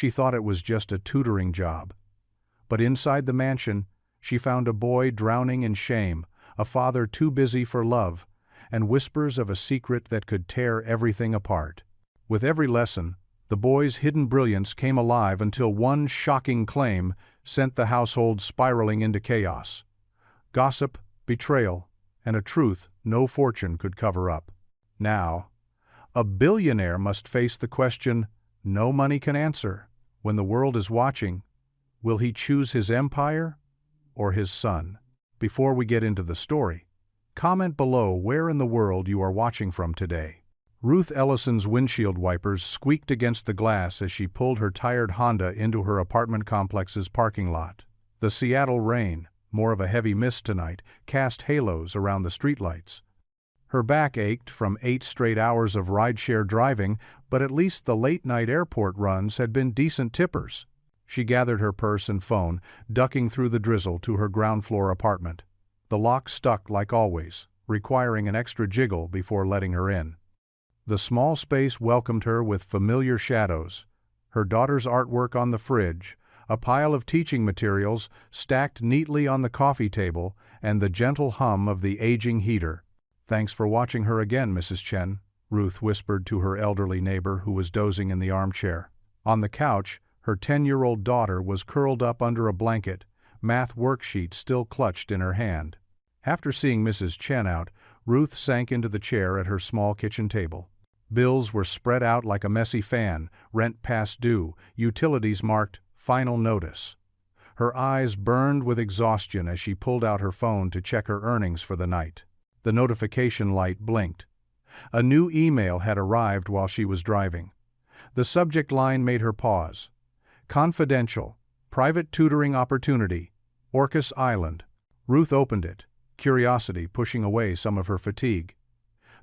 She thought it was just a tutoring job. But inside the mansion, she found a boy drowning in shame, a father too busy for love, and whispers of a secret that could tear everything apart. With every lesson, the boy's hidden brilliance came alive until one shocking claim sent the household spiraling into chaos. Gossip, betrayal, and a truth no fortune could cover up. Now, a billionaire must face the question no money can answer. When the world is watching, will he choose his empire or his son? Before we get into the story, comment below where in the world you are watching from today. Ruth Ellison's windshield wipers squeaked against the glass as she pulled her tired Honda into her apartment complex's parking lot. The Seattle rain, more of a heavy mist tonight, cast halos around the streetlights. Her back ached from 8 straight hours of rideshare driving, but at least the late-night airport runs had been decent tippers. She gathered her purse and phone, ducking through the drizzle to her ground-floor apartment. The lock stuck like always, requiring an extra jiggle before letting her in. The small space welcomed her with familiar shadows, her daughter's artwork on the fridge, a pile of teaching materials stacked neatly on the coffee table, and the gentle hum of the aging heater. "Thanks for watching her again, Mrs. Chen," Ruth whispered to her elderly neighbor who was dozing in the armchair. On the couch, her 10-year-old daughter was curled up under a blanket, math worksheet still clutched in her hand. After seeing Mrs. Chen out, Ruth sank into the chair at her small kitchen table. Bills were spread out like a messy fan, rent past due, utilities marked final notice. Her eyes burned with exhaustion as she pulled out her phone to check her earnings for the night. The notification light blinked. A new email had arrived while she was driving. The subject line made her pause. Confidential, private tutoring opportunity, Orcas Island. Ruth opened it, curiosity pushing away some of her fatigue.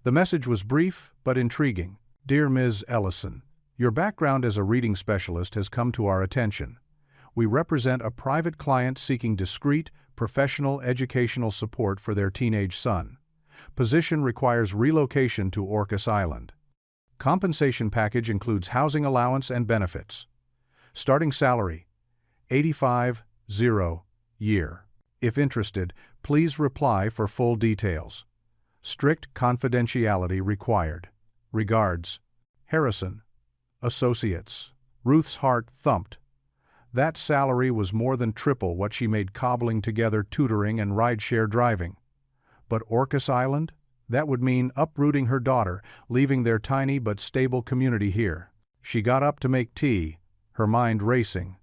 The message was brief but intriguing. "Dear Ms. Ellison, your background as a reading specialist has come to our attention. We represent a private client seeking discreet, professional educational support for their teenage son. Position requires relocation to Orcas Island. Compensation package includes housing allowance and benefits. Starting salary, $85,000 year. If interested, please reply for full details. Strict confidentiality required. Regards, Harrison, Associates." Ruth's heart thumped. That salary was more than triple what she made cobbling together tutoring and rideshare driving. But Orcas Island? That would mean uprooting her daughter, leaving their tiny but stable community here. She got up to make tea, her mind racing.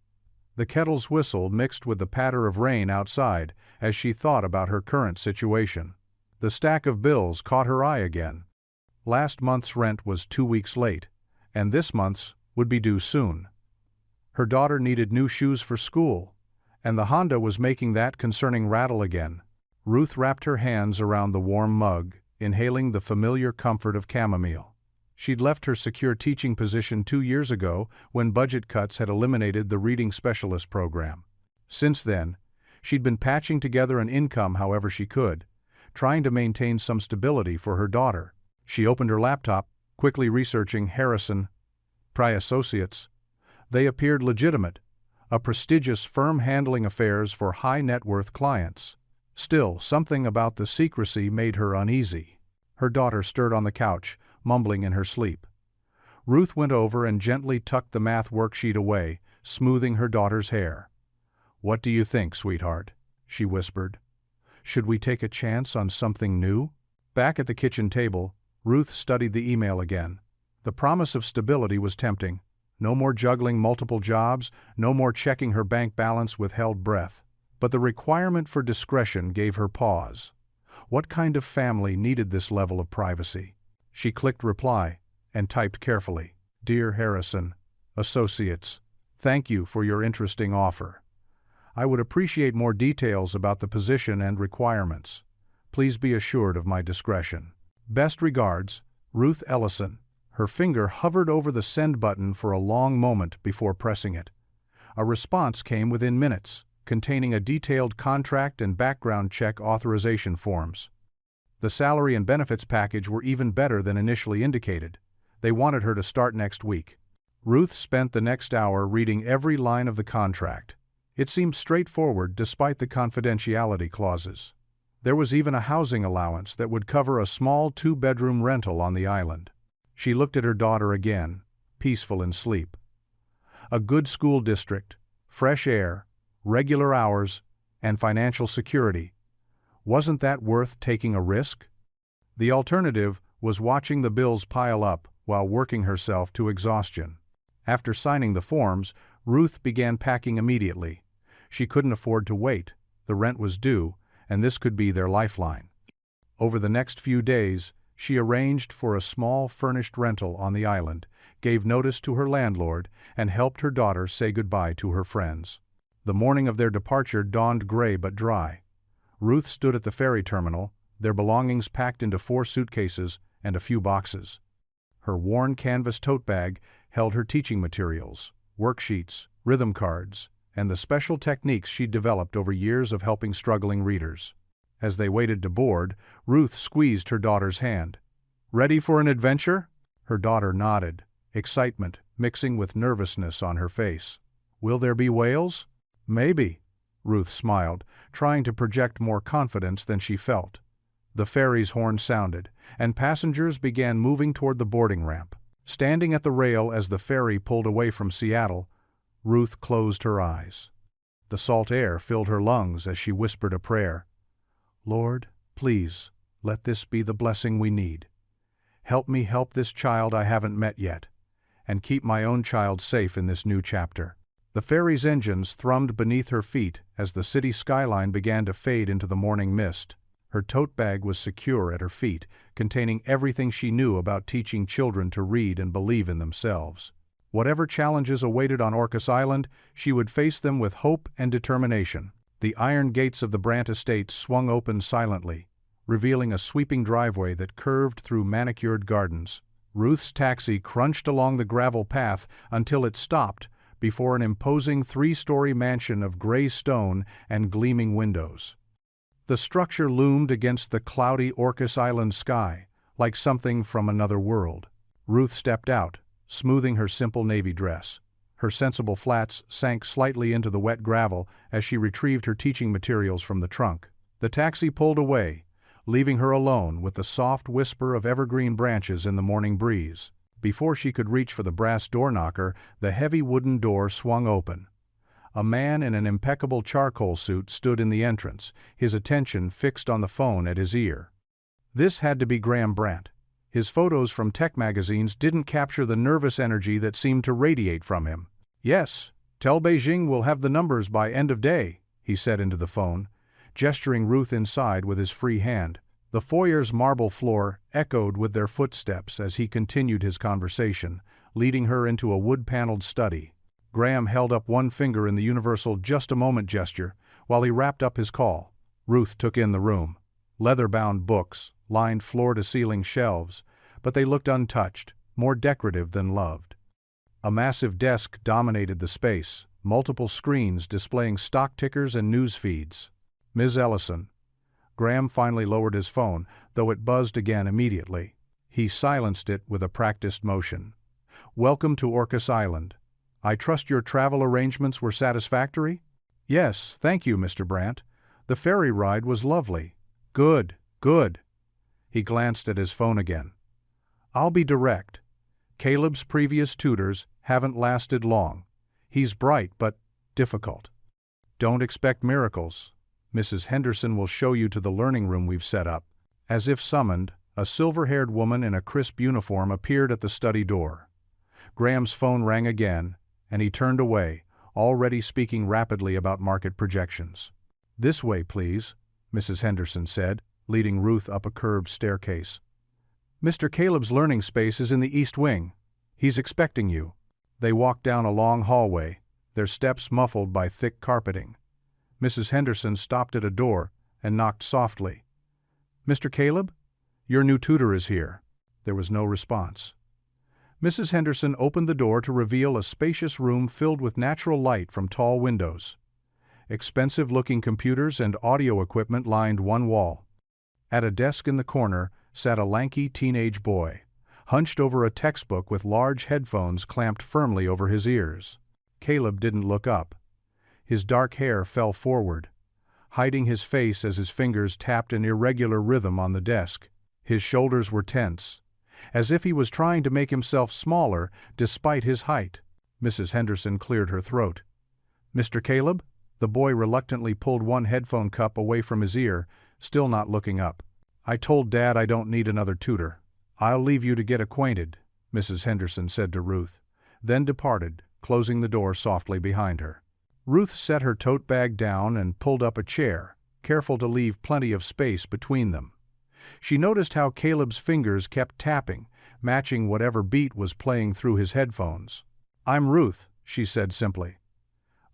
The kettle's whistle mixed with the patter of rain outside as she thought about her current situation. The stack of bills caught her eye again. Last month's rent was 2 weeks late, and this month's would be due soon. Her daughter needed new shoes for school, and the Honda was making that concerning rattle again. Ruth wrapped her hands around the warm mug, inhaling the familiar comfort of chamomile. She'd left her secure teaching position 2 years ago when budget cuts had eliminated the reading specialist program. Since then, she'd been patching together an income however she could, trying to maintain some stability for her daughter. She opened her laptop, quickly researching Harrison, Associates. They appeared legitimate, a prestigious firm handling affairs for high-net-worth clients. Still, something about the secrecy made her uneasy. Her daughter stirred on the couch, mumbling in her sleep. Ruth went over and gently tucked the math worksheet away, smoothing her daughter's hair. "What do you think, sweetheart?" she whispered. "Should we take a chance on something new?" Back at the kitchen table, Ruth studied the email again. The promise of stability was tempting. No more juggling multiple jobs, no more checking her bank balance with held breath. But the requirement for discretion gave her pause. What kind of family needed this level of privacy? She clicked reply and typed carefully. "Dear Harrison, Associates, thank you for your interesting offer. I would appreciate more details about the position and requirements. Please be assured of my discretion. Best regards, Ruth Ellison." Her finger hovered over the send button for a long moment before pressing it. A response came within minutes, containing a detailed contract and background check authorization forms. The salary and benefits package were even better than initially indicated. They wanted her to start next week. Ruth spent the next hour reading every line of the contract. It seemed straightforward despite the confidentiality clauses. There was even a housing allowance that would cover a small 2-bedroom rental on the island. She looked at her daughter again, peaceful in sleep. A good school district, fresh air, regular hours, and financial security. Wasn't that worth taking a risk? The alternative was watching the bills pile up while working herself to exhaustion. After signing the forms, Ruth began packing immediately. She couldn't afford to wait. The rent was due, and this could be their lifeline. Over the next few days, she arranged for a small furnished rental on the island, gave notice to her landlord, and helped her daughter say goodbye to her friends. The morning of their departure dawned gray but dry. Ruth stood at the ferry terminal, their belongings packed into 4 suitcases and a few boxes. Her worn canvas tote bag held her teaching materials, worksheets, rhythm cards, and the special techniques she'd developed over years of helping struggling readers. As they waited to board, Ruth squeezed her daughter's hand. "Ready for an adventure?" Her daughter nodded, excitement mixing with nervousness on her face. "Will there be whales?" "Maybe," Ruth smiled, trying to project more confidence than she felt. The ferry's horn sounded, and passengers began moving toward the boarding ramp. Standing at the rail as the ferry pulled away from Seattle, Ruth closed her eyes. The salt air filled her lungs as she whispered a prayer. "Lord, please, let this be the blessing we need. Help me help this child I haven't met yet, and keep my own child safe in this new chapter." The ferry's engines thrummed beneath her feet as the city skyline began to fade into the morning mist. Her tote bag was secure at her feet, containing everything she knew about teaching children to read and believe in themselves. Whatever challenges awaited on Orcas Island, she would face them with hope and determination. The iron gates of the Brant estate swung open silently, revealing a sweeping driveway that curved through manicured gardens. Ruth's taxi crunched along the gravel path until it stopped before an imposing 3-story mansion of gray stone and gleaming windows. The structure loomed against the cloudy Orcas Island sky, like something from another world. Ruth stepped out, smoothing her simple navy dress. Her sensible flats sank slightly into the wet gravel as she retrieved her teaching materials from the trunk. The taxi pulled away, leaving her alone with the soft whisper of evergreen branches in the morning breeze. Before she could reach for the brass door knocker, the heavy wooden door swung open. A man in an impeccable charcoal suit stood in the entrance, his attention fixed on the phone at his ear. This had to be Graham Brant. His photos from tech magazines didn't capture the nervous energy that seemed to radiate from him. "Yes, tell Beijing we'll have the numbers by end of day," he said into the phone, gesturing Ruth inside with his free hand. The foyer's marble floor echoed with their footsteps as he continued his conversation, leading her into a wood-paneled study. Graham held up one finger in the universal just a moment gesture while he wrapped up his call. Ruth took in the room. Leather-bound books lined floor-to-ceiling shelves, but they looked untouched, more decorative than loved. A massive desk dominated the space, multiple screens displaying stock tickers and news feeds. "Ms. Ellison." Graham finally lowered his phone, though it buzzed again immediately. He silenced it with a practiced motion. "Welcome to Orcas Island. I trust your travel arrangements were satisfactory?" "Yes, thank you, Mr. Brant. The ferry ride was lovely." "Good, good." He glanced at his phone again. "I'll be direct. Caleb's previous tutors haven't lasted long. He's bright but difficult. Don't expect miracles. Mrs. Henderson will show you to the learning room we've set up." As if summoned, a silver-haired woman in a crisp uniform appeared at the study door. Graham's phone rang again, and he turned away, already speaking rapidly about market projections. "This way, please," Mrs. Henderson said, leading Ruth up a curved staircase. "Mr. Caleb's learning space is in the East Wing. He's expecting you." They walked down a long hallway, their steps muffled by thick carpeting. Mrs. Henderson stopped at a door and knocked softly. "Mr. Caleb? Your new tutor is here." There was no response. Mrs. Henderson opened the door to reveal a spacious room filled with natural light from tall windows. Expensive-looking computers and audio equipment lined one wall. At a desk in the corner sat a lanky teenage boy, hunched over a textbook with large headphones clamped firmly over his ears. Caleb didn't look up. His dark hair fell forward, hiding his face as his fingers tapped an irregular rhythm on the desk. His shoulders were tense, as if he was trying to make himself smaller despite his height. Mrs. Henderson cleared her throat. "Mr. Caleb?" The boy reluctantly pulled one headphone cup away from his ear, still not looking up. "I told Dad I don't need another tutor. I'll leave you to get acquainted," Mrs. Henderson said to Ruth, then departed, closing the door softly behind her. Ruth set her tote bag down and pulled up a chair, careful to leave plenty of space between them. She noticed how Caleb's fingers kept tapping, matching whatever beat was playing through his headphones. "I'm Ruth," she said simply.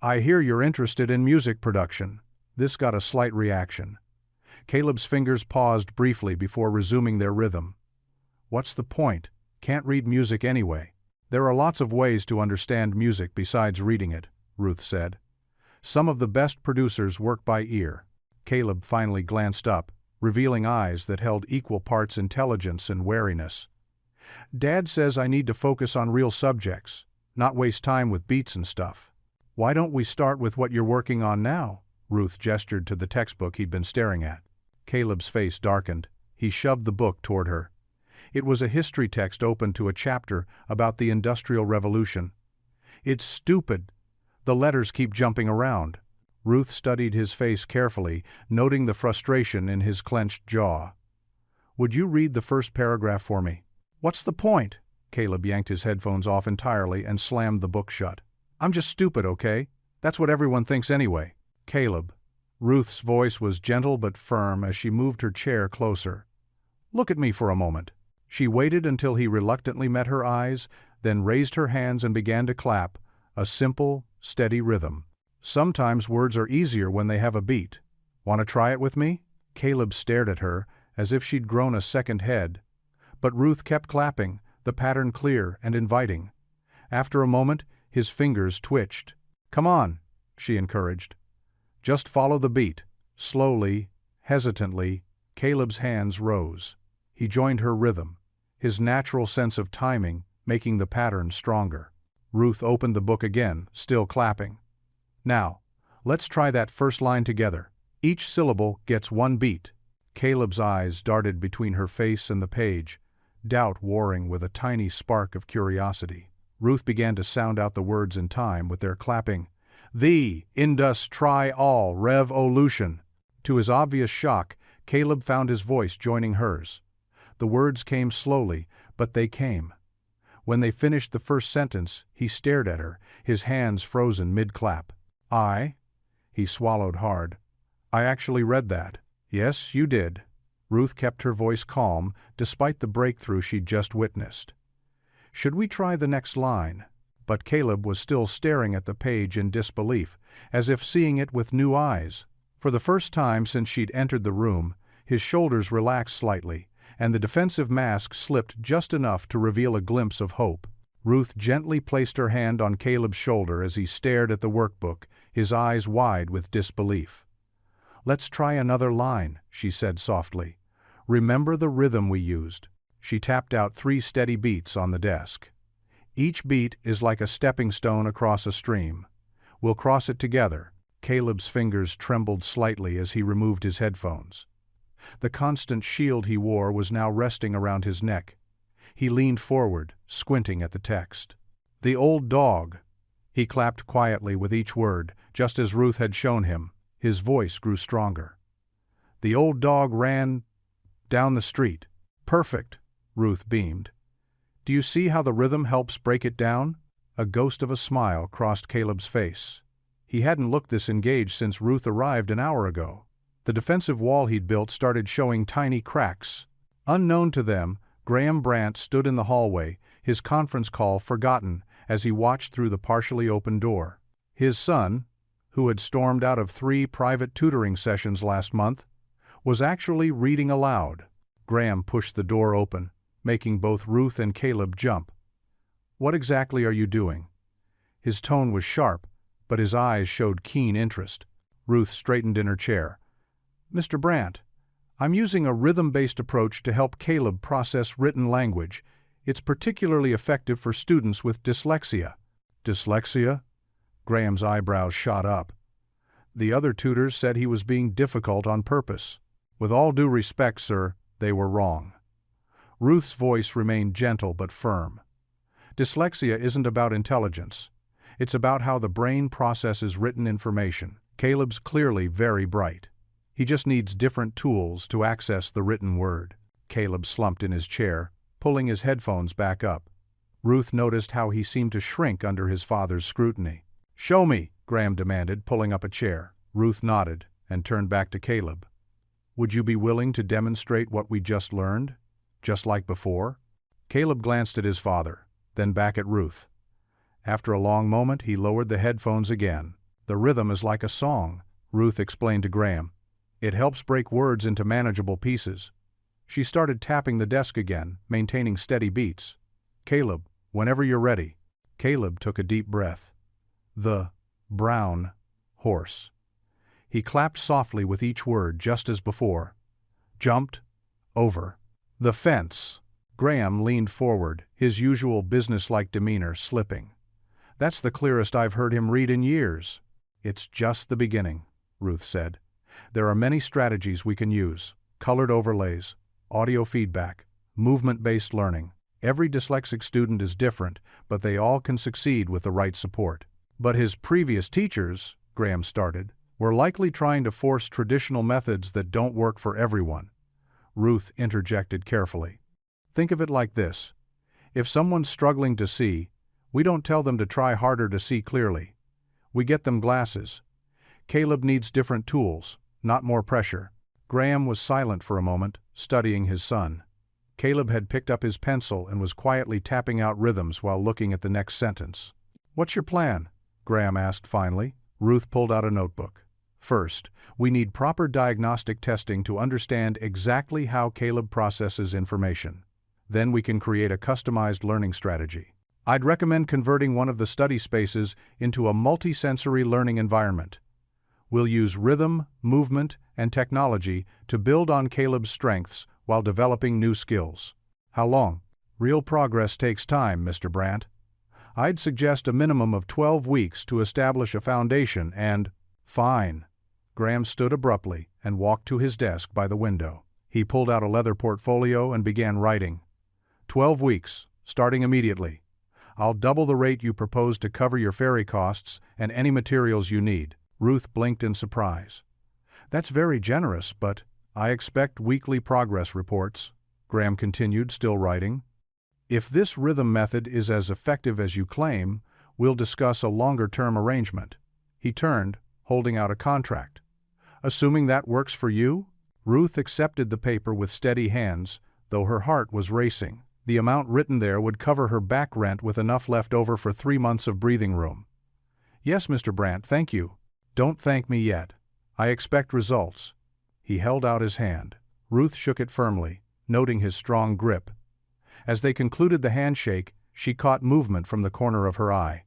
"I hear you're interested in music production." This got a slight reaction. Caleb's fingers paused briefly before resuming their rhythm. "What's the point? Can't read music anyway." "There are lots of ways to understand music besides reading it," Ruth said. "Some of the best producers work by ear." Caleb finally glanced up, revealing eyes that held equal parts intelligence and wariness. "Dad says I need to focus on real subjects, not waste time with beats and stuff." "Why don't we start with what you're working on now?" Ruth gestured to the textbook he'd been staring at. Caleb's face darkened. He shoved the book toward her. It was a history text open to a chapter about the Industrial Revolution. "It's stupid. The letters keep jumping around." Ruth studied his face carefully, noting the frustration in his clenched jaw. "Would you read the first paragraph for me?" "What's the point?" Caleb yanked his headphones off entirely and slammed the book shut. "I'm just stupid, okay? That's what everyone thinks anyway." "Caleb." Ruth's voice was gentle but firm as she moved her chair closer. "Look at me for a moment." She waited until he reluctantly met her eyes, then raised her hands and began to clap, a simple, steady rhythm. "Sometimes words are easier when they have a beat. Want to try it with me?" Caleb stared at her, as if she'd grown a second head. But Ruth kept clapping, the pattern clear and inviting. After a moment, his fingers twitched. "Come on," she encouraged. "Just follow the beat." Slowly, hesitantly, Caleb's hands rose. He joined her rhythm, his natural sense of timing making the pattern stronger. Ruth opened the book again, still clapping. "Now, let's try that first line together. Each syllable gets one beat." Caleb's eyes darted between her face and the page, doubt warring with a tiny spark of curiosity. Ruth began to sound out the words in time with their clapping. "The Indus-Tri-All Rev-O-Lution." To his obvious shock, Caleb found his voice joining hers. The words came slowly, but they came. When they finished the first sentence, he stared at her, his hands frozen mid-clap. He swallowed hard. "I actually read that." "Yes, you did." Ruth kept her voice calm, despite the breakthrough she'd just witnessed. "Should we try the next line?" But Caleb was still staring at the page in disbelief, as if seeing it with new eyes. For the first time since she'd entered the room, his shoulders relaxed slightly, and the defensive mask slipped just enough to reveal a glimpse of hope. Ruth gently placed her hand on Caleb's shoulder as he stared at the workbook, his eyes wide with disbelief. "Let's try another line," she said softly. "Remember the rhythm we used." She tapped out 3 steady beats on the desk. "Each beat is like a stepping stone across a stream. We'll cross it together." Caleb's fingers trembled slightly as he removed his headphones. The constant shield he wore was now resting around his neck. He leaned forward, squinting at the text. "The old dog." He clapped quietly with each word, just as Ruth had shown him. His voice grew stronger. "The old dog ran down the street." "Perfect," Ruth beamed. "Do you see how the rhythm helps break it down?" A ghost of a smile crossed Caleb's face. He hadn't looked this engaged since Ruth arrived an hour ago. The defensive wall he'd built started showing tiny cracks. Unknown to them, Graham Brandt stood in the hallway, his conference call forgotten as he watched through the partially open door. His son, who had stormed out of 3 private tutoring sessions last month, was actually reading aloud. Graham pushed the door open, making both Ruth and Caleb jump. "What exactly are you doing?" His tone was sharp, but his eyes showed keen interest. Ruth straightened in her chair. "Mr. Brandt, I'm using a rhythm-based approach to help Caleb process written language. It's particularly effective for students with dyslexia. Dyslexia? Graham's eyebrows shot up. The other tutors said he was being difficult on purpose. With all due respect, sir, they were wrong. Ruth's voice remained gentle but firm. Dyslexia isn't about intelligence. It's about how the brain processes written information. Caleb's clearly very bright. He just needs different tools to access the written word. Caleb slumped in his chair, pulling his headphones back up. Ruth noticed how he seemed to shrink under his father's scrutiny. "Show me," Graham demanded, pulling up a chair. Ruth nodded and turned back to Caleb. "Would you be willing to demonstrate what we just learned? Just like before?" Caleb glanced at his father, then back at Ruth. After a long moment, he lowered the headphones again. "The rhythm is like a song," Ruth explained to Graham. "It helps break words into manageable pieces." She started tapping the desk again, maintaining steady beats. "Caleb, whenever you're ready." Caleb took a deep breath. "The brown horse." He clapped softly with each word, just as before. "Jumped over the fence." Graham leaned forward, his usual businesslike demeanor slipping. "That's the clearest I've heard him read in years." "It's just the beginning," Ruth said. "There are many strategies we can use: colored overlays, audio feedback, movement-based learning. Every dyslexic student is different, but they all can succeed with the right support." "But his previous teachers," Graham started, "were likely trying to force traditional methods that don't work for everyone." Ruth interjected carefully. "Think of it like this. If someone's struggling to see, we don't tell them to try harder to see clearly. We get them glasses. Caleb needs different tools, not more pressure." Graham was silent for a moment, studying his son. Caleb had picked up his pencil and was quietly tapping out rhythms while looking at the next sentence. "What's your plan?" Graham asked finally. Ruth pulled out a notebook. "First, we need proper diagnostic testing to understand exactly how Caleb processes information. Then we can create a customized learning strategy. I'd recommend converting one of the study spaces into a multisensory learning environment. We'll use rhythm, movement, and technology to build on Caleb's strengths while developing new skills." "How long?" "Real progress takes time, Mr. Brandt. I'd suggest a minimum of 12 weeks to establish a foundation and—" "Fine." Graham stood abruptly and walked to his desk by the window. He pulled out a leather portfolio and began writing. 12 weeks, starting immediately. I'll double the rate you propose to cover your ferry costs and any materials you need." Ruth blinked in surprise. "That's very generous, but I expect weekly progress reports," Graham continued, still writing. "If this rhythm method is as effective as you claim, we'll discuss a longer-term arrangement." He turned, holding out a contract. "Assuming that works for you?" Ruth accepted the paper with steady hands, though her heart was racing. The amount written there would cover her back rent with enough left over for 3 months of breathing room. "Yes, Mr. Brandt, thank you." "Don't thank me yet. I expect results." He held out his hand. Ruth shook it firmly, noting his strong grip. As they concluded the handshake, she caught movement from the corner of her eye.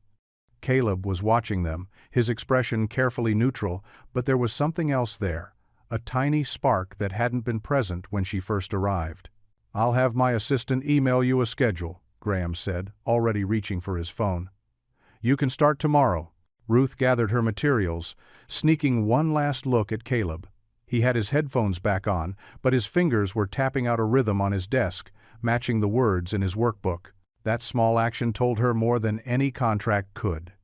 Caleb was watching them, his expression carefully neutral, but there was something else there, a tiny spark that hadn't been present when she first arrived. "I'll have my assistant email you a schedule," Graham said, already reaching for his phone. "You can start tomorrow." Ruth gathered her materials, sneaking one last look at Caleb. He had his headphones back on, but his fingers were tapping out a rhythm on his desk, matching the words in his workbook. That small action told her more than any contract could.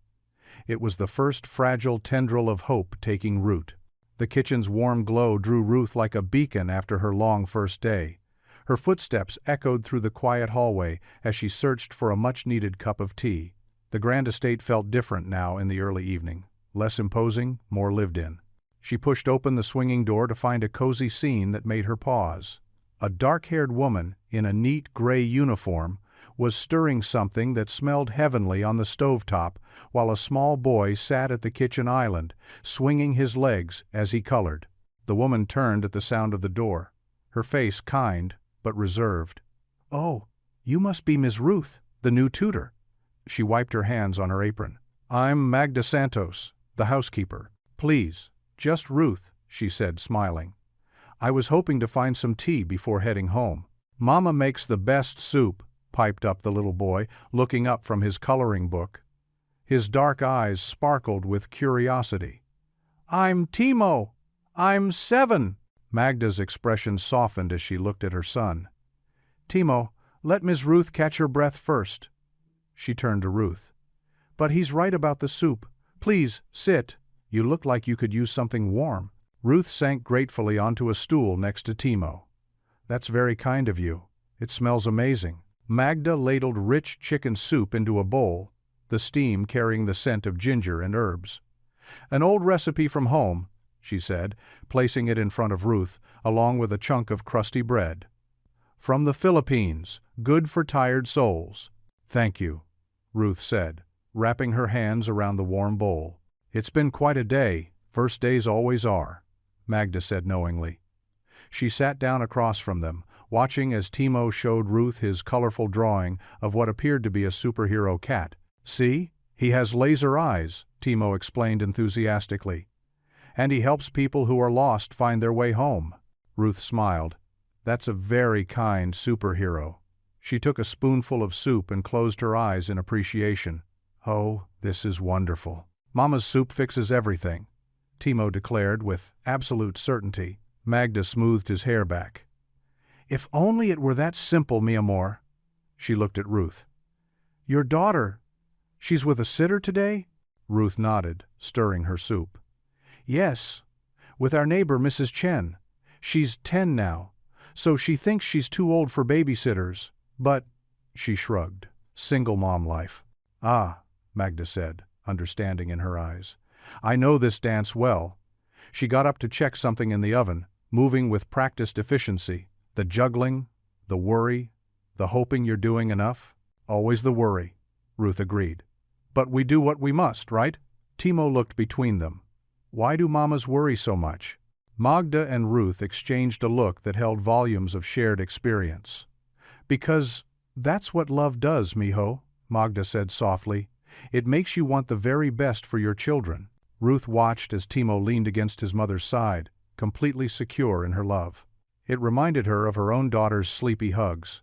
It was the first fragile tendril of hope taking root. The kitchen's warm glow drew Ruth like a beacon after her long first day. Her footsteps echoed through the quiet hallway as she searched for a much-needed cup of tea. The grand estate felt different now in the early evening, less imposing, more lived in. She pushed open the swinging door to find a cozy scene that made her pause. A dark-haired woman, in a neat gray uniform, was stirring something that smelled heavenly on the stovetop, while a small boy sat at the kitchen island, swinging his legs as he colored. The woman turned at the sound of the door, her face kind but reserved. "Oh, you must be Miss Ruth, the new tutor." She wiped her hands on her apron. "I'm Magda Santos, the housekeeper. Please, just Ruth," she said, smiling. "I was hoping to find some tea before heading home." "Mama makes the best soup," piped up the little boy, looking up from his coloring book. His dark eyes sparkled with curiosity. "I'm Timo. I'm 7. Magda's expression softened as she looked at her son. "Timo, let Miss Ruth catch her breath first." She turned to Ruth. "But he's right about the soup. Please, sit. You look like you could use something warm." Ruth sank gratefully onto a stool next to Timo. "That's very kind of you. It smells amazing." Magda ladled rich chicken soup into a bowl, the steam carrying the scent of ginger and herbs. "An old recipe from home," she said, placing it in front of Ruth, along with a chunk of crusty bread. "From the Philippines, good for tired souls." "Thank you," Ruth said, wrapping her hands around the warm bowl. "It's been quite a day, first days always are," Magda said knowingly. She sat down across from them, watching as Timo showed Ruth his colorful drawing of what appeared to be a superhero cat. "See? He has laser eyes," Timo explained enthusiastically. "And he helps people who are lost find their way home." Ruth smiled. "That's a very kind superhero." She took a spoonful of soup and closed her eyes in appreciation. "Oh, this is wonderful. Mama's soup fixes everything," Timo declared with absolute certainty. Magda smoothed his hair back. "If only it were that simple, mi amor." She looked at Ruth. "Your daughter, she's with a sitter today?" Ruth nodded, stirring her soup. "Yes, with our neighbor Mrs. Chen. She's 10 now, so she thinks she's too old for babysitters, but," she shrugged, "single mom life." "Ah," Magda said, understanding in her eyes. "I know this dance well." She got up to check something in the oven, moving with practiced efficiency. The juggling, the worry, the hoping you're doing enough. "Always the worry," Ruth agreed. "But we do what we must, right?" Timo looked between them. "Why do mamas worry so much?" Magda and Ruth exchanged a look that held volumes of shared experience. "Because that's what love does, mijo," Magda said softly. "It makes you want the very best for your children." Ruth watched as Timo leaned against his mother's side, completely secure in her love. It reminded her of her own daughter's sleepy hugs.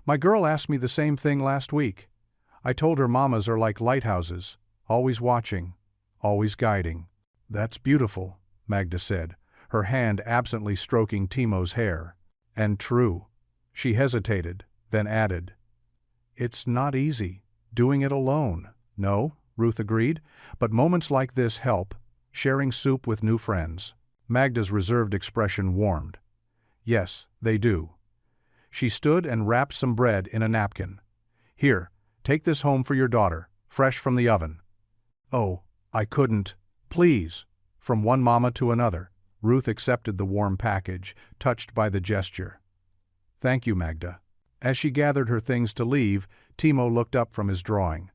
"My girl asked me the same thing last week. I told her mamas are like lighthouses, always watching, always guiding." "That's beautiful," Magda said, her hand absently stroking Timo's hair. "And true." She hesitated, then added, "It's not easy, doing it alone." "No," Ruth agreed, "but moments like this help, sharing soup with new friends." Magda's reserved expression warmed. "Yes, they do." She stood and wrapped some bread in a napkin. "Here, take this home for your daughter, fresh from the oven." "Oh, I couldn't." "Please." From one mama to another, Ruth accepted the warm package, touched by the gesture. "Thank you, Magda." As she gathered her things to leave, Timo looked up from his drawing.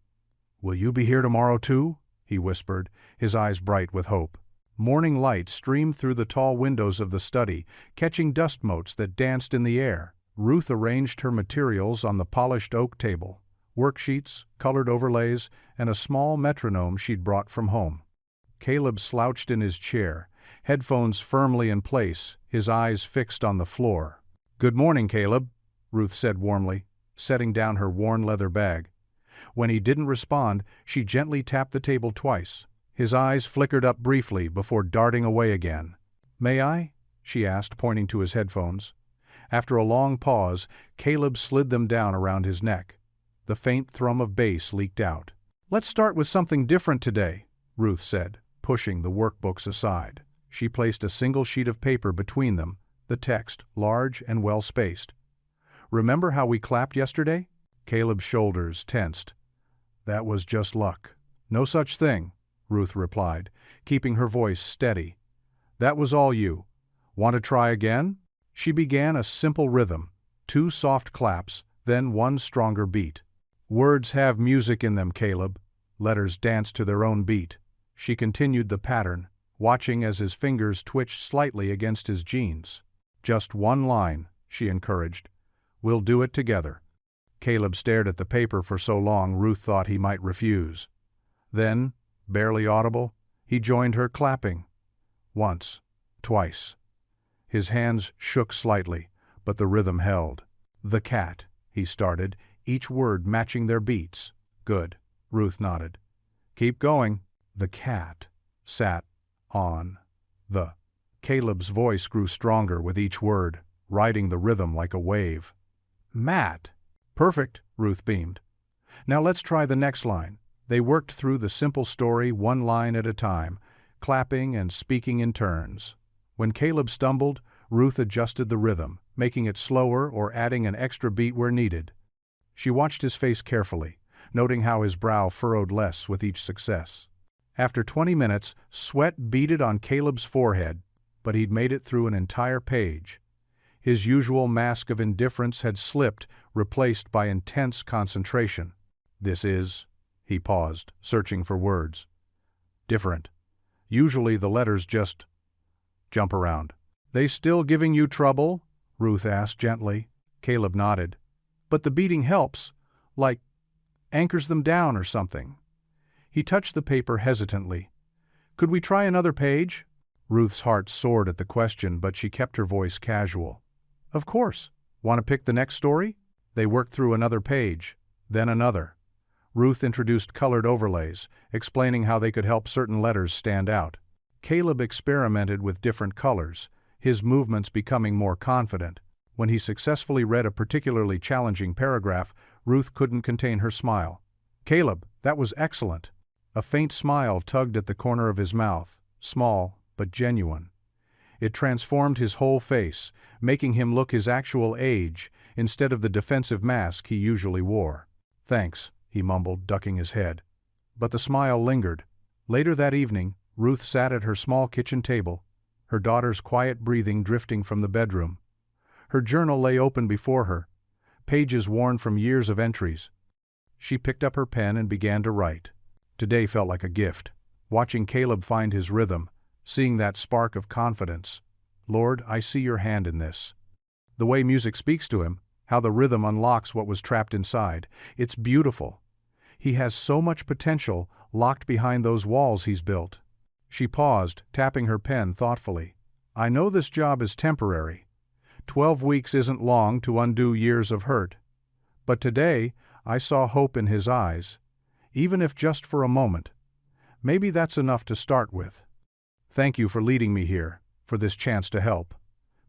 "Will you be here tomorrow too?" he whispered, his eyes bright with hope. Morning light streamed through the tall windows of the study, catching dust motes that danced in the air. Ruth arranged her materials on the polished oak table, worksheets, colored overlays, and a small metronome she'd brought from home. Caleb slouched in his chair, headphones firmly in place, his eyes fixed on the floor. "Good morning, Caleb," Ruth said warmly, setting down her worn leather bag. When he didn't respond, she gently tapped the table twice. His eyes flickered up briefly before darting away again. "May I?" she asked, pointing to his headphones. After a long pause, Caleb slid them down around his neck. The faint thrum of bass leaked out. "Let's start with something different today," Ruth said, pushing the workbooks aside. She placed a single sheet of paper between them, the text large and well-spaced. "Remember how we clapped yesterday?" Caleb's shoulders tensed. "That was just luck." "No such thing," Ruth replied, keeping her voice steady. "That was all you. Want to try again?" She began a simple rhythm, 2 soft claps, then 1 stronger beat. "Words have music in them, Caleb. Letters dance to their own beat." She continued the pattern, watching as his fingers twitched slightly against his jeans. "Just 1 line," she encouraged. "We'll do it together." Caleb stared at the paper for so long Ruth thought he might refuse. Then, barely audible, he joined her clapping. Once, twice. His hands shook slightly, but the rhythm held. "The cat," he started, each word matching their beats. Good, Ruth nodded. Keep going. The cat sat on the. Caleb's voice grew stronger with each word, riding the rhythm like a wave. Matt. Perfect, Ruth beamed. Now let's try the next line. They worked through the simple story one line at a time, clapping and speaking in turns. When Caleb stumbled, Ruth adjusted the rhythm, making it slower or adding an extra beat where needed. She watched his face carefully, noting how his brow furrowed less with each success. After 20 minutes, sweat beaded on Caleb's forehead, but he'd made it through an entire page. His usual mask of indifference had slipped, replaced by intense concentration. This is, he paused, searching for words. Different. Usually the letters just jump around. They still giving you trouble? Ruth asked gently. Caleb nodded. But the beating helps, like anchors them down or something. He touched the paper hesitantly. Could we try another page? Ruth's heart soared at the question, but she kept her voice casual. Of course. Want to pick the next story? They worked through another page, then another. Ruth introduced colored overlays, explaining how they could help certain letters stand out. Caleb experimented with different colors, his movements becoming more confident. When he successfully read a particularly challenging paragraph, Ruth couldn't contain her smile. Caleb, that was excellent. A faint smile tugged at the corner of his mouth, small but genuine. It transformed his whole face, making him look his actual age instead of the defensive mask he usually wore. Thanks, he mumbled, ducking his head. But the smile lingered. Later that evening, Ruth sat at her small kitchen table, her daughter's quiet breathing drifting from the bedroom. Her journal lay open before her, pages worn from years of entries. She picked up her pen and began to write. Today felt like a gift. Watching Caleb find his rhythm, seeing that spark of confidence. Lord, I see your hand in this. The way music speaks to him, how the rhythm unlocks what was trapped inside. It's beautiful. He has so much potential locked behind those walls he's built. She paused, tapping her pen thoughtfully. I know this job is temporary. 12 weeks isn't long to undo years of hurt. But today, I saw hope in his eyes, even if just for a moment. Maybe that's enough to start with. Thank you for leading me here, for this chance to help.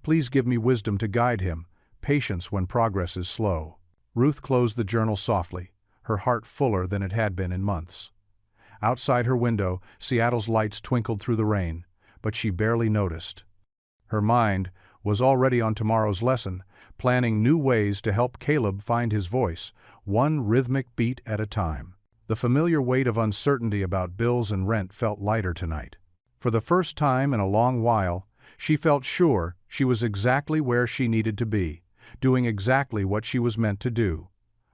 Please give me wisdom to guide him, patience when progress is slow. Ruth closed the journal softly, her heart fuller than it had been in months. Outside her window, Seattle's lights twinkled through the rain, but she barely noticed. Her mind was already on tomorrow's lesson, planning new ways to help Caleb find his voice, one rhythmic beat at a time. The familiar weight of uncertainty about bills and rent felt lighter tonight. For the first time in a long while, she felt sure she was exactly where she needed to be, doing exactly what she was meant to do.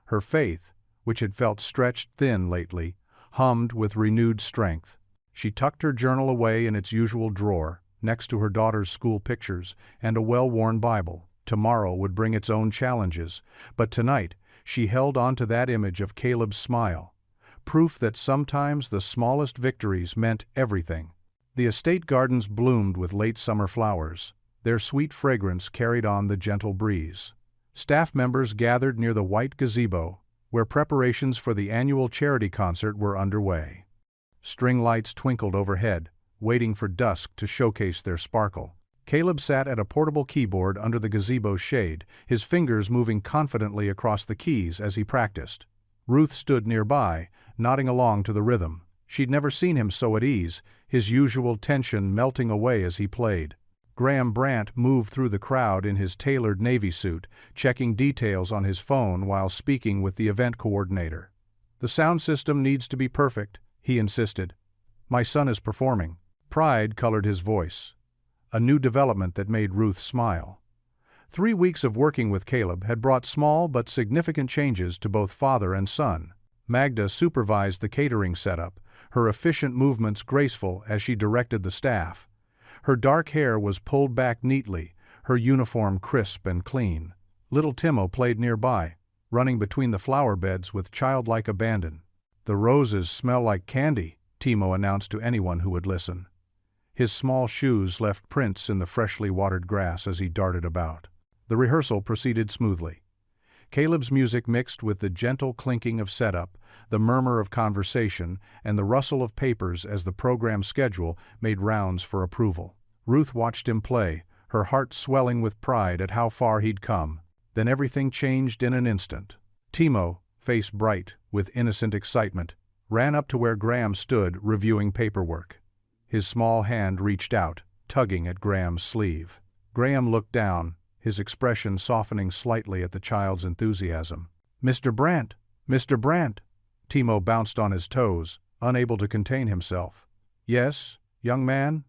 Her faith, which had felt stretched thin lately, hummed with renewed strength. She tucked her journal away in its usual drawer, next to her daughter's school pictures and a well-worn Bible. Tomorrow would bring its own challenges, but tonight she held on to that image of Caleb's smile, proof that sometimes the smallest victories meant everything. The estate gardens bloomed with late summer flowers. Their sweet fragrance carried on the gentle breeze. Staff members gathered near the white gazebo, where preparations for the annual charity concert were underway. String lights twinkled overhead, waiting for dusk to showcase their sparkle. Caleb sat at a portable keyboard under the gazebo's shade, his fingers moving confidently across the keys as he practiced. Ruth stood nearby, nodding along to the rhythm. She'd never seen him so at ease, his usual tension melting away as he played. Graham Brandt moved through the crowd in his tailored Navy suit, checking details on his phone while speaking with the event coordinator. The sound system needs to be perfect, he insisted. My son is performing. Pride colored his voice, a new development that made Ruth smile. 3 weeks of working with Caleb had brought small but significant changes to both father and son. Magda supervised the catering setup, her efficient movements graceful as she directed the staff. Her dark hair was pulled back neatly, her uniform crisp and clean. Little Timo played nearby, running between the flower beds with childlike abandon. The roses smell like candy, Timo announced to anyone who would listen. His small shoes left prints in the freshly watered grass as he darted about. The rehearsal proceeded smoothly. Caleb's music mixed with the gentle clinking of setup, the murmur of conversation, and the rustle of papers as the program schedule made rounds for approval. Ruth watched him play, her heart swelling with pride at how far he'd come. Then everything changed in an instant. Timo, face bright with innocent excitement, ran up to where Graham stood reviewing paperwork. His small hand reached out, tugging at Graham's sleeve. Graham looked down, his expression softening slightly at the child's enthusiasm. "Mr. Brandt! Mr. Brandt!" Timo bounced on his toes, unable to contain himself. "Yes, young man?"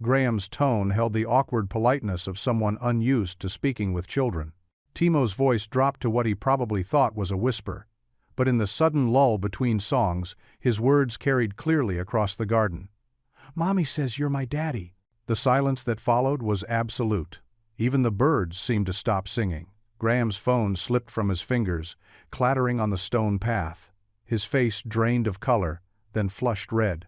Graham's tone held the awkward politeness of someone unused to speaking with children. Timo's voice dropped to what he probably thought was a whisper, but in the sudden lull between songs, his words carried clearly across the garden. "Mommy says you're my daddy." The silence that followed was absolute. Even the birds seemed to stop singing. Graham's phone slipped from his fingers, clattering on the stone path. His face drained of color, then flushed red.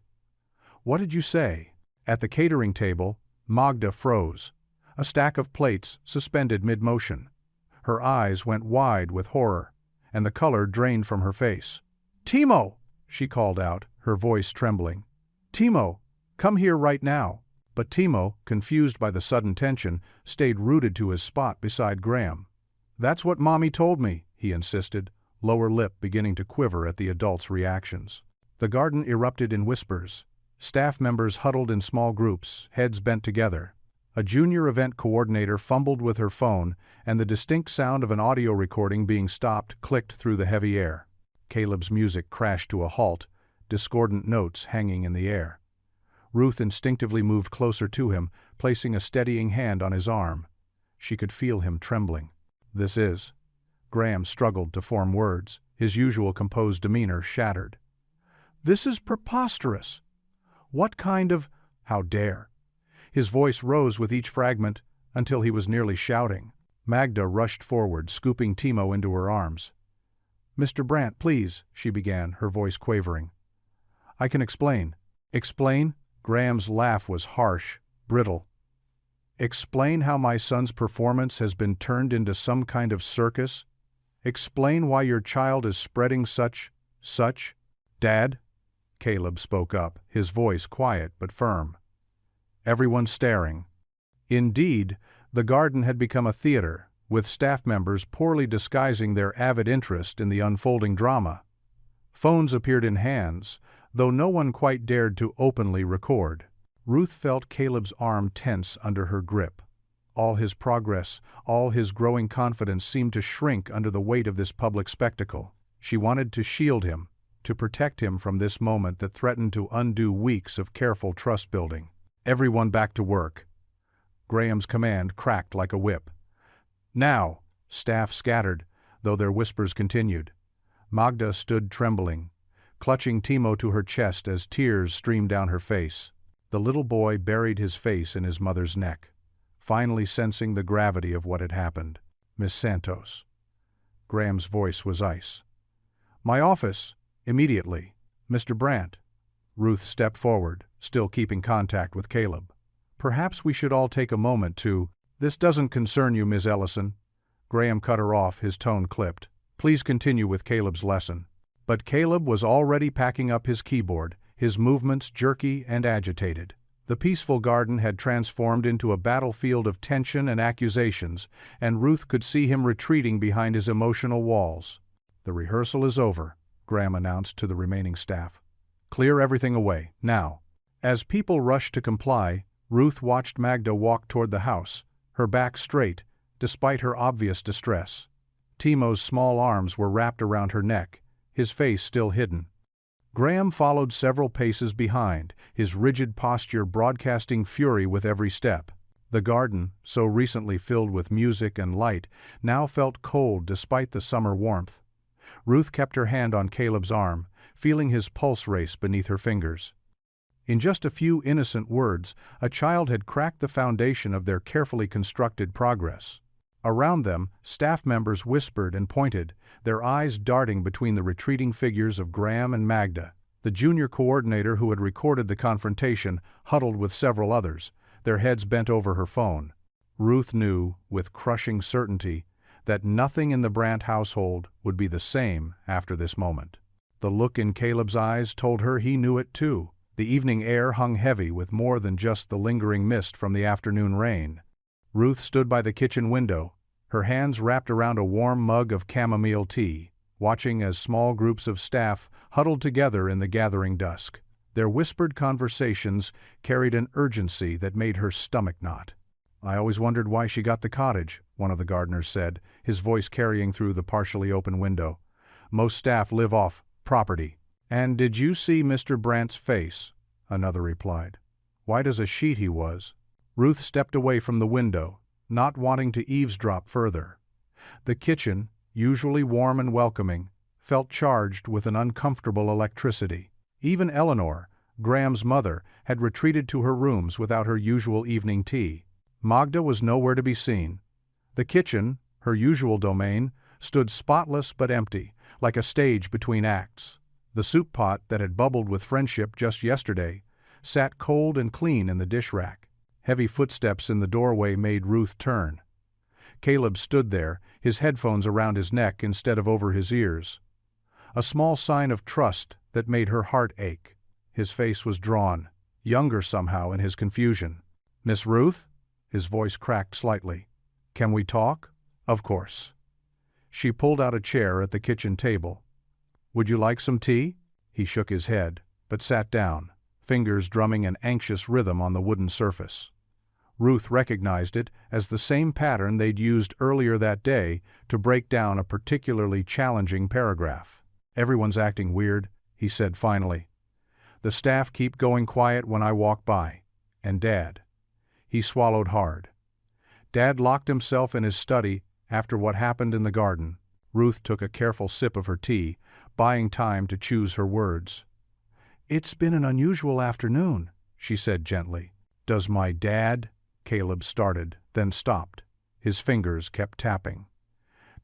"What did you say?" At the catering table, Magda froze, a stack of plates suspended mid-motion. Her eyes went wide with horror, and the color drained from her face. "Timo!" she called out, her voice trembling. "Timo, come here right now." But Timo, confused by the sudden tension, stayed rooted to his spot beside Graham. "That's what Mommy told me," he insisted, lower lip beginning to quiver at the adult's reactions. The garden erupted in whispers. Staff members huddled in small groups, heads bent together. A junior event coordinator fumbled with her phone, and the distinct sound of an audio recording being stopped clicked through the heavy air. Caleb's music crashed to a halt, discordant notes hanging in the air. Ruth instinctively moved closer to him, placing a steadying hand on his arm. She could feel him trembling. "This is..." Graham struggled to form words, his usual composed demeanor shattered. "This is preposterous. What kind of... How dare..." His voice rose with each fragment until he was nearly shouting. Magda rushed forward, scooping Timo into her arms. "Mr. Brandt, please," she began, her voice quavering. "I can explain." "Explain?" Graham's laugh was harsh, brittle. "Explain how my son's performance has been turned into some kind of circus? Explain why your child is spreading such... Dad?" Caleb spoke up, his voice quiet but firm. Everyone staring. Indeed, the garden had become a theater, with staff members poorly disguising their avid interest in the unfolding drama. Phones appeared in hands, though no one quite dared to openly record. Ruth felt Caleb's arm tense under her grip. All his progress, all his growing confidence seemed to shrink under the weight of this public spectacle. She wanted to shield him, to protect him from this moment that threatened to undo weeks of careful trust-building. "Everyone back to work." Graham's command cracked like a whip. "Now!" Staff scattered, though their whispers continued. Magda stood trembling, clutching Timo to her chest as tears streamed down her face. The little boy buried his face in his mother's neck, finally sensing the gravity of what had happened. "Miss Santos." Graham's voice was ice. "My office, immediately. Mr. Brandt." Ruth stepped forward, still keeping contact with Caleb. "Perhaps we should all take a moment to..." "This doesn't concern you, Ms. Ellison." Graham cut her off, his tone clipped. "Please continue with Caleb's lesson." But Caleb was already packing up his keyboard, his movements jerky and agitated. The peaceful garden had transformed into a battlefield of tension and accusations, and Ruth could see him retreating behind his emotional walls. "The rehearsal is over," Graham announced to the remaining staff. "Clear everything away, now." As people rushed to comply, Ruth watched Magda walk toward the house, her back straight, despite her obvious distress. Timo's small arms were wrapped around her neck, his face still hidden. Graham followed several paces behind, his rigid posture broadcasting fury with every step. The garden, so recently filled with music and light, now felt cold despite the summer warmth. Ruth kept her hand on Caleb's arm, feeling his pulse race beneath her fingers. In just a few innocent words, a child had cracked the foundation of their carefully constructed progress. Around them, staff members whispered and pointed, their eyes darting between the retreating figures of Graham and Magda. The junior coordinator who had recorded the confrontation huddled with several others, their heads bent over her phone. Ruth knew, with crushing certainty, that nothing in the Brandt household would be the same after this moment. The look in Caleb's eyes told her he knew it too. The evening air hung heavy with more than just the lingering mist from the afternoon rain. Ruth stood by the kitchen window, her hands wrapped around a warm mug of chamomile tea, watching as small groups of staff huddled together in the gathering dusk. Their whispered conversations carried an urgency that made her stomach knot. "I always wondered why she got the cottage," one of the gardeners said, his voice carrying through the partially open window. "Most staff live off property." "And did you see Mr. Brandt's face?" another replied. "White as a sheet he was." Ruth stepped away from the window, not wanting to eavesdrop further. The kitchen, usually warm and welcoming, felt charged with an uncomfortable electricity. Even Eleanor, Graham's mother, had retreated to her rooms without her usual evening tea. Magda was nowhere to be seen. The kitchen, her usual domain, stood spotless but empty, like a stage between acts. The soup pot that had bubbled with friendship just yesterday sat cold and clean in the dish rack. Heavy footsteps in the doorway made Ruth turn. Caleb stood there, his headphones around his neck instead of over his ears. A small sign of trust that made her heart ache. His face was drawn, younger somehow in his confusion. "Miss Ruth?" His voice cracked slightly. "Can we talk?" "Of course." She pulled out a chair at the kitchen table. "Would you like some tea?" He shook his head, but sat down, fingers drumming an anxious rhythm on the wooden surface. Ruth recognized it as the same pattern they'd used earlier that day to break down a particularly challenging paragraph. "Everyone's acting weird," he said finally. "The staff keep going quiet when I walk by. And Dad." He swallowed hard. Dad locked himself in his study after what happened in the garden. Ruth took a careful sip of her tea, buying time to choose her words. "It's been an unusual afternoon," she said gently. "Does my dad?" Caleb started, then stopped. His fingers kept tapping.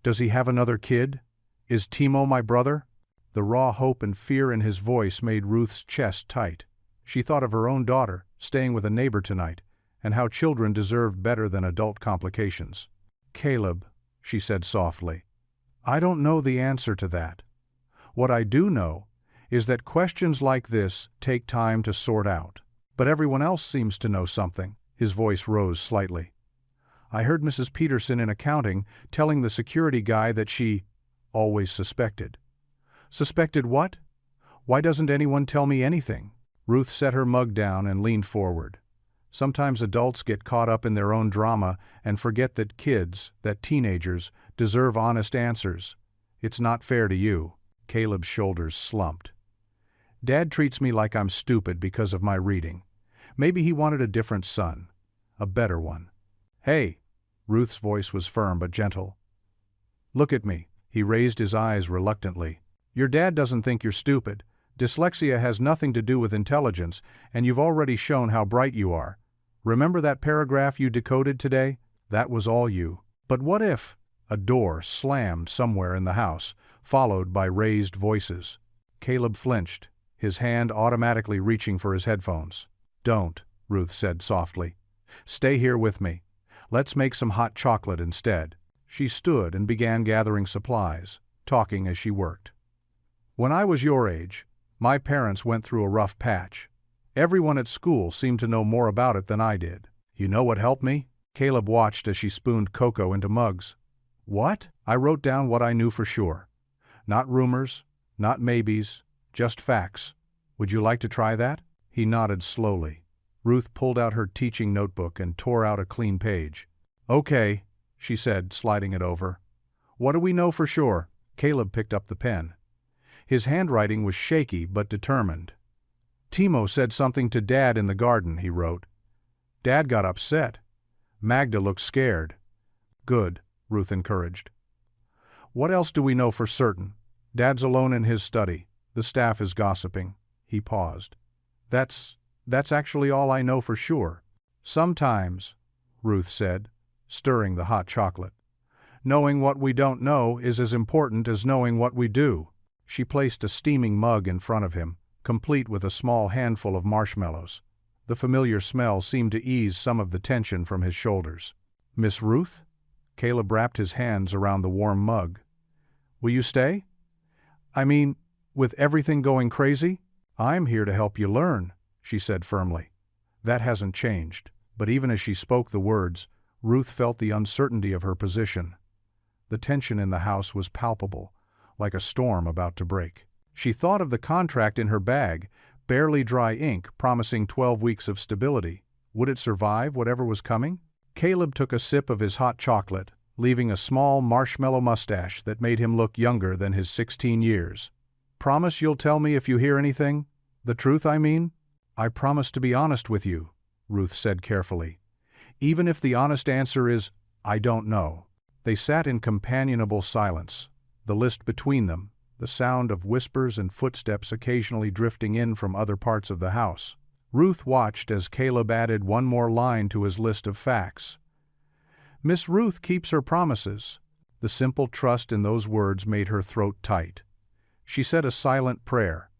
"Does he have another kid? Is Timo my brother?" The raw hope and fear in his voice made Ruth's chest tight. She thought of her own daughter, staying with a neighbor tonight, and how children deserved better than adult complications. "Caleb," she said softly, "I don't know the answer to that. What I do know is that questions like this take time to sort out. But everyone else seems to know something." His voice rose slightly. "I heard Mrs. Peterson in accounting telling the security guy that she always suspected." "Suspected what? Why doesn't anyone tell me anything?" Ruth set her mug down and leaned forward. Sometimes adults get caught up in their own drama and forget that kids, that teenagers, deserve honest answers. "It's not fair to you." Caleb's shoulders slumped. "Dad treats me like I'm stupid because of my reading. Maybe he wanted a different son. A better one." "Hey!" Ruth's voice was firm but gentle. "Look at me." He raised his eyes reluctantly. "Your dad doesn't think you're stupid. Dyslexia has nothing to do with intelligence, and you've already shown how bright you are. Remember that paragraph you decoded today? That was all you. But what if—" A door slammed somewhere in the house, followed by raised voices. Caleb flinched, his hand automatically reaching for his headphones. "Don't," Ruth said softly. "Stay here with me. Let's make some hot chocolate instead." She stood and began gathering supplies, talking as she worked. "When I was your age, my parents went through a rough patch. Everyone at school seemed to know more about it than I did. You know what helped me?" Caleb watched as she spooned cocoa into mugs. "What?" "I wrote down what I knew for sure. Not rumors, not maybes, just facts. Would you like to try that?" He nodded slowly. Ruth pulled out her teaching notebook and tore out a clean page. "Okay," she said, sliding it over. "What do we know for sure?" Caleb picked up the pen. His handwriting was shaky but determined. "Timo said something to Dad in the garden," he wrote. "Dad got upset. Magda looked scared." "Good," Ruth encouraged. "What else do we know for certain?" "Dad's alone in his study. The staff is gossiping." He paused. That's actually all I know for sure." "Sometimes," Ruth said, stirring the hot chocolate, "knowing what we don't know is as important as knowing what we do." She placed a steaming mug in front of him, complete with a small handful of marshmallows. The familiar smell seemed to ease some of the tension from his shoulders. "Miss Ruth?" Caleb wrapped his hands around the warm mug. "Will you stay? I mean, with everything going crazy?" "I'm here to help you learn," she said firmly. That hasn't changed, but even as she spoke the words, Ruth felt the uncertainty of her position. The tension in the house was palpable, like a storm about to break. She thought of the contract in her bag, barely dry ink promising 12 weeks of stability. Would it survive whatever was coming? Caleb took a sip of his hot chocolate, leaving a small marshmallow mustache that made him look younger than his 16 years. "Promise you'll tell me if you hear anything? The truth, I mean?" "I promise to be honest with you," Ruth said carefully. "Even if the honest answer is, I don't know." They sat in companionable silence, the list between them, the sound of whispers and footsteps occasionally drifting in from other parts of the house. Ruth watched as Caleb added one more line to his list of facts. "Miss Ruth keeps her promises." The simple trust in those words made her throat tight. She said a silent prayer,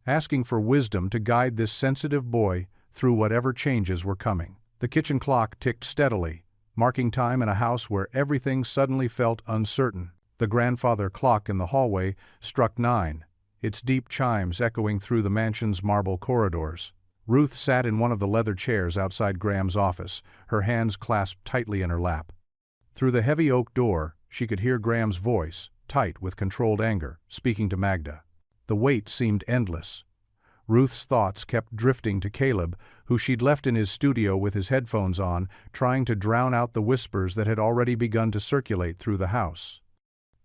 asking for wisdom to guide this sensitive boy through whatever changes were coming. The kitchen clock ticked steadily, marking time in a house where everything suddenly felt uncertain. The grandfather clock in the hallway struck 9, its deep chimes echoing through the mansion's marble corridors. Ruth sat in one of the leather chairs outside Graham's office, her hands clasped tightly in her lap. Through the heavy oak door, she could hear Graham's voice, tight with controlled anger, speaking to Magda. The wait seemed endless. Ruth's thoughts kept drifting to Caleb, who she'd left in his studio with his headphones on, trying to drown out the whispers that had already begun to circulate through the house.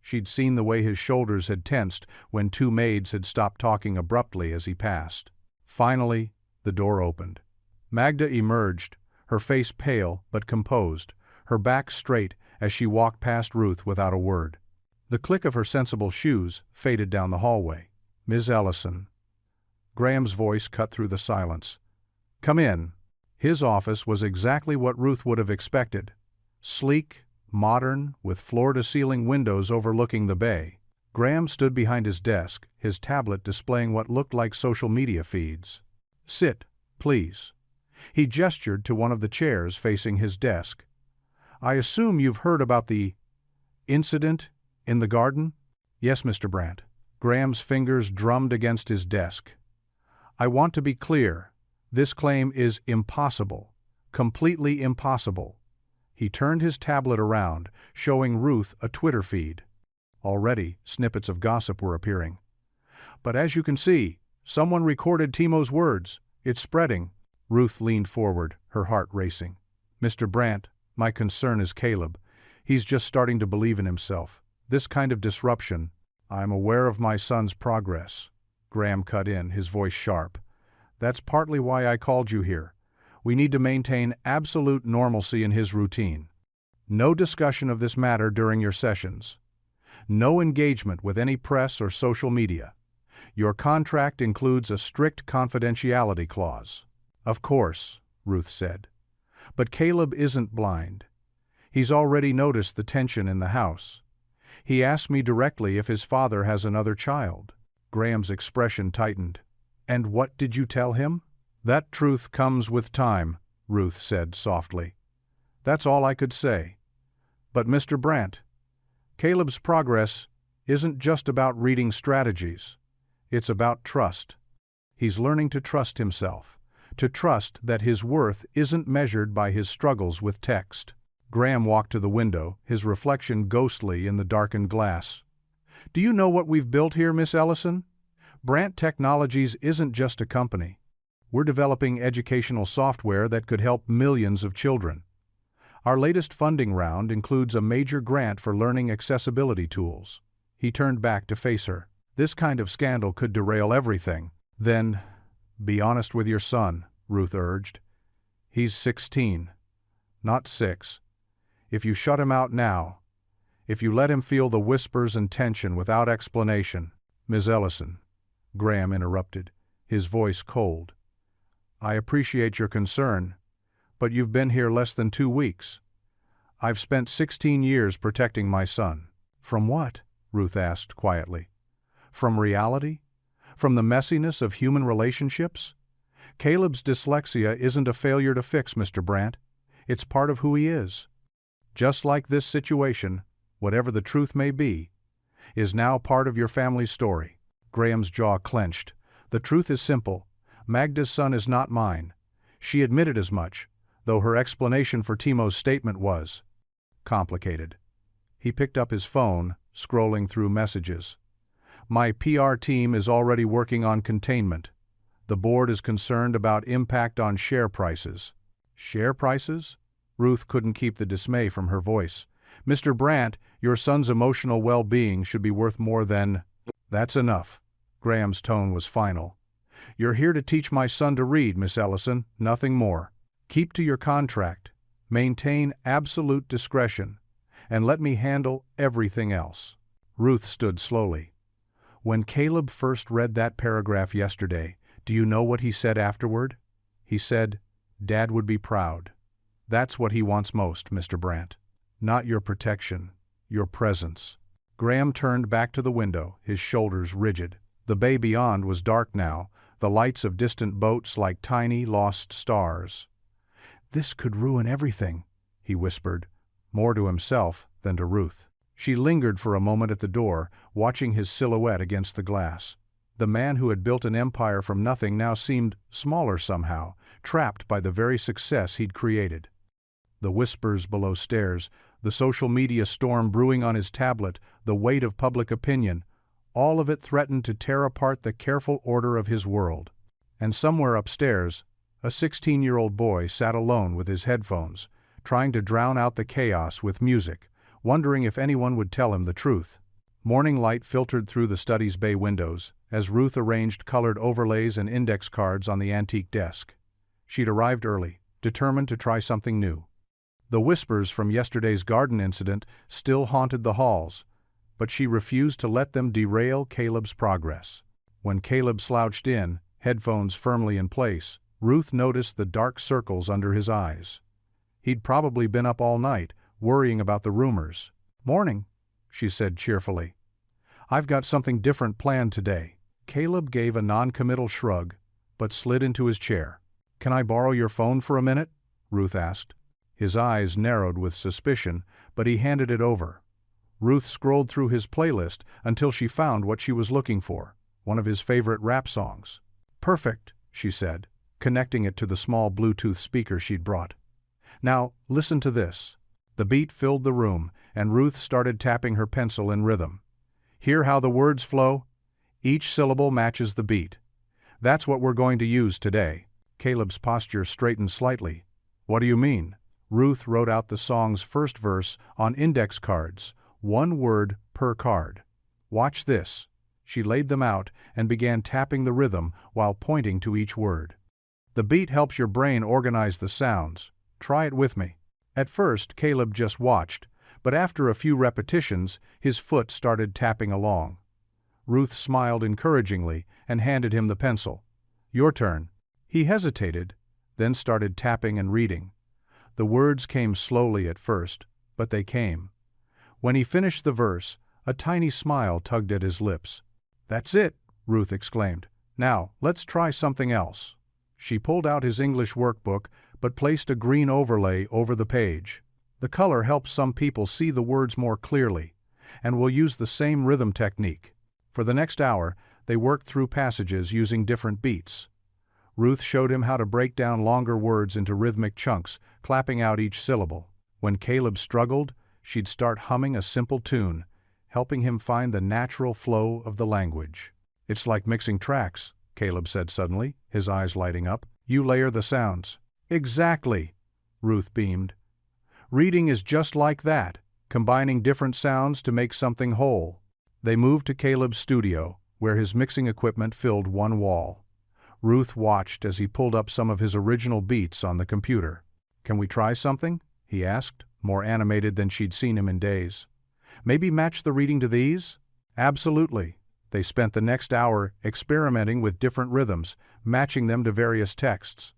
She'd seen the way his shoulders had tensed when 2 maids had stopped talking abruptly as he passed. Finally, the door opened. Magda emerged, her face pale but composed, her back straight as she walked past Ruth without a word. The click of her sensible shoes faded down the hallway. "Ms. Ellison." Graham's voice cut through the silence. "Come in." His office was exactly what Ruth would have expected. Sleek, modern, with floor-to-ceiling windows overlooking the bay. Graham stood behind his desk, his tablet displaying what looked like social media feeds. "Sit, please." He gestured to one of the chairs facing his desk. "I assume you've heard about the incident in the garden?" "Yes, Mr. Brandt." Graham's fingers drummed against his desk. "I want to be clear. This claim is impossible. Completely impossible." He turned his tablet around, showing Ruth a Twitter feed. Already, snippets of gossip were appearing. "But as you can see, someone recorded Timo's words. It's spreading." Ruth leaned forward, her heart racing. "Mr. Brandt, my concern is Caleb. He's just starting to believe in himself. This kind of disruption, I'm aware of my son's progress." Graham cut in, his voice sharp. "That's partly why I called you here. We need to maintain absolute normalcy in his routine. No discussion of this matter during your sessions. No engagement with any press or social media. Your contract includes a strict confidentiality clause." "Of course," Ruth said. "But Caleb isn't blind. He's already noticed the tension in the house. He asked me directly if his father has another child." Graham's expression tightened. "And what did you tell him?" "That truth comes with time," Ruth said softly. "That's all I could say. But Mr. Brandt, Caleb's progress isn't just about reading strategies. It's about trust. He's learning to trust himself, to trust that his worth isn't measured by his struggles with text." Graham walked to the window, his reflection ghostly in the darkened glass. "Do you know what we've built here, Miss Ellison? Brandt Technologies isn't just a company. We're developing educational software that could help millions of children. Our latest funding round includes a major grant for learning accessibility tools." He turned back to face her. "This kind of scandal could derail everything." "Then, be honest with your son," Ruth urged. "He's 16, not 6. If you shut him out now, if you let him feel the whispers and tension without explanation—" "Ms. Ellison," Graham interrupted, his voice cold. "I appreciate your concern, but you've been here less than 2 weeks. I've spent 16 years protecting my son." "From what?" Ruth asked quietly. "From reality? From the messiness of human relationships? Caleb's dyslexia isn't a failure to fix, Mr. Brandt. It's part of who he is." Just like this situation, whatever the truth may be, is now part of your family's story. Graham's jaw clenched. The truth is simple. Magda's son is not mine. She admitted as much, though her explanation for Timo's statement was complicated. He picked up his phone, scrolling through messages. My PR team is already working on containment. The board is concerned about impact on share prices. Share prices? Ruth couldn't keep the dismay from her voice. Mr. Brandt, your son's emotional well-being should be worth more than... That's enough. Graham's tone was final. You're here to teach my son to read, Miss Ellison, nothing more. Keep to your contract. Maintain absolute discretion. And let me handle everything else. Ruth stood slowly. When Caleb first read that paragraph yesterday, do you know what he said afterward? He said, Dad would be proud. That's what he wants most, Mr. Brandt. Not your protection, your presence. Graham turned back to the window, his shoulders rigid. The bay beyond was dark now, the lights of distant boats like tiny, lost stars. This could ruin everything, he whispered, more to himself than to Ruth. She lingered for a moment at the door, watching his silhouette against the glass. The man who had built an empire from nothing now seemed smaller somehow, trapped by the very success he'd created. The whispers below stairs, the social media storm brewing on his tablet, the weight of public opinion, all of it threatened to tear apart the careful order of his world. And somewhere upstairs, a 16-year-old boy sat alone with his headphones, trying to drown out the chaos with music, wondering if anyone would tell him the truth. Morning light filtered through the study's bay windows, as Ruth arranged colored overlays and index cards on the antique desk. She'd arrived early, determined to try something new. The whispers from yesterday's garden incident still haunted the halls, but she refused to let them derail Caleb's progress. When Caleb slouched in, headphones firmly in place, Ruth noticed the dark circles under his eyes. He'd probably been up all night, worrying about the rumors. Morning, she said cheerfully. I've got something different planned today. Caleb gave a non-committal shrug, but slid into his chair. Can I borrow your phone for a minute? Ruth asked. His eyes narrowed with suspicion, but he handed it over. Ruth scrolled through his playlist until she found what she was looking for, one of his favorite rap songs. Perfect, she said, connecting it to the small Bluetooth speaker she'd brought. Now, listen to this. The beat filled the room, and Ruth started tapping her pencil in rhythm. Hear how the words flow? Each syllable matches the beat. That's what we're going to use today. Caleb's posture straightened slightly. What do you mean? Ruth wrote out the song's first verse on index cards, one word per card. Watch this. She laid them out and began tapping the rhythm while pointing to each word. The beat helps your brain organize the sounds. Try it with me. At first, Caleb just watched, but after a few repetitions, his foot started tapping along. Ruth smiled encouragingly and handed him the pencil. Your turn. He hesitated, then started tapping and reading. The words came slowly at first, but they came. When he finished the verse, a tiny smile tugged at his lips. That's it, Ruth exclaimed. Now, let's try something else. She pulled out his English workbook, but placed a green overlay over the page. The color helps some people see the words more clearly, and we'll use the same rhythm technique. For the next hour, they worked through passages using different beats. Ruth showed him how to break down longer words into rhythmic chunks, clapping out each syllable. When Caleb struggled, she'd start humming a simple tune, helping him find the natural flow of the language. It's like mixing tracks, Caleb said suddenly, his eyes lighting up. You layer the sounds. Exactly, Ruth beamed. Reading is just like that, combining different sounds to make something whole. They moved to Caleb's studio, where his mixing equipment filled one wall. Ruth watched as he pulled up some of his original beats on the computer. Can we try something? He asked, more animated than she'd seen him in days. Maybe match the reading to these? Absolutely. They spent the next hour experimenting with different rhythms, matching them to various texts.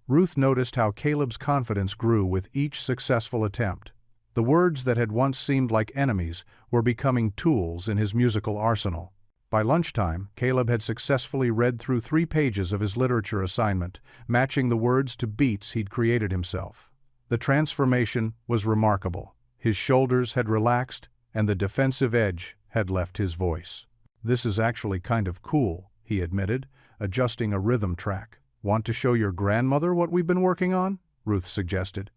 Ruth noticed how Caleb's confidence grew with each successful attempt. The words that had once seemed like enemies were becoming tools in his musical arsenal. By lunchtime, Caleb had successfully read through 3 pages of his literature assignment, matching the words to beats he'd created himself. The transformation was remarkable. His shoulders had relaxed, and the defensive edge had left his voice. "This is actually kind of cool," he admitted, adjusting a rhythm track. "Want to show your grandmother what we've been working on?" Ruth suggested.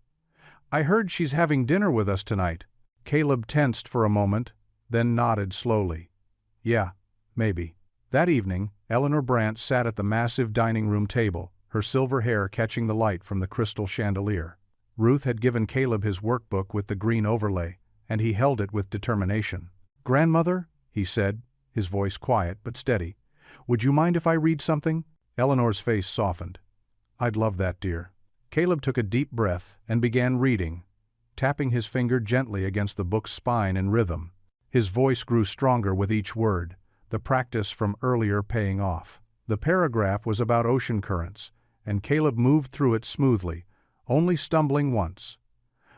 "I heard she's having dinner with us tonight." Caleb tensed for a moment, then nodded slowly. "Yeah, maybe." That evening, Eleanor Brandt sat at the massive dining room table, her silver hair catching the light from the crystal chandelier. Ruth had given Caleb his workbook with the green overlay, and he held it with determination. "Grandmother," he said, his voice quiet but steady, "would you mind if I read something?" Eleanor's face softened. "I'd love that, dear." Caleb took a deep breath and began reading, tapping his finger gently against the book's spine in rhythm. His voice grew stronger with each word, the practice from earlier paying off. The paragraph was about ocean currents, and Caleb moved through it smoothly, only stumbling once.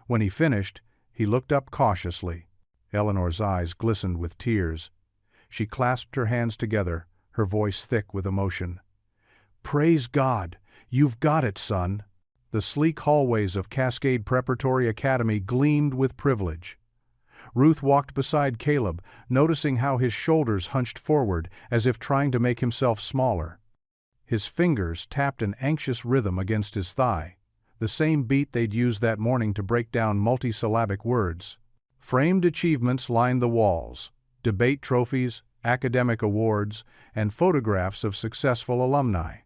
When he finished, he looked up cautiously. Eleanor's eyes glistened with tears. She clasped her hands together, her voice thick with emotion. "Praise God! You've got it, son!" The sleek hallways of Cascade Preparatory Academy gleamed with privilege. Ruth walked beside Caleb, noticing how his shoulders hunched forward as if trying to make himself smaller. His fingers tapped an anxious rhythm against his thigh, the same beat they'd used that morning to break down multisyllabic words. Framed achievements lined the walls, debate trophies, academic awards, and photographs of successful alumni.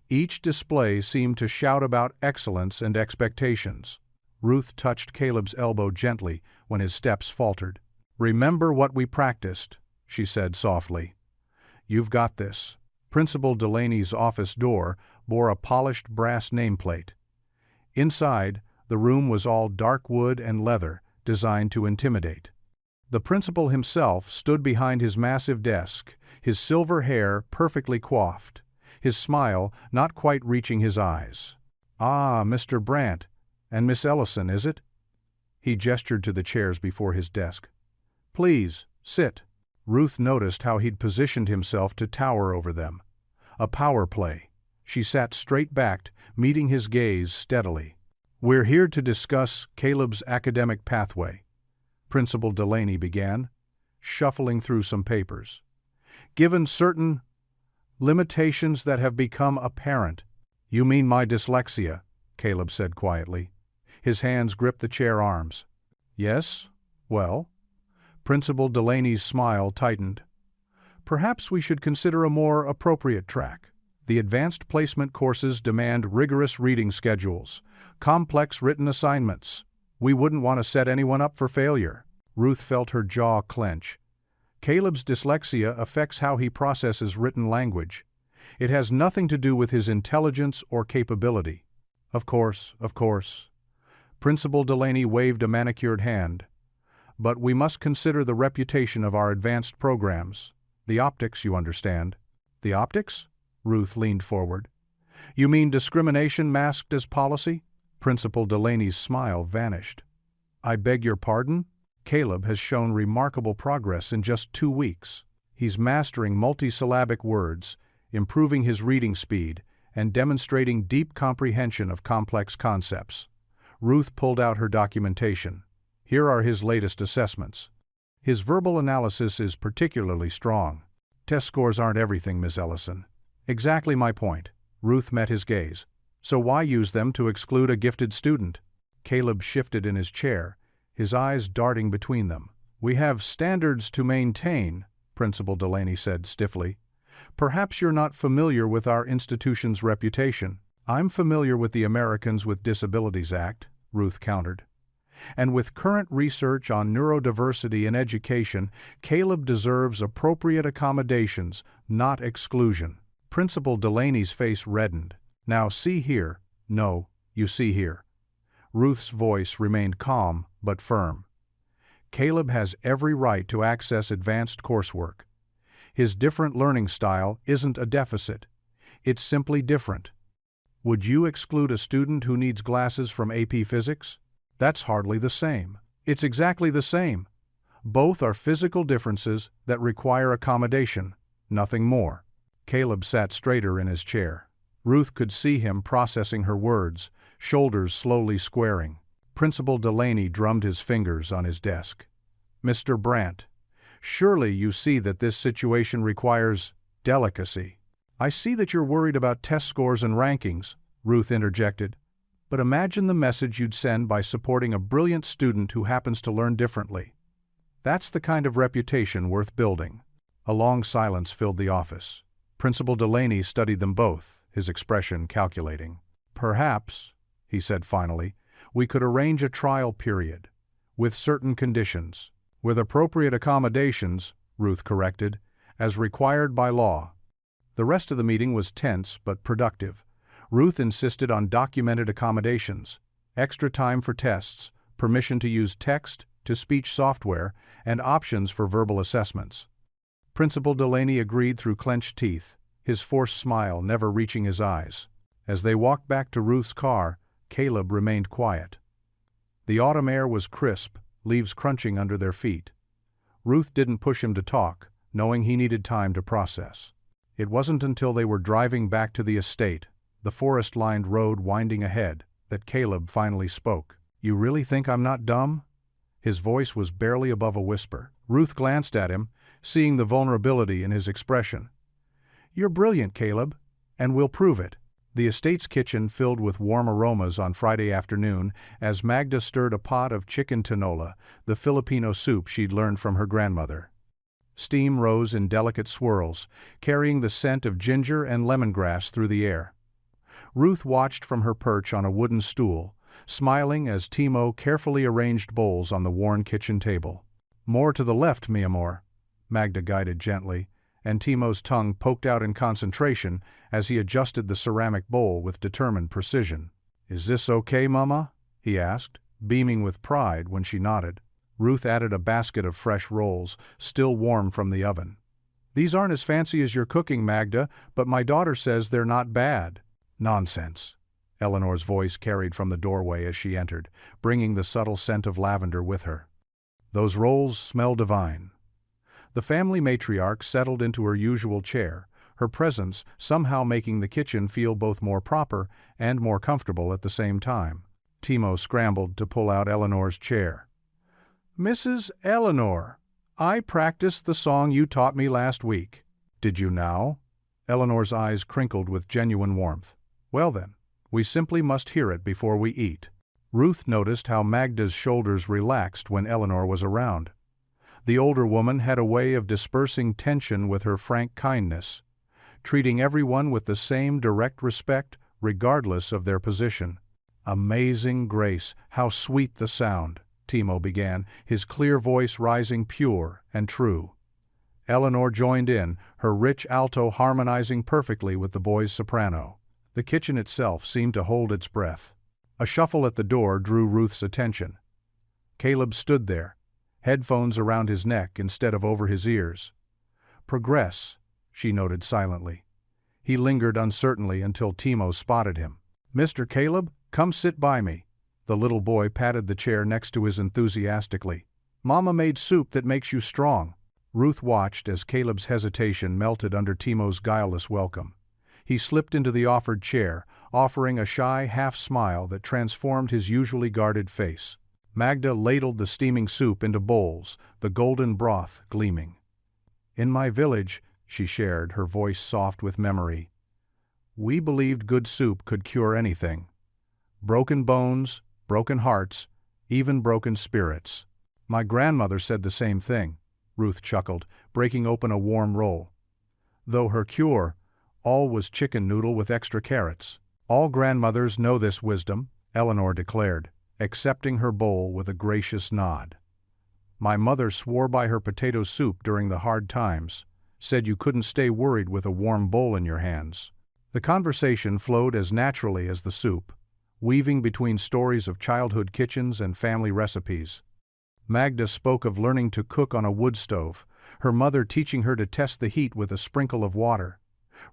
Each display seemed to shout about excellence and expectations. Ruth touched Caleb's elbow gently when his steps faltered. "Remember what we practiced," she said softly. "You've got this." Principal Delaney's office door bore a polished brass nameplate. Inside, the room was all dark wood and leather, designed to intimidate. The principal himself stood behind his massive desk, his silver hair perfectly coiffed, his smile not quite reaching his eyes. "Ah, Mr. Brandt, and Miss Ellison, is it?" He gestured to the chairs before his desk. "Please, sit." Ruth noticed how he'd positioned himself to tower over them. A power play. She sat straight-backed, meeting his gaze steadily. "We're here to discuss Caleb's academic pathway," Principal Delaney began, shuffling through some papers. "Given certain limitations that have become apparent." "You mean my dyslexia," Caleb said quietly. His hands gripped the chair arms. "Yes? Well?" Principal Delaney's smile tightened. "Perhaps we should consider a more appropriate track. The advanced placement courses demand rigorous reading schedules, complex written assignments. We wouldn't want to set anyone up for failure." Ruth felt her jaw clench. Caleb's dyslexia affects how he processes written language. It has nothing to do with his intelligence or capability. Of course. Principal Delaney waved a manicured hand. "But we must consider the reputation of our advanced programs. The optics, you understand." "The optics?" Ruth leaned forward. "You mean discrimination masked as policy?" Principal Delaney's smile vanished. "I beg your pardon?" Caleb has shown remarkable progress in just 2 weeks. He's mastering multisyllabic words, improving his reading speed, and demonstrating deep comprehension of complex concepts. Ruth pulled out her documentation. Here are his latest assessments. His verbal analysis is particularly strong. Test scores aren't everything, Miss Ellison. Exactly my point. Ruth met his gaze. So why use them to exclude a gifted student? Caleb shifted in his chair, his eyes darting between them. "We have standards to maintain," Principal Delaney said stiffly. "Perhaps you're not familiar with our institution's reputation." "I'm familiar with the Americans with Disabilities Act," Ruth countered. "And with current research on neurodiversity in education, Caleb deserves appropriate accommodations, not exclusion." Principal Delaney's face reddened. "Now see here." "No, you see here." Ruth's voice remained calm but firm. "Caleb has every right to access advanced coursework. His different learning style isn't a deficit. It's simply different. Would you exclude a student who needs glasses from AP Physics? That's hardly the same." "It's exactly the same. Both are physical differences that require accommodation, nothing more." Caleb sat straighter in his chair. Ruth could see him processing her words, shoulders slowly squaring. Principal Delaney drummed his fingers on his desk. "Mr. Brandt, surely you see that this situation requires delicacy." "I see that you're worried about test scores and rankings," Ruth interjected. "But imagine the message you'd send by supporting a brilliant student who happens to learn differently. That's the kind of reputation worth building." A long silence filled the office. Principal Delaney studied them both, his expression calculating. "Perhaps," he said finally, "we could arrange a trial period, with certain conditions." "With appropriate accommodations," Ruth corrected, "as required by law." The rest of the meeting was tense but productive. Ruth insisted on documented accommodations, extra time for tests, permission to use text-to-speech software, and options for verbal assessments. Principal Delaney agreed through clenched teeth, his forced smile never reaching his eyes. As they walked back to Ruth's car, Caleb remained quiet. The autumn air was crisp, leaves crunching under their feet. Ruth didn't push him to talk, knowing he needed time to process. It wasn't until they were driving back to the estate, the forest-lined road winding ahead, that Caleb finally spoke. "You really think I'm not dumb?" His voice was barely above a whisper. Ruth glanced at him, seeing the vulnerability in his expression. "You're brilliant, Caleb, and we'll prove it." The estate's kitchen filled with warm aromas on Friday afternoon as Magda stirred a pot of chicken tinola, the Filipino soup she'd learned from her grandmother. Steam rose in delicate swirls, carrying the scent of ginger and lemongrass through the air. Ruth watched from her perch on a wooden stool, smiling as Timo carefully arranged bowls on the worn kitchen table. "More to the left, mi amor," Magda guided gently, and Timo's tongue poked out in concentration as he adjusted the ceramic bowl with determined precision. "Is this okay, Mama?" he asked, beaming with pride when she nodded. Ruth added a basket of fresh rolls, still warm from the oven. "These aren't as fancy as your cooking, Magda, but my daughter says they're not bad." "Nonsense," Eleanor's voice carried from the doorway as she entered, bringing the subtle scent of lavender with her. "Those rolls smell divine." The family matriarch settled into her usual chair, her presence somehow making the kitchen feel both more proper and more comfortable at the same time. Timo scrambled to pull out Eleanor's chair. "Mrs. Eleanor, I practiced the song you taught me last week." "Did you now?" Eleanor's eyes crinkled with genuine warmth. "Well then, we simply must hear it before we eat." Ruth noticed how Magda's shoulders relaxed when Eleanor was around. The older woman had a way of dispersing tension with her frank kindness, treating everyone with the same direct respect regardless of their position. "Amazing grace, how sweet the sound," Timo began, his clear voice rising pure and true. Eleanor joined in, her rich alto harmonizing perfectly with the boy's soprano. The kitchen itself seemed to hold its breath. A shuffle at the door drew Ruth's attention. Caleb stood there, headphones around his neck instead of over his ears. "Progress," she noted silently. He lingered uncertainly until Timo spotted him. "Mr. Caleb, come sit by me." The little boy patted the chair next to his enthusiastically. "Mama made soup that makes you strong." Ruth watched as Caleb's hesitation melted under Timo's guileless welcome. He slipped into the offered chair, offering a shy half-smile that transformed his usually guarded face. Magda ladled the steaming soup into bowls, the golden broth gleaming. "In my village," she shared, her voice soft with memory, "we believed good soup could cure anything. Broken bones, broken hearts, even broken spirits." "My grandmother said the same thing," Ruth chuckled, breaking open a warm roll. "Though her cure, all was chicken noodle with extra carrots." "All grandmothers know this wisdom," Eleanor declared, accepting her bowl with a gracious nod. "My mother swore by her potato soup during the hard times, said you couldn't stay worried with a warm bowl in your hands." The conversation flowed as naturally as the soup, weaving between stories of childhood kitchens and family recipes. Magda spoke of learning to cook on a wood stove, her mother teaching her to test the heat with a sprinkle of water.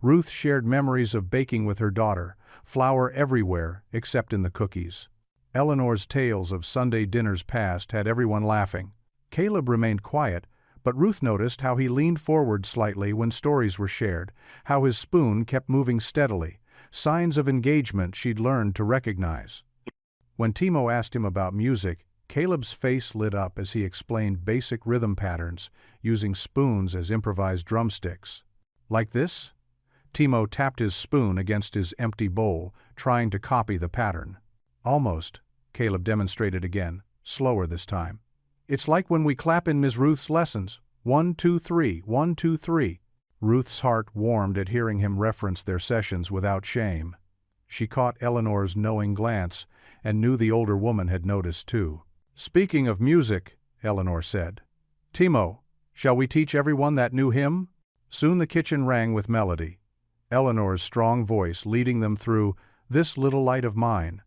Ruth shared memories of baking with her daughter, flour everywhere except in the cookies. Eleanor's tales of Sunday dinners past had everyone laughing. Caleb remained quiet, but Ruth noticed how he leaned forward slightly when stories were shared, how his spoon kept moving steadily, signs of engagement she'd learned to recognize. When Timo asked him about music, Caleb's face lit up as he explained basic rhythm patterns, using spoons as improvised drumsticks. Like this? Timo tapped his spoon against his empty bowl, trying to copy the pattern. Almost, Caleb demonstrated again, slower this time. It's like when we clap in Ms. Ruth's lessons. 1, 2, 3, 1, 2, 3. Ruth's heart warmed at hearing him reference their sessions without shame. She caught Eleanor's knowing glance and knew the older woman had noticed too. Speaking of music, Eleanor said, Timo, shall we teach everyone that new hymn? Soon the kitchen rang with melody, Eleanor's strong voice leading them through This Little Light of Mine.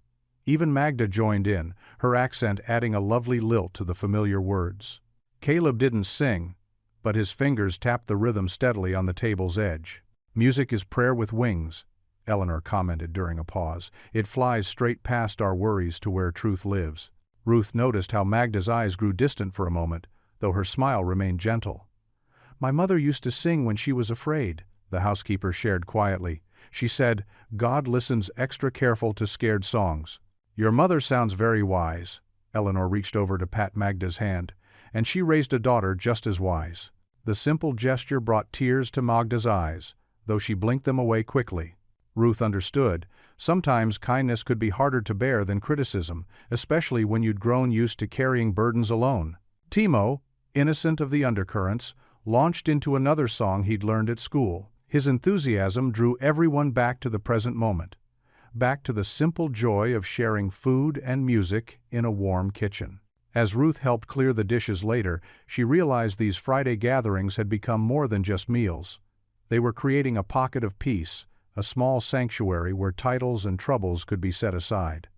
Even Magda joined in, her accent adding a lovely lilt to the familiar words. Caleb didn't sing, but his fingers tapped the rhythm steadily on the table's edge. Music is prayer with wings, Eleanor commented during a pause. It flies straight past our worries to where truth lives. Ruth noticed how Magda's eyes grew distant for a moment, though her smile remained gentle. My mother used to sing when she was afraid, the housekeeper shared quietly. She said, God listens extra careful to scared songs. Your mother sounds very wise. Eleanor reached over to pat Magda's hand, and she raised a daughter just as wise. The simple gesture brought tears to Magda's eyes, though she blinked them away quickly. Ruth understood. Sometimes kindness could be harder to bear than criticism, especially when you'd grown used to carrying burdens alone. Timo, innocent of the undercurrents, launched into another song he'd learned at school. His enthusiasm drew everyone back to the present moment, back to the simple joy of sharing food and music in a warm kitchen. As Ruth helped clear the dishes later, she realized these Friday gatherings had become more than just meals. They were creating a pocket of peace, a small sanctuary where titles and troubles could be set aside.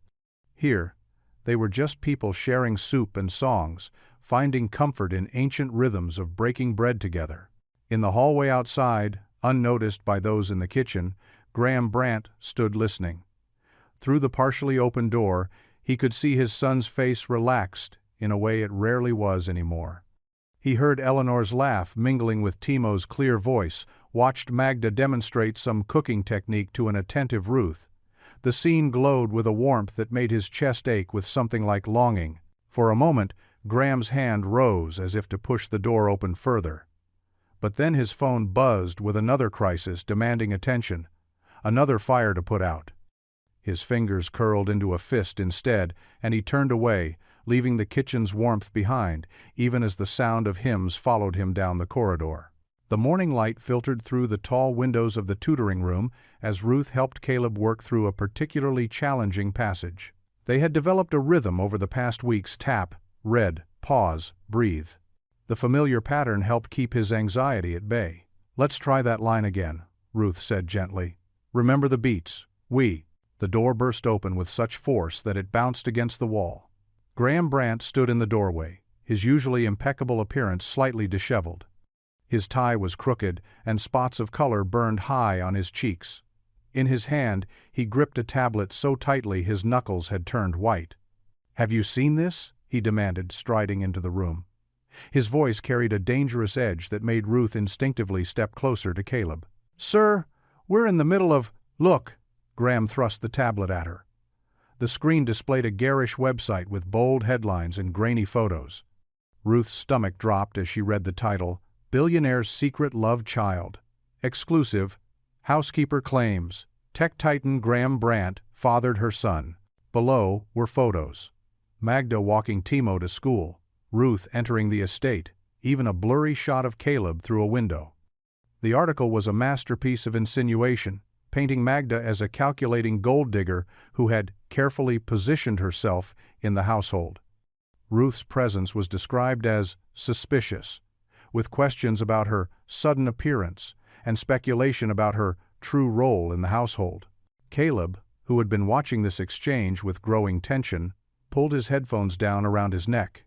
Here, they were just people sharing soup and songs, finding comfort in ancient rhythms of breaking bread together. In the hallway outside, unnoticed by those in the kitchen, Graham Brandt stood listening. Through the partially open door, he could see his son's face relaxed in a way it rarely was anymore. He heard Eleanor's laugh mingling with Timo's clear voice, watched Magda demonstrate some cooking technique to an attentive Ruth. The scene glowed with a warmth that made his chest ache with something like longing. For a moment, Graham's hand rose as if to push the door open further. But then his phone buzzed with another crisis demanding attention, another fire to put out. His fingers curled into a fist instead, and he turned away, leaving the kitchen's warmth behind, even as the sound of hymns followed him down the corridor. The morning light filtered through the tall windows of the tutoring room as Ruth helped Caleb work through a particularly challenging passage. They had developed a rhythm over the past weeks: tap, read, pause, breathe. The familiar pattern helped keep his anxiety at bay. Let's try that line again, Ruth said gently. Remember the beats. The door burst open with such force that it bounced against the wall. Graham Brandt stood in the doorway, his usually impeccable appearance slightly disheveled. His tie was crooked, and spots of color burned high on his cheeks. In his hand, he gripped a tablet so tightly his knuckles had turned white. Have you seen this? He demanded, striding into the room. His voice carried a dangerous edge that made Ruth instinctively step closer to Caleb. Sir, we're in the middle of— Look! Graham thrust the tablet at her. The screen displayed a garish website with bold headlines and grainy photos. Ruth's stomach dropped as she read the title, Billionaire's Secret Love Child. Exclusive. Housekeeper claims tech titan Graham Brandt fathered her son. Below were photos. Magda walking Timo to school, Ruth entering the estate, even a blurry shot of Caleb through a window. The article was a masterpiece of insinuation, painting Magda as a calculating gold digger who had carefully positioned herself in the household. Ruth's presence was described as suspicious, with questions about her sudden appearance and speculation about her true role in the household. Caleb, who had been watching this exchange with growing tension, pulled his headphones down around his neck.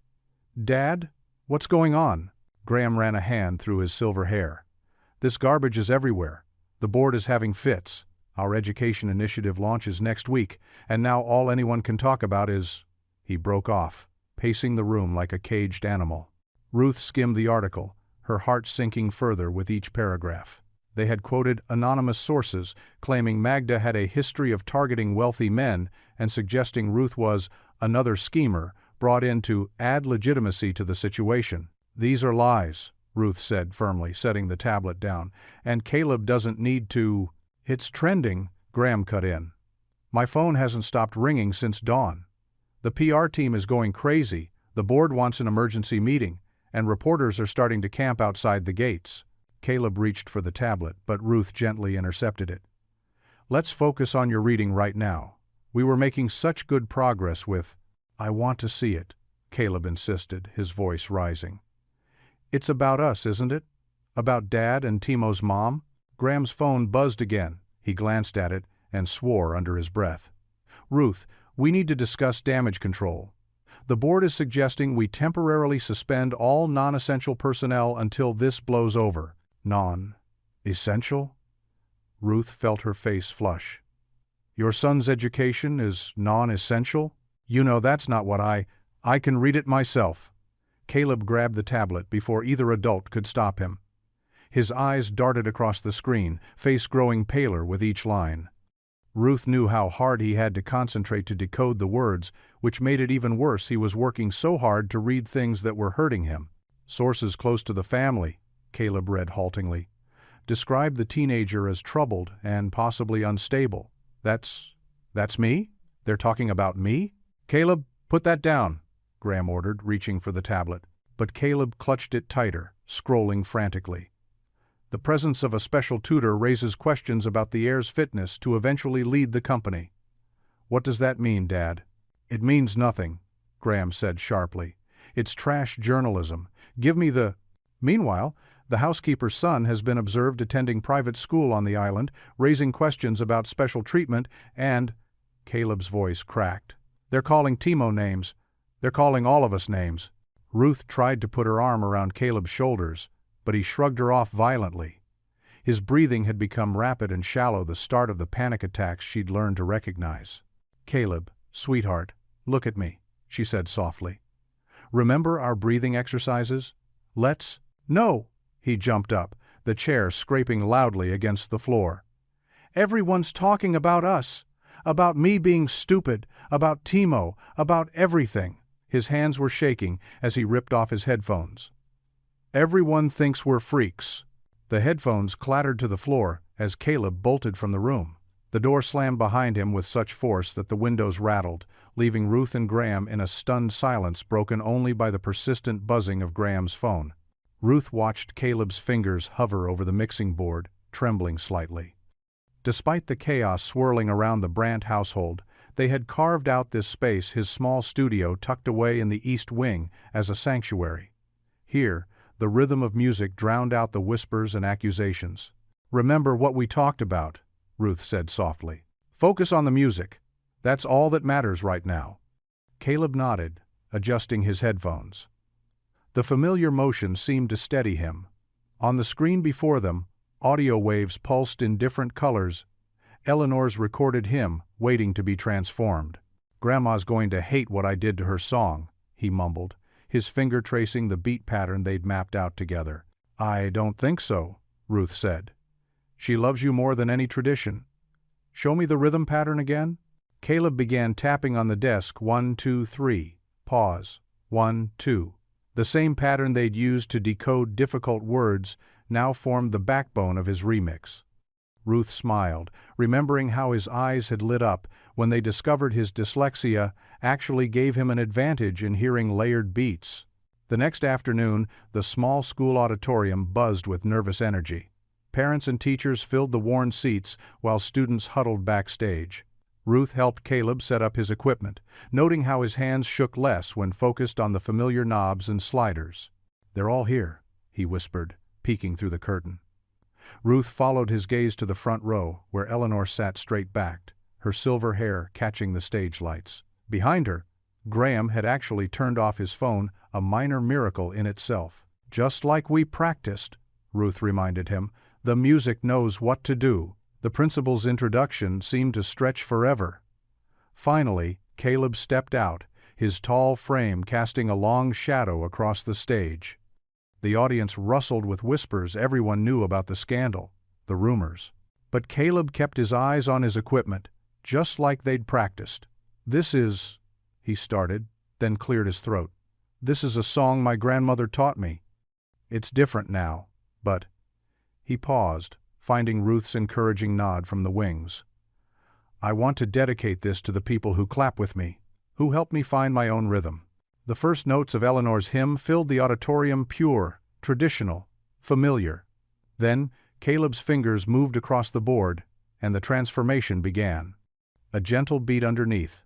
Dad, what's going on? Graham ran a hand through his silver hair. This garbage is everywhere. The board is having fits. Our education initiative launches next week, and now all anyone can talk about is— He broke off, pacing the room like a caged animal. Ruth skimmed the article, her heart sinking further with each paragraph. They had quoted anonymous sources, claiming Magda had a history of targeting wealthy men and suggesting Ruth was another schemer brought in to add legitimacy to the situation. "These are lies," Ruth said firmly, setting the tablet down, "and Caleb doesn't need to—" "It's trending," Graham cut in. "My phone hasn't stopped ringing since dawn. The PR team is going crazy, the board wants an emergency meeting, and reporters are starting to camp outside the gates." Caleb reached for the tablet, but Ruth gently intercepted it. "Let's focus on your reading right now. We were making such good progress with—" "I want to see it," Caleb insisted, his voice rising. "It's about us, isn't it? About Dad and Timo's mom?" Graham's phone buzzed again. He glanced at it and swore under his breath. "Ruth, we need to discuss damage control. The board is suggesting we temporarily suspend all non-essential personnel until this blows over." "Non-essential?" Ruth felt her face flush. "Your son's education is non-essential? You know that's not what I can read it myself." Caleb grabbed the tablet before either adult could stop him. His eyes darted across the screen, face growing paler with each line. Ruth knew how hard he had to concentrate to decode the words, which made it even worse he was working so hard to read things that were hurting him. "Sources close to the family," Caleb read haltingly, "describe the teenager as troubled and possibly unstable. That's me? They're talking about me?" "Caleb, put that down," Graham ordered, reaching for the tablet. But Caleb clutched it tighter, scrolling frantically. "The presence of a special tutor raises questions about the heir's fitness to eventually lead the company." "What does that mean, Dad?" "It means nothing," Graham said sharply. "It's trash journalism. Give me the—" Meanwhile, the housekeeper's son has been observed attending private school on the island, raising questions about special treatment and— Caleb's voice cracked. "They're calling Timo names. They're calling all of us names." Ruth tried to put her arm around Caleb's shoulders, but he shrugged her off violently. His breathing had become rapid and shallow, the start of the panic attacks she'd learned to recognize. "Caleb, sweetheart, look at me," she said softly. "Remember our breathing exercises? Let's—" "No!" He jumped up, the chair scraping loudly against the floor. "Everyone's talking about us. About me being stupid, about Timo, about everything." His hands were shaking as he ripped off his headphones. "Everyone thinks we're freaks." The headphones clattered to the floor as Caleb bolted from the room. The door slammed behind him with such force that the windows rattled, leaving Ruth and Graham in a stunned silence broken only by the persistent buzzing of Graham's phone. Ruth watched Caleb's fingers hover over the mixing board, trembling slightly. Despite the chaos swirling around the Brandt household, they had carved out this space, his small studio tucked away in the east wing, as a sanctuary. Here, the rhythm of music drowned out the whispers and accusations. "Remember what we talked about," Ruth said softly. "Focus on the music. That's all that matters right now." Caleb nodded, adjusting his headphones. The familiar motion seemed to steady him. On the screen before them, audio waves pulsed in different colors. Eleanor's recorded hymn, waiting to be transformed. "Grandma's going to hate what I did to her song," he mumbled, his finger tracing the beat pattern they'd mapped out together. "I don't think so," Ruth said. "She loves you more than any tradition. Show me the rhythm pattern again." Caleb began tapping on the desk. 1, 2, 3. Pause. 1, 2. The same pattern they'd used to decode difficult words now formed the backbone of his remix. Ruth smiled, remembering how his eyes had lit up when they discovered his dyslexia actually gave him an advantage in hearing layered beats. The next afternoon, the small school auditorium buzzed with nervous energy. Parents and teachers filled the worn seats while students huddled backstage. Ruth helped Caleb set up his equipment, noting how his hands shook less when focused on the familiar knobs and sliders. "They're all here," he whispered, peeking through the curtain. Ruth followed his gaze to the front row, where Eleanor sat straight-backed, her silver hair catching the stage lights. Behind her, Graham had actually turned off his phone, a minor miracle in itself. "Just like we practiced," Ruth reminded him, "the music knows what to do." The principal's introduction seemed to stretch forever. Finally, Caleb stepped out, his tall frame casting a long shadow across the stage. The audience rustled with whispers. Everyone knew about the scandal. the rumors. But Caleb kept his eyes on his equipment, just like they'd practiced. "This is," he started, then cleared his throat. "This is a song my grandmother taught me. It's different now, but—" He paused, finding Ruth's encouraging nod from the wings. "I want to dedicate this to the people who clap with me, who help me find my own rhythm." The first notes of Eleanor's hymn filled the auditorium, pure, traditional, familiar. Then, Caleb's fingers moved across the board, and the transformation began. A gentle beat underneath,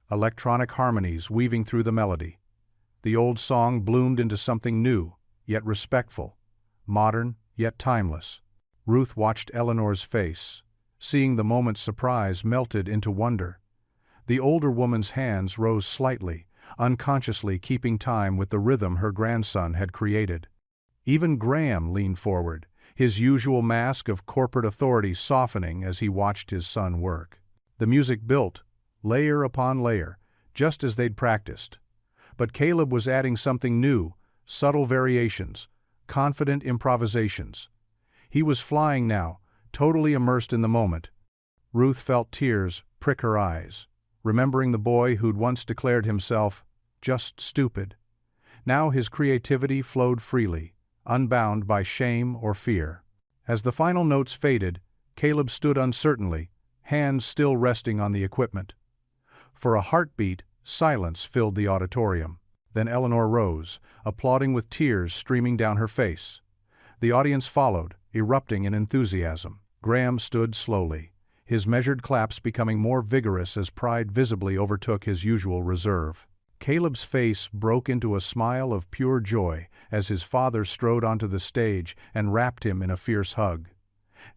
electronic harmonies weaving through the melody. The old song bloomed into something new, yet respectful, modern, yet timeless. Ruth watched Eleanor's face, seeing the moment's surprise melted into wonder. The older woman's hands rose slightly, unconsciously keeping time with the rhythm her grandson had created. Even Graham leaned forward, his usual mask of corporate authority softening as he watched his son work. The music built, layer upon layer, just as they'd practiced. But Caleb was adding something new, subtle variations, confident improvisations. He was flying now, totally immersed in the moment. Ruth felt tears prick her eyes, remembering the boy who'd once declared himself just stupid. Now his creativity flowed freely, unbound by shame or fear. As the final notes faded, Caleb stood uncertainly, hands still resting on the equipment. For a heartbeat, silence filled the auditorium. Then Eleanor rose, applauding with tears streaming down her face. The audience followed, erupting in enthusiasm. Graham stood slowly, his measured claps becoming more vigorous as pride visibly overtook his usual reserve. Caleb's face broke into a smile of pure joy as his father strode onto the stage and wrapped him in a fierce hug.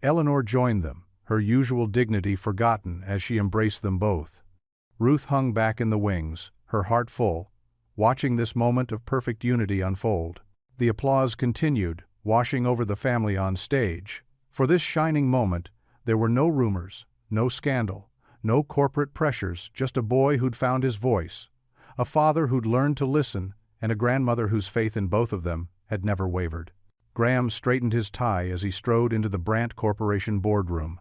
Eleanor joined them, her usual dignity forgotten as she embraced them both. Ruth hung back in the wings, her heart full, watching this moment of perfect unity unfold. The applause continued, washing over the family on stage. For this shining moment, there were no rumors, no scandal, no corporate pressures, just a boy who'd found his voice, a father who'd learned to listen, and a grandmother whose faith in both of them had never wavered. Graham straightened his tie as he strode into the Brandt Corporation boardroom.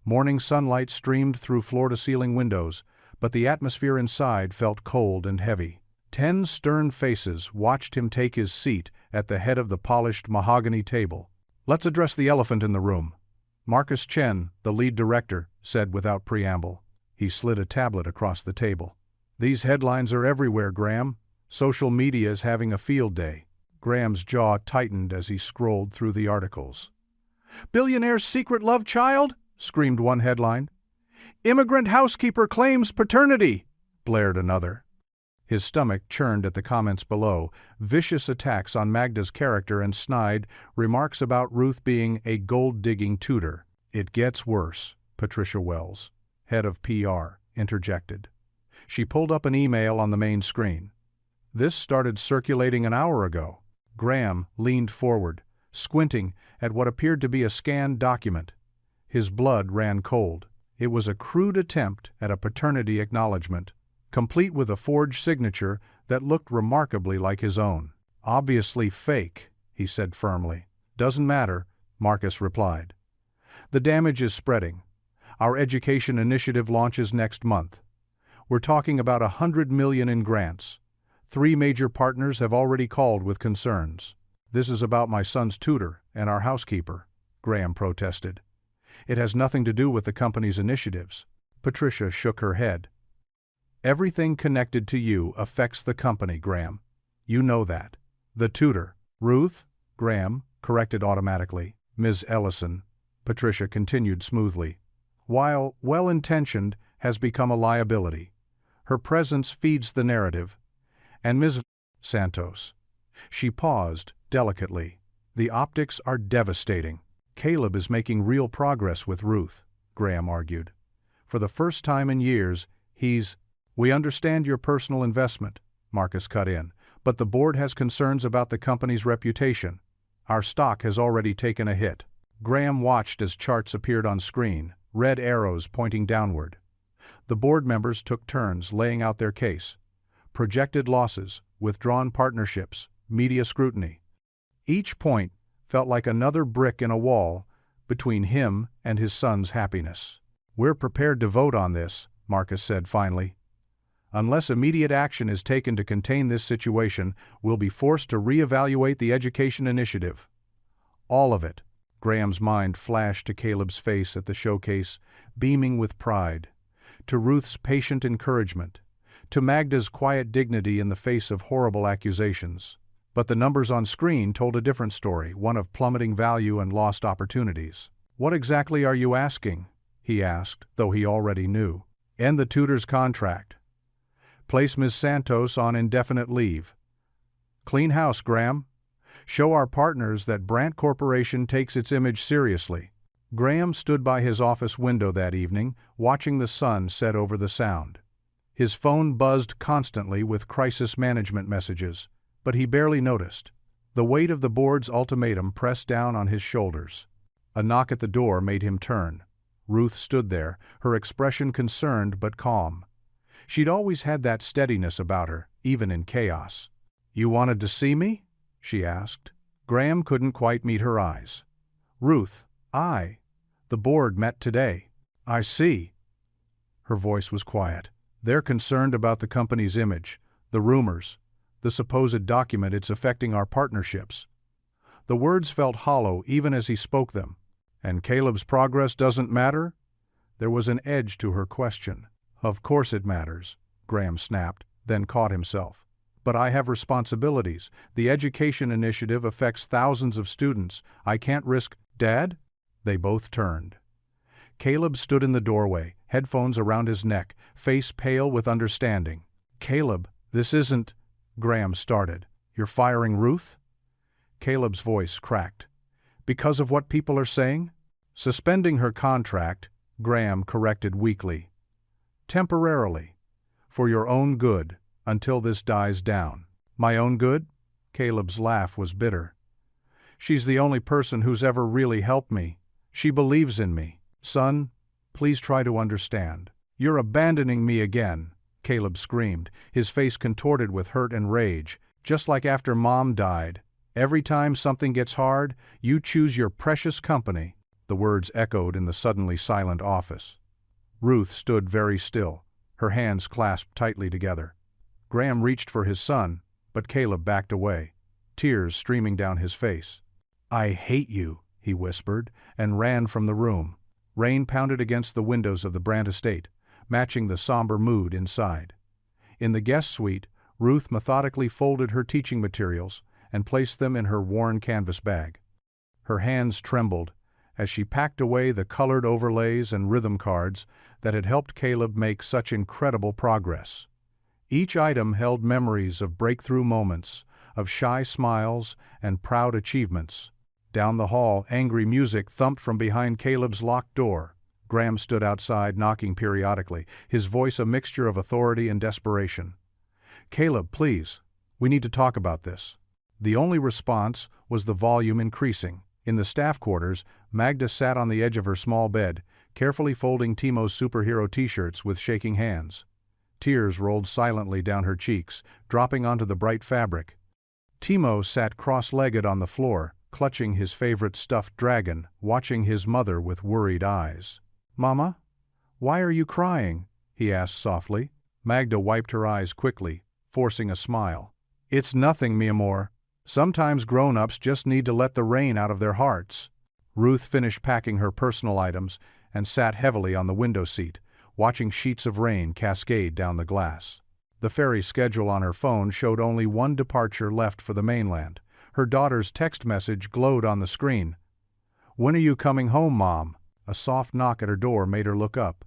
Morning sunlight streamed through floor-to-ceiling windows, but the atmosphere inside felt cold and heavy. 10 stern faces watched him take his seat at the head of the polished mahogany table. "Let's address the elephant in the room," Marcus Chen, the lead director, said without preamble. He slid a tablet across the table. "These headlines are everywhere, Graham. Social media is having a field day." Graham's jaw tightened as he scrolled through the articles. "Billionaire's secret love child?" screamed one headline. "Immigrant housekeeper claims paternity," blared another. His stomach churned at the comments below, vicious attacks on Magda's character and snide remarks about Ruth being a gold-digging tutor. "It gets worse," Patricia Wells, head of PR, interjected. She pulled up an email on the main screen. "This started circulating an hour ago." Graham leaned forward, squinting at what appeared to be a scanned document. His blood ran cold. It was a crude attempt at a paternity acknowledgement, complete with a forged signature that looked remarkably like his own. "Obviously fake," he said firmly. "Doesn't matter," Marcus replied. "The damage is spreading. Our education initiative launches next month. We're talking about $100 million in grants. 3 major partners have already called with concerns." "This is about my son's tutor and our housekeeper," Graham protested. "It has nothing to do with the company's initiatives." Patricia shook her head. "Everything connected to you affects the company, Graham. You know that. The tutor." "Ruth," Graham corrected automatically. "Ms. Ellison," Patricia continued smoothly, "while well-intentioned, has become a liability. Her presence feeds the narrative. And Ms. Santos." She paused, delicately. "The optics are devastating." "Caleb is making real progress with Ruth," Graham argued. "For the first time in years, he's—" "We understand your personal investment," Marcus cut in, "but the board has concerns about the company's reputation. Our stock has already taken a hit." Graham watched as charts appeared on screen, red arrows pointing downward. The board members took turns laying out their case. Projected losses, withdrawn partnerships, media scrutiny. Each point felt like another brick in a wall, between him and his son's happiness. "We're prepared to vote on this," Marcus said finally. "Unless immediate action is taken to contain this situation, we'll be forced to reevaluate the education initiative. All of it." Graham's mind flashed to Caleb's face at the showcase, beaming with pride, to Ruth's patient encouragement, to Magda's quiet dignity in the face of horrible accusations. But the numbers on screen told a different story, one of plummeting value and lost opportunities. "What exactly are you asking?" he asked, though he already knew. "End the tutor's contract. Place Ms. Santos on indefinite leave. Clean house, Graham. Show our partners that Brandt Corporation takes its image seriously." Graham stood by his office window that evening, watching the sun set over the Sound. His phone buzzed constantly with crisis management messages, but he barely noticed. The weight of the board's ultimatum pressed down on his shoulders. A knock at the door made him turn. Ruth stood there, her expression concerned but calm. She'd always had that steadiness about her, even in chaos. "You wanted to see me?" she asked. Graham couldn't quite meet her eyes. "Ruth, the board met today." "I see." Her voice was quiet. "They're concerned about the company's image, the rumors, the supposed document it's affecting our partnerships." The words felt hollow even as he spoke them. "And Caleb's progress doesn't matter?" There was an edge to her question. "Of course it matters," Graham snapped, then caught himself. "But I have responsibilities. The education initiative affects thousands of students. I can't risk—" "Dad?" They both turned. Caleb stood in the doorway, headphones around his neck, face pale with understanding. "Caleb, this isn't—" Graham started. "You're firing Ruth?" Caleb's voice cracked. "Because of what people are saying?" "Suspending her contract," Graham corrected weakly. "Temporarily. For your own good, until this dies down." "My own good?" Caleb's laugh was bitter. "She's the only person who's ever really helped me. She believes in me. Son, please try to understand." "You're abandoning me again," Caleb screamed, his face contorted with hurt and rage, "just like after Mom died. Every time something gets hard, you choose your precious company." The words echoed in the suddenly silent office. Ruth stood very still, her hands clasped tightly together. Graham reached for his son, but Caleb backed away, tears streaming down his face. "I hate you," he whispered, and ran from the room. Rain pounded against the windows of the Brandt estate, matching the somber mood inside. In the guest suite, Ruth methodically folded her teaching materials and placed them in her worn canvas bag. Her hands trembled as she packed away the colored overlays and rhythm cards that had helped Caleb make such incredible progress. Each item held memories of breakthrough moments, of shy smiles and proud achievements. Down the hall, angry music thumped from behind Caleb's locked door. Graham stood outside, knocking periodically, his voice a mixture of authority and desperation. "Caleb, please. We need to talk about this." The only response was the volume increasing. In the staff quarters, Magda sat on the edge of her small bed, carefully folding Timo's superhero t-shirts with shaking hands. Tears rolled silently down her cheeks, dropping onto the bright fabric. Timo sat cross-legged on the floor, clutching his favorite stuffed dragon, watching his mother with worried eyes. "Mama? Why are you crying?" he asked softly. Magda wiped her eyes quickly, forcing a smile. "It's nothing, mi amor. Sometimes grown-ups just need to let the rain out of their hearts." Ruth finished packing her personal items and sat heavily on the window seat, watching sheets of rain cascade down the glass. The ferry schedule on her phone showed only one departure left for the mainland. Her daughter's text message glowed on the screen. "When are you coming home, Mom?" A soft knock at her door made her look up.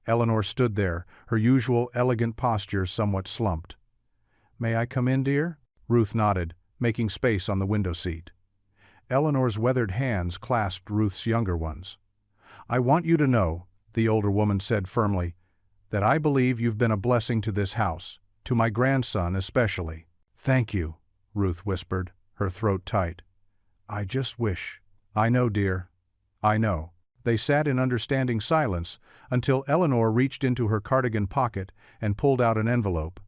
Eleanor stood there, her usual elegant posture somewhat slumped. "May I come in, dear?" Ruth nodded, making space on the window seat. Eleanor's weathered hands clasped Ruth's younger ones. "I want you to know," the older woman said firmly, "that I believe you've been a blessing to this house, to my grandson especially." "Thank you," Ruth whispered, her throat tight. "I just wish—" "I know, dear. I know." They sat in understanding silence until Eleanor reached into her cardigan pocket and pulled out an envelope.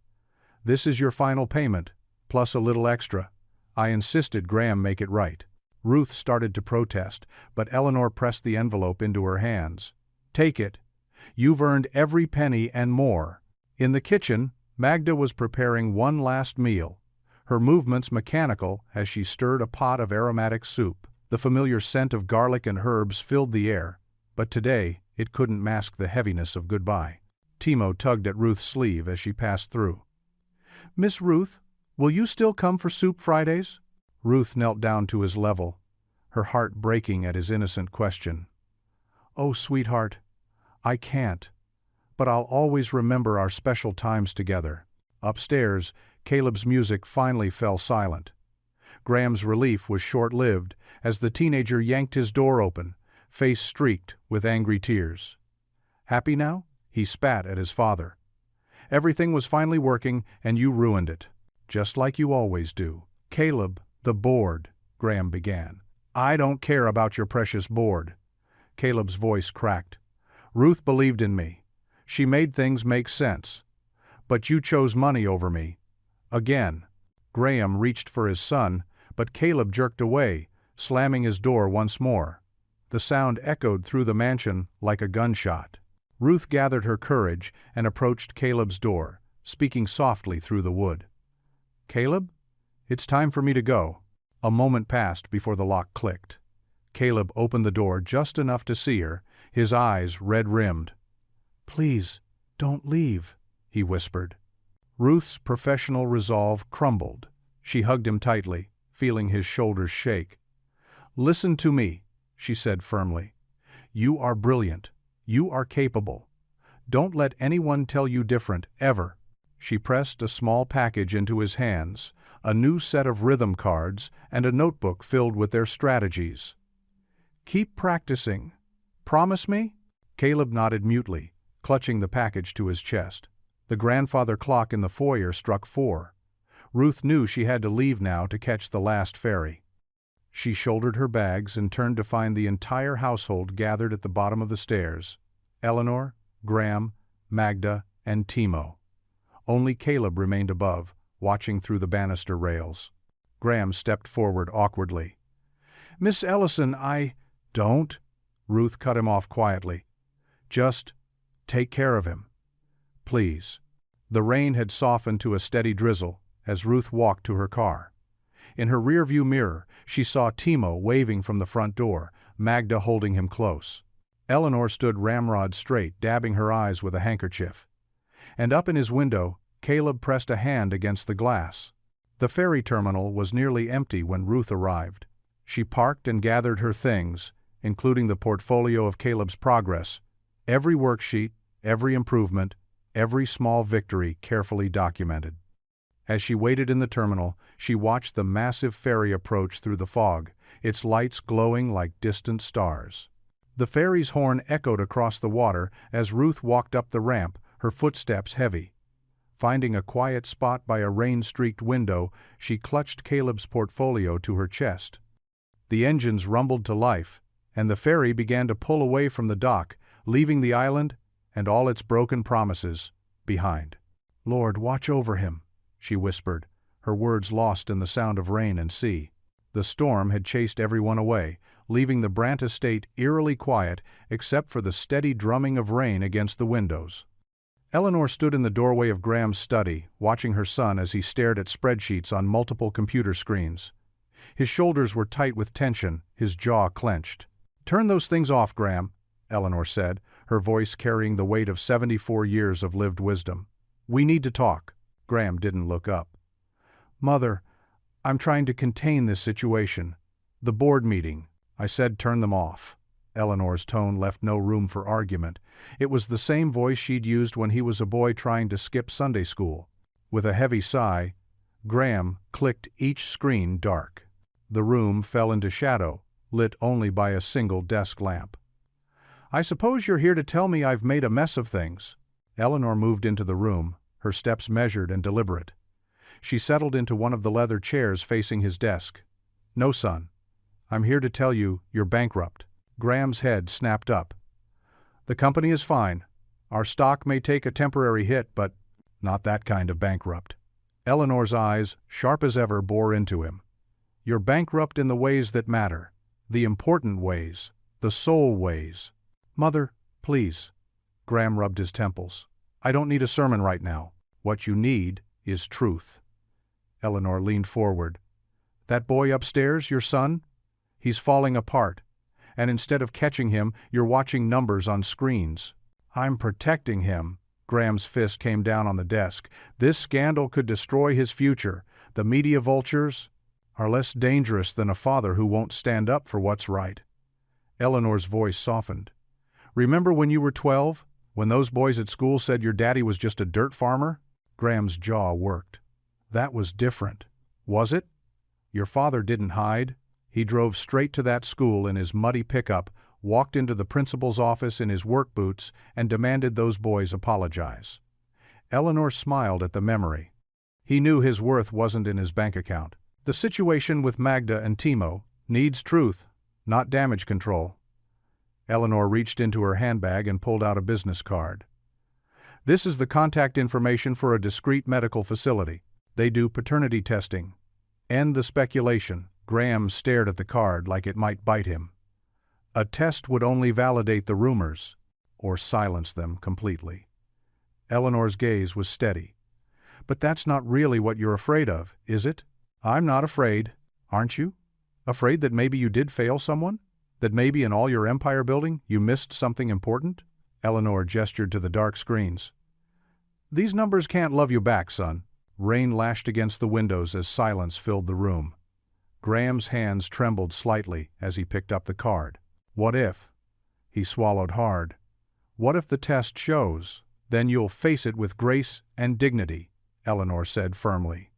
"This is your final payment, plus a little extra. I insisted Graham make it right." Ruth started to protest, but Eleanor pressed the envelope into her hands. "Take it. You've earned every penny and more." In the kitchen, Magda was preparing one last meal, her movements mechanical as she stirred a pot of aromatic soup. The familiar scent of garlic and herbs filled the air, but today it couldn't mask the heaviness of goodbye. Timo tugged at Ruth's sleeve as she passed through. "Miss Ruth, will you still come for soup Fridays?" Ruth knelt down to his level, her heart breaking at his innocent question. "Oh, sweetheart, I can't, but I'll always remember our special times together." Upstairs, Caleb's music finally fell silent. Graham's relief was short-lived as the teenager yanked his door open, face streaked with angry tears. "Happy now?" he spat at his father. "Everything was finally working and you ruined it. Just like you always do." "Caleb, the board," Graham began. "I don't care about your precious board." Caleb's voice cracked. "Ruth believed in me. She made things make sense. But you chose money over me. Again." Graham reached for his son, but Caleb jerked away, slamming his door once more. The sound echoed through the mansion like a gunshot. Ruth gathered her courage and approached Caleb's door, speaking softly through the wood. "Caleb, it's time for me to go." A moment passed before the lock clicked. Caleb opened the door just enough to see her, his eyes red-rimmed. "Please, don't leave," he whispered. Ruth's professional resolve crumbled. She hugged him tightly, feeling his shoulders shake. "Listen to me," she said firmly. "You are brilliant. You are capable. Don't let anyone tell you different, ever." She pressed a small package into his hands, a new set of rhythm cards and a notebook filled with their strategies. "Keep practicing. Promise me?" Caleb nodded mutely, clutching the package to his chest. The grandfather clock in the foyer struck 4. Ruth knew she had to leave now to catch the last ferry. She shouldered her bags and turned to find the entire household gathered at the bottom of the stairs. Eleanor, Graham, Magda, and Timo. Only Caleb remained above, watching through the banister rails. Graham stepped forward awkwardly. "Miss Ellison, Don't," Ruth cut him off quietly. "Just take care of him. Please." The rain had softened to a steady drizzle as Ruth walked to her car. In her rearview mirror, she saw Timo waving from the front door, Magda holding him close. Eleanor stood ramrod straight, dabbing her eyes with a handkerchief. And up in his window, Caleb pressed a hand against the glass. The ferry terminal was nearly empty when Ruth arrived. She parked and gathered her things, including the portfolio of Caleb's progress, every worksheet, every improvement, every small victory carefully documented. As she waited in the terminal, she watched the massive ferry approach through the fog, its lights glowing like distant stars. The ferry's horn echoed across the water as Ruth walked up the ramp, her footsteps heavy. Finding a quiet spot by a rain-streaked window, she clutched Caleb's portfolio to her chest. The engines rumbled to life, and the ferry began to pull away from the dock, leaving the island and all its broken promises behind. "Lord, watch over him," she whispered, her words lost in the sound of rain and sea. The storm had chased everyone away, leaving the Brandt estate eerily quiet except for the steady drumming of rain against the windows. Eleanor stood in the doorway of Graham's study, watching her son as he stared at spreadsheets on multiple computer screens. His shoulders were tight with tension, his jaw clenched. "Turn those things off, Graham," Eleanor said, her voice carrying the weight of 74 years of lived wisdom. "We need to talk." Graham didn't look up. "Mother, I'm trying to contain this situation. The board meeting. I said turn them off." Eleanor's tone left no room for argument. It was the same voice she'd used when he was a boy trying to skip Sunday school. With a heavy sigh, Graham clicked each screen dark. The room fell into shadow, lit only by a single desk lamp. "I suppose you're here to tell me I've made a mess of things." Eleanor moved into the room, her steps measured and deliberate. She settled into one of the leather chairs facing his desk. "No, son. I'm here to tell you you're bankrupt." Graham's head snapped up. "The company is fine. Our stock may take a temporary hit, but not that kind of bankrupt." Eleanor's eyes, sharp as ever, bore into him. You're bankrupt in the ways that matter. The important ways. The soul ways. Mother, please. Graham rubbed his temples. I don't need a sermon right now. What you need is truth. Eleanor leaned forward. That boy upstairs, your son? He's falling apart. And instead of catching him, you're watching numbers on screens. I'm protecting him. Graham's fist came down on the desk. This scandal could destroy his future. The media vultures are less dangerous than a father who won't stand up for what's right. Eleanor's voice softened. Remember when you were 12? When those boys at school said your daddy was just a dirt farmer? Graham's jaw worked. That was different. Was it? Your father didn't hide. He drove straight to that school in his muddy pickup, walked into the principal's office in his work boots, and demanded those boys apologize. Eleanor smiled at the memory. He knew his worth wasn't in his bank account. The situation with Magda and Timo needs truth, not damage control. Eleanor reached into her handbag and pulled out a business card. This is the contact information for a discreet medical facility. They do paternity testing. End the speculation. Graham stared at the card like it might bite him. A test would only validate the rumors, or silence them completely. Eleanor's gaze was steady. But that's not really what you're afraid of, is it? I'm not afraid, aren't you? Afraid that maybe you did fail someone? That maybe in all your empire building you missed something important? Eleanor gestured to the dark screens. These numbers can't love you back, son. Rain lashed against the windows as silence filled the room. Graham's hands trembled slightly as he picked up the card. What if? He swallowed hard. What if the test shows? Then you'll face it with grace and dignity, Eleanor said firmly.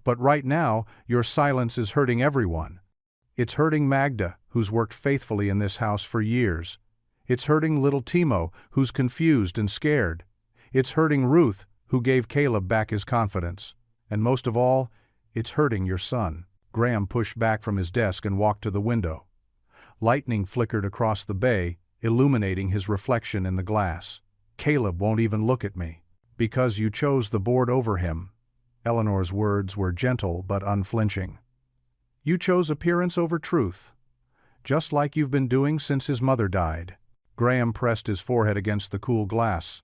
But right now, your silence is hurting everyone. It's hurting Magda, who's worked faithfully in this house for years. It's hurting little Timo, who's confused and scared. It's hurting Ruth, who gave Caleb back his confidence. And most of all, it's hurting your son. Graham pushed back from his desk and walked to the window. Lightning flickered across the bay, illuminating his reflection in the glass. Caleb won't even look at me. Because you chose the board over him. Eleanor's words were gentle but unflinching. You chose appearance over truth. Just like you've been doing since his mother died. Graham pressed his forehead against the cool glass.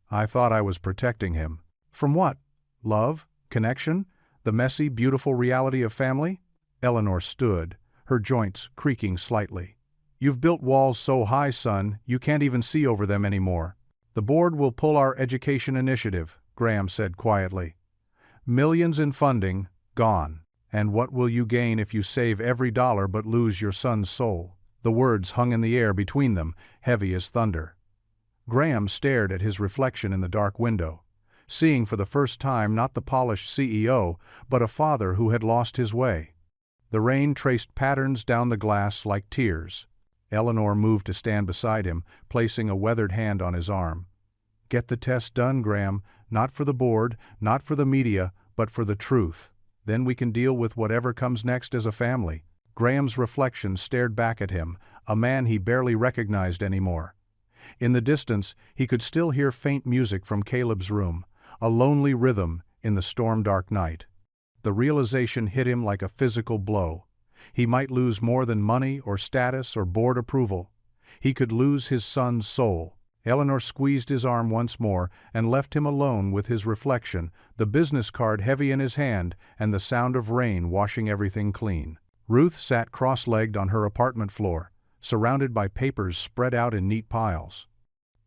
I thought I was protecting him. From what? Love? Connection? The messy, beautiful reality of family? Eleanor stood, her joints creaking slightly. You've built walls so high, son, you can't even see over them anymore. The board will pull our education initiative, Graham said quietly. Millions in funding, gone. And what will you gain if you save every dollar but lose your son's soul? The words hung in the air between them, heavy as thunder. Graham stared at his reflection in the dark window, seeing for the first time not the polished CEO, but a father who had lost his way. The rain traced patterns down the glass like tears. Eleanor moved to stand beside him, placing a weathered hand on his arm. Get the test done, Graham, not for the board, not for the media, but for the truth. Then we can deal with whatever comes next as a family. Graham's reflection stared back at him, a man he barely recognized anymore. In the distance, he could still hear faint music from Caleb's room, a lonely rhythm in the storm-dark night. The realization hit him like a physical blow. He might lose more than money or status or board approval. He could lose his son's soul. Eleanor squeezed his arm once more and left him alone with his reflection, the business card heavy in his hand and the sound of rain washing everything clean. Ruth sat cross-legged on her apartment floor, surrounded by papers spread out in neat piles.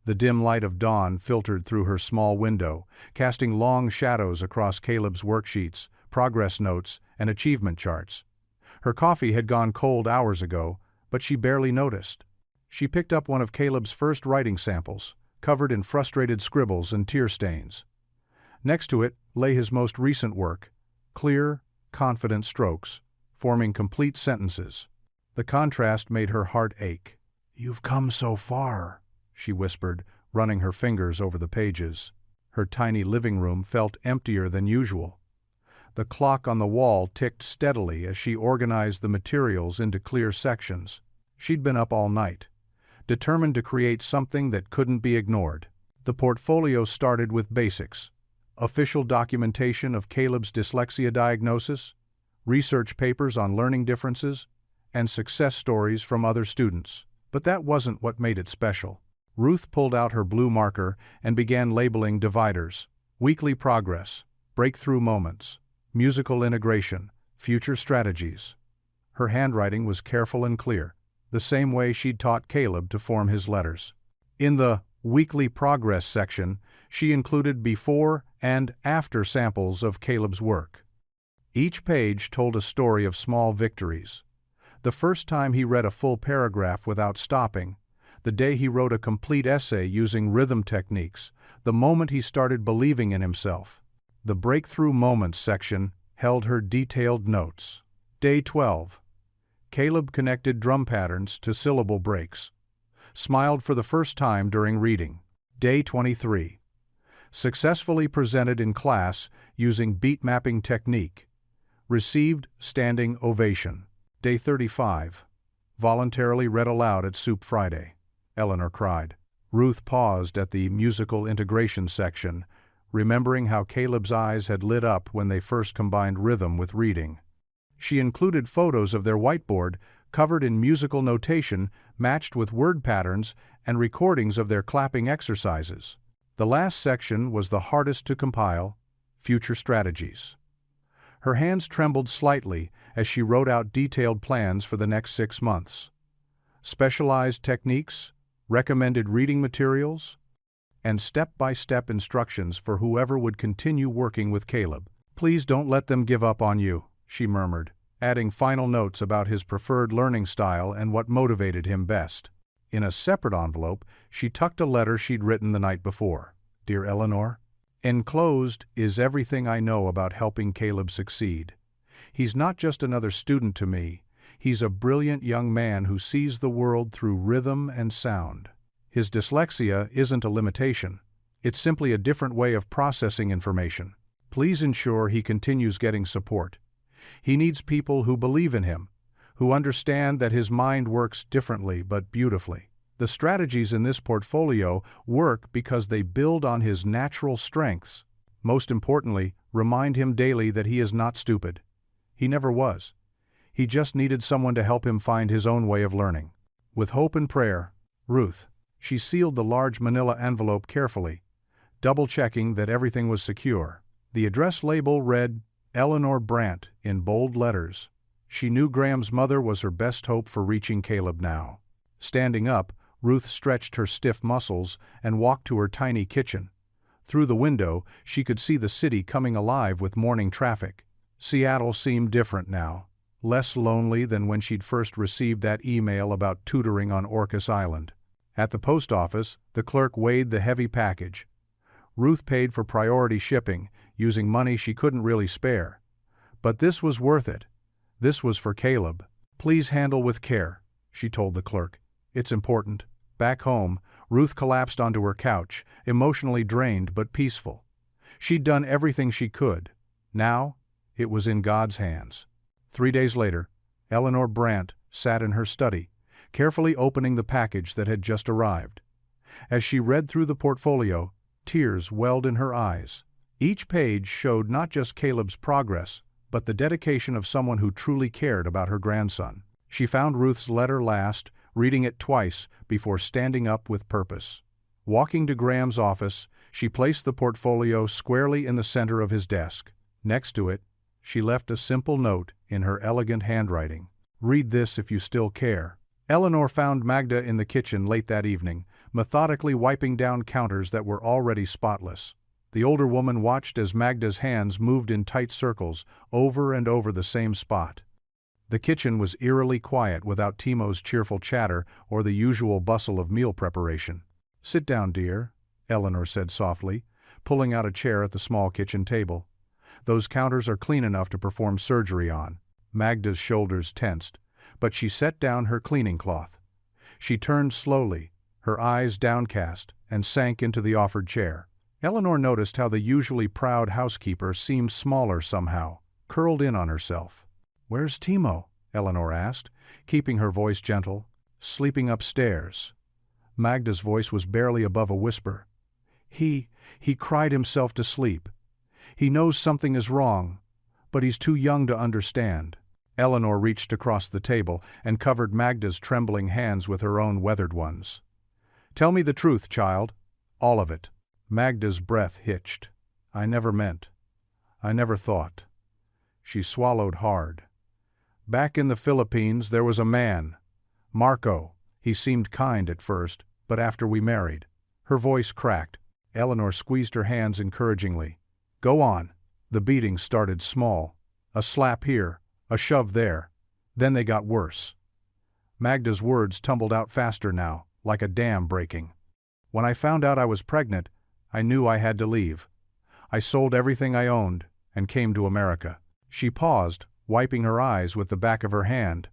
The dim light of dawn filtered through her small window, casting long shadows across Caleb's worksheets, progress notes, and achievement charts. Her coffee had gone cold hours ago, but she barely noticed. She picked up one of Caleb's first writing samples, covered in frustrated scribbles and tear stains. Next to it lay his most recent work, clear, confident strokes, forming complete sentences. The contrast made her heart ache. "You've come so far," she whispered, running her fingers over the pages. Her tiny living room felt emptier than usual. The clock on the wall ticked steadily as she organized the materials into clear sections. She'd been up all night, determined to create something that couldn't be ignored. The portfolio started with basics: official documentation of Caleb's dyslexia diagnosis, research papers on learning differences, and success stories from other students. But that wasn't what made it special. Ruth pulled out her blue marker and began labeling dividers: weekly progress, breakthrough moments, musical integration, future strategies. Her handwriting was careful and clear, the same way she'd taught Caleb to form his letters. In the weekly progress section, she included before and after samples of Caleb's work. Each page told a story of small victories. The first time he read a full paragraph without stopping, the day he wrote a complete essay using rhythm techniques, the moment he started believing in himself. The breakthrough moments section held her detailed notes. Day 12. Caleb connected drum patterns to syllable breaks. Smiled for the first time during reading. Day 23. Successfully presented in class using beat mapping technique. Received standing ovation. Day 35. Voluntarily read aloud at Soup Friday. Eleanor cried. Ruth paused at the musical integration section, remembering how Caleb's eyes had lit up when they first combined rhythm with reading. She included photos of their whiteboard, covered in musical notation, matched with word patterns, and recordings of their clapping exercises. The last section was the hardest to compile: future strategies. Her hands trembled slightly as she wrote out detailed plans for the next 6 months. Specialized techniques, recommended reading materials, and step-by-step instructions for whoever would continue working with Caleb. Please don't let them give up on you, she murmured, adding final notes about his preferred learning style and what motivated him best. In a separate envelope, she tucked a letter she'd written the night before. Dear Eleanor, enclosed is everything I know about helping Caleb succeed. He's not just another student to me. He's a brilliant young man who sees the world through rhythm and sound. His dyslexia isn't a limitation. It's simply a different way of processing information. Please ensure he continues getting support. He needs people who believe in him, who understand that his mind works differently but beautifully. The strategies in this portfolio work because they build on his natural strengths. Most importantly, remind him daily that he is not stupid. He never was. He just needed someone to help him find his own way of learning. With hope and prayer, Ruth. She sealed the large manila envelope carefully, double-checking that everything was secure. The address label read, Eleanor Brandt, in bold letters. She knew Graham's mother was her best hope for reaching Caleb now. Standing up, Ruth stretched her stiff muscles and walked to her tiny kitchen. Through the window, she could see the city coming alive with morning traffic. Seattle seemed different now, less lonely than when she'd first received that email about tutoring on Orcas Island. At the post office, the clerk weighed the heavy package. Ruth paid for priority shipping, using money she couldn't really spare. But this was worth it. This was for Caleb. Please handle with care, she told the clerk. It's important. Back home, Ruth collapsed onto her couch, emotionally drained but peaceful. She'd done everything she could. Now, it was in God's hands. 3 days later, Eleanor Brandt sat in her study, carefully opening the package that had just arrived. As she read through the portfolio, tears welled in her eyes. Each page showed not just Caleb's progress, but the dedication of someone who truly cared about her grandson. She found Ruth's letter last, reading it twice before standing up with purpose. Walking to Graham's office, she placed the portfolio squarely in the center of his desk. Next to it, she left a simple note in her elegant handwriting. Read this if you still care. Eleanor found Magda in the kitchen late that evening, methodically wiping down counters that were already spotless. The older woman watched as Magda's hands moved in tight circles, over and over the same spot. The kitchen was eerily quiet without Timo's cheerful chatter or the usual bustle of meal preparation. Sit down, dear, Eleanor said softly, pulling out a chair at the small kitchen table. Those counters are clean enough to perform surgery on. Magda's shoulders tensed, but she set down her cleaning cloth. She turned slowly, her eyes downcast, and sank into the offered chair. Eleanor noticed how the usually proud housekeeper seemed smaller somehow, curled in on herself. Where's Timo? Eleanor asked, keeping her voice gentle. Sleeping upstairs. Magda's voice was barely above a whisper. He cried himself to sleep. He knows something is wrong, But he's too young to understand. Eleanor reached across the table and covered Magda's trembling hands with her own weathered ones. Tell me the truth, child. All of it. Magda's breath hitched. I never meant. I never thought. She swallowed hard. Back in the Philippines there was a man. Marco. He seemed kind at first, but after we married. Her voice cracked. Eleanor squeezed her hands encouragingly. Go on. The beatings started small. A slap here, a shove there. Then they got worse. Magda's words tumbled out faster now, like a dam breaking. When I found out I was pregnant, I knew I had to leave. I sold everything I owned and came to America. She paused, wiping her eyes with the back of her hand.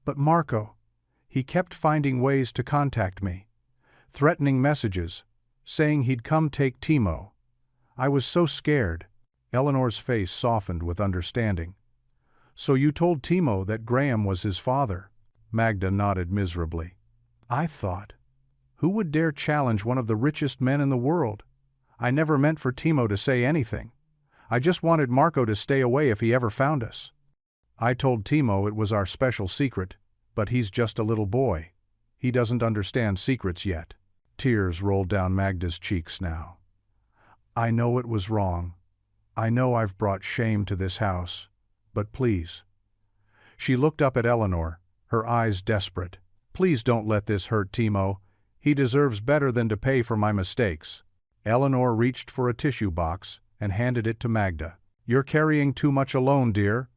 But Marco, he kept finding ways to contact me. Threatening messages, saying he'd come take Timo. I was so scared. Eleanor's face softened with understanding. So you told Timo that Graham was his father? Magda nodded miserably. I thought, who would dare challenge one of the richest men in the world? I never meant for Timo to say anything. I just wanted Marco to stay away if he ever found us. I told Timo it was our special secret, but he's just a little boy. He doesn't understand secrets yet. Tears rolled down Magda's cheeks now. I know it was wrong. I know I've brought shame to this house, but please. She looked up at Eleanor, her eyes desperate. Please don't let this hurt Timo. He deserves better than to pay for my mistakes. Eleanor reached for a tissue box and handed it to Magda. You're carrying too much alone, dear.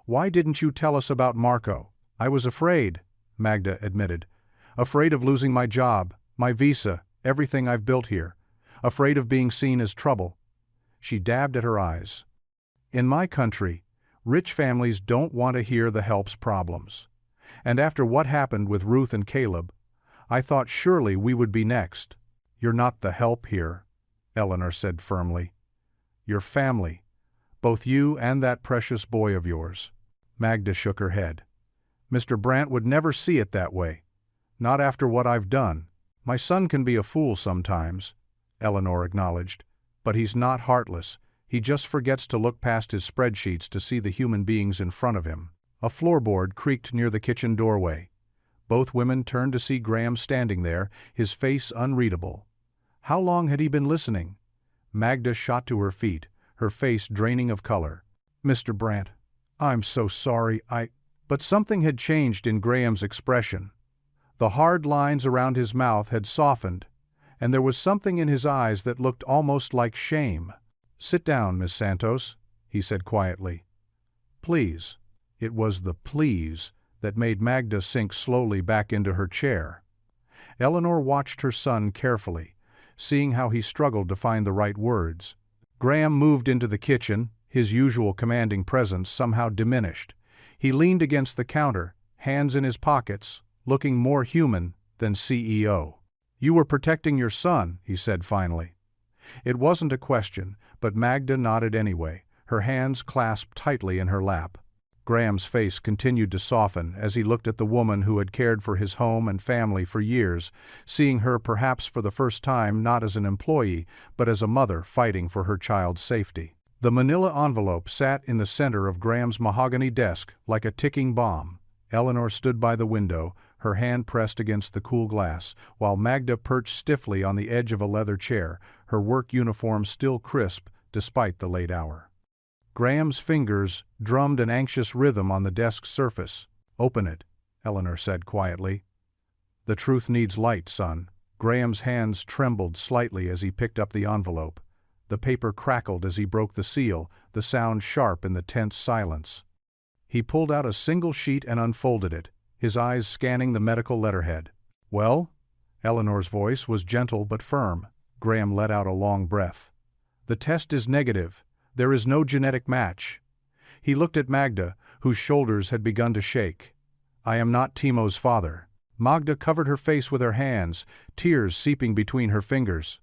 Why didn't you tell us about Marco? I was afraid, Magda admitted. Afraid of losing my job, my visa, everything I've built here. Afraid of being seen as trouble. She dabbed at her eyes. In my country, rich families don't want to hear the help's problems. And after what happened with Ruth and Caleb, I thought surely we would be next. You're not the help here, Eleanor said firmly. Your family, both you and that precious boy of yours. Magda shook her head. Mr. Brandt would never see it that way. Not after what I've done. My son can be a fool sometimes, Eleanor acknowledged, but he's not heartless. He just forgets to look past his spreadsheets to see the human beings in front of him. A floorboard creaked near the kitchen doorway. Both women turned to see Graham standing there, his face unreadable. How long had he been listening? Magda shot to her feet, her face draining of color. Mr. Brandt, I'm so sorry, But something had changed in Graham's expression. The hard lines around his mouth had softened, and there was something in his eyes that looked almost like shame. Sit down, Miss Santos, he said quietly. Please. It was the please that made Magda sink slowly back into her chair. Eleanor watched her son carefully, seeing how he struggled to find the right words. Graham moved into the kitchen, his usual commanding presence somehow diminished. He leaned against the counter, hands in his pockets, looking more human than CEO. You were protecting your son, he said finally. It wasn't a question, but Magda nodded anyway, her hands clasped tightly in her lap. Graham's face continued to soften as he looked at the woman who had cared for his home and family for years, seeing her perhaps for the first time not as an employee, but as a mother fighting for her child's safety. The manila envelope sat in the center of Graham's mahogany desk like a ticking bomb. Eleanor stood by the window, her hand pressed against the cool glass, while Magda perched stiffly on the edge of a leather chair, her work uniform still crisp despite the late hour. Graham's fingers drummed an anxious rhythm on the desk's surface. Open it, Eleanor said quietly. The truth needs light, son. Graham's hands trembled slightly as he picked up the envelope. The paper crackled as he broke the seal, the sound sharp in the tense silence. He pulled out a single sheet and unfolded it, his eyes scanning the medical letterhead. Well? Eleanor's voice was gentle but firm. Graham let out a long breath. The test is negative. There is no genetic match. He looked at Magda, whose shoulders had begun to shake. I am not Timo's father. Magda covered her face with her hands, tears seeping between her fingers.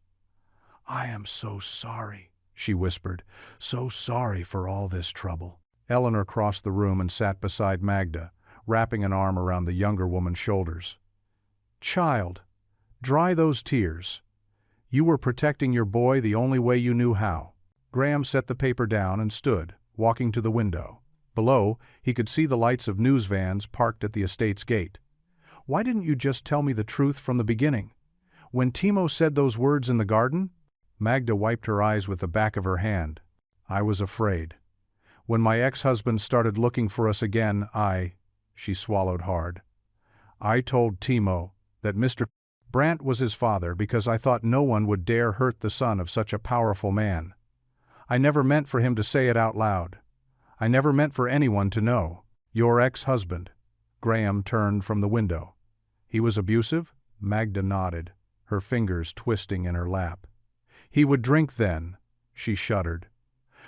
I am so sorry, she whispered. So sorry for all this trouble. Eleanor crossed the room and sat beside Magda, wrapping an arm around the younger woman's shoulders. Child, dry those tears. You were protecting your boy the only way you knew how. Graham set the paper down and stood, walking to the window. Below, he could see the lights of news vans parked at the estate's gate. "Why didn't you just tell me the truth from the beginning? When Timo said those words in the garden?" Magda wiped her eyes with the back of her hand. "I was afraid. When my ex-husband started looking for us again, she swallowed hard. I told Timo that Mr. Brandt was his father because I thought no one would dare hurt the son of such a powerful man. I never meant for him to say it out loud. I never meant for anyone to know. Your ex-husband." Graham turned from the window. "He was abusive?" Magda nodded, her fingers twisting in her lap. "He would drink then." She shuddered.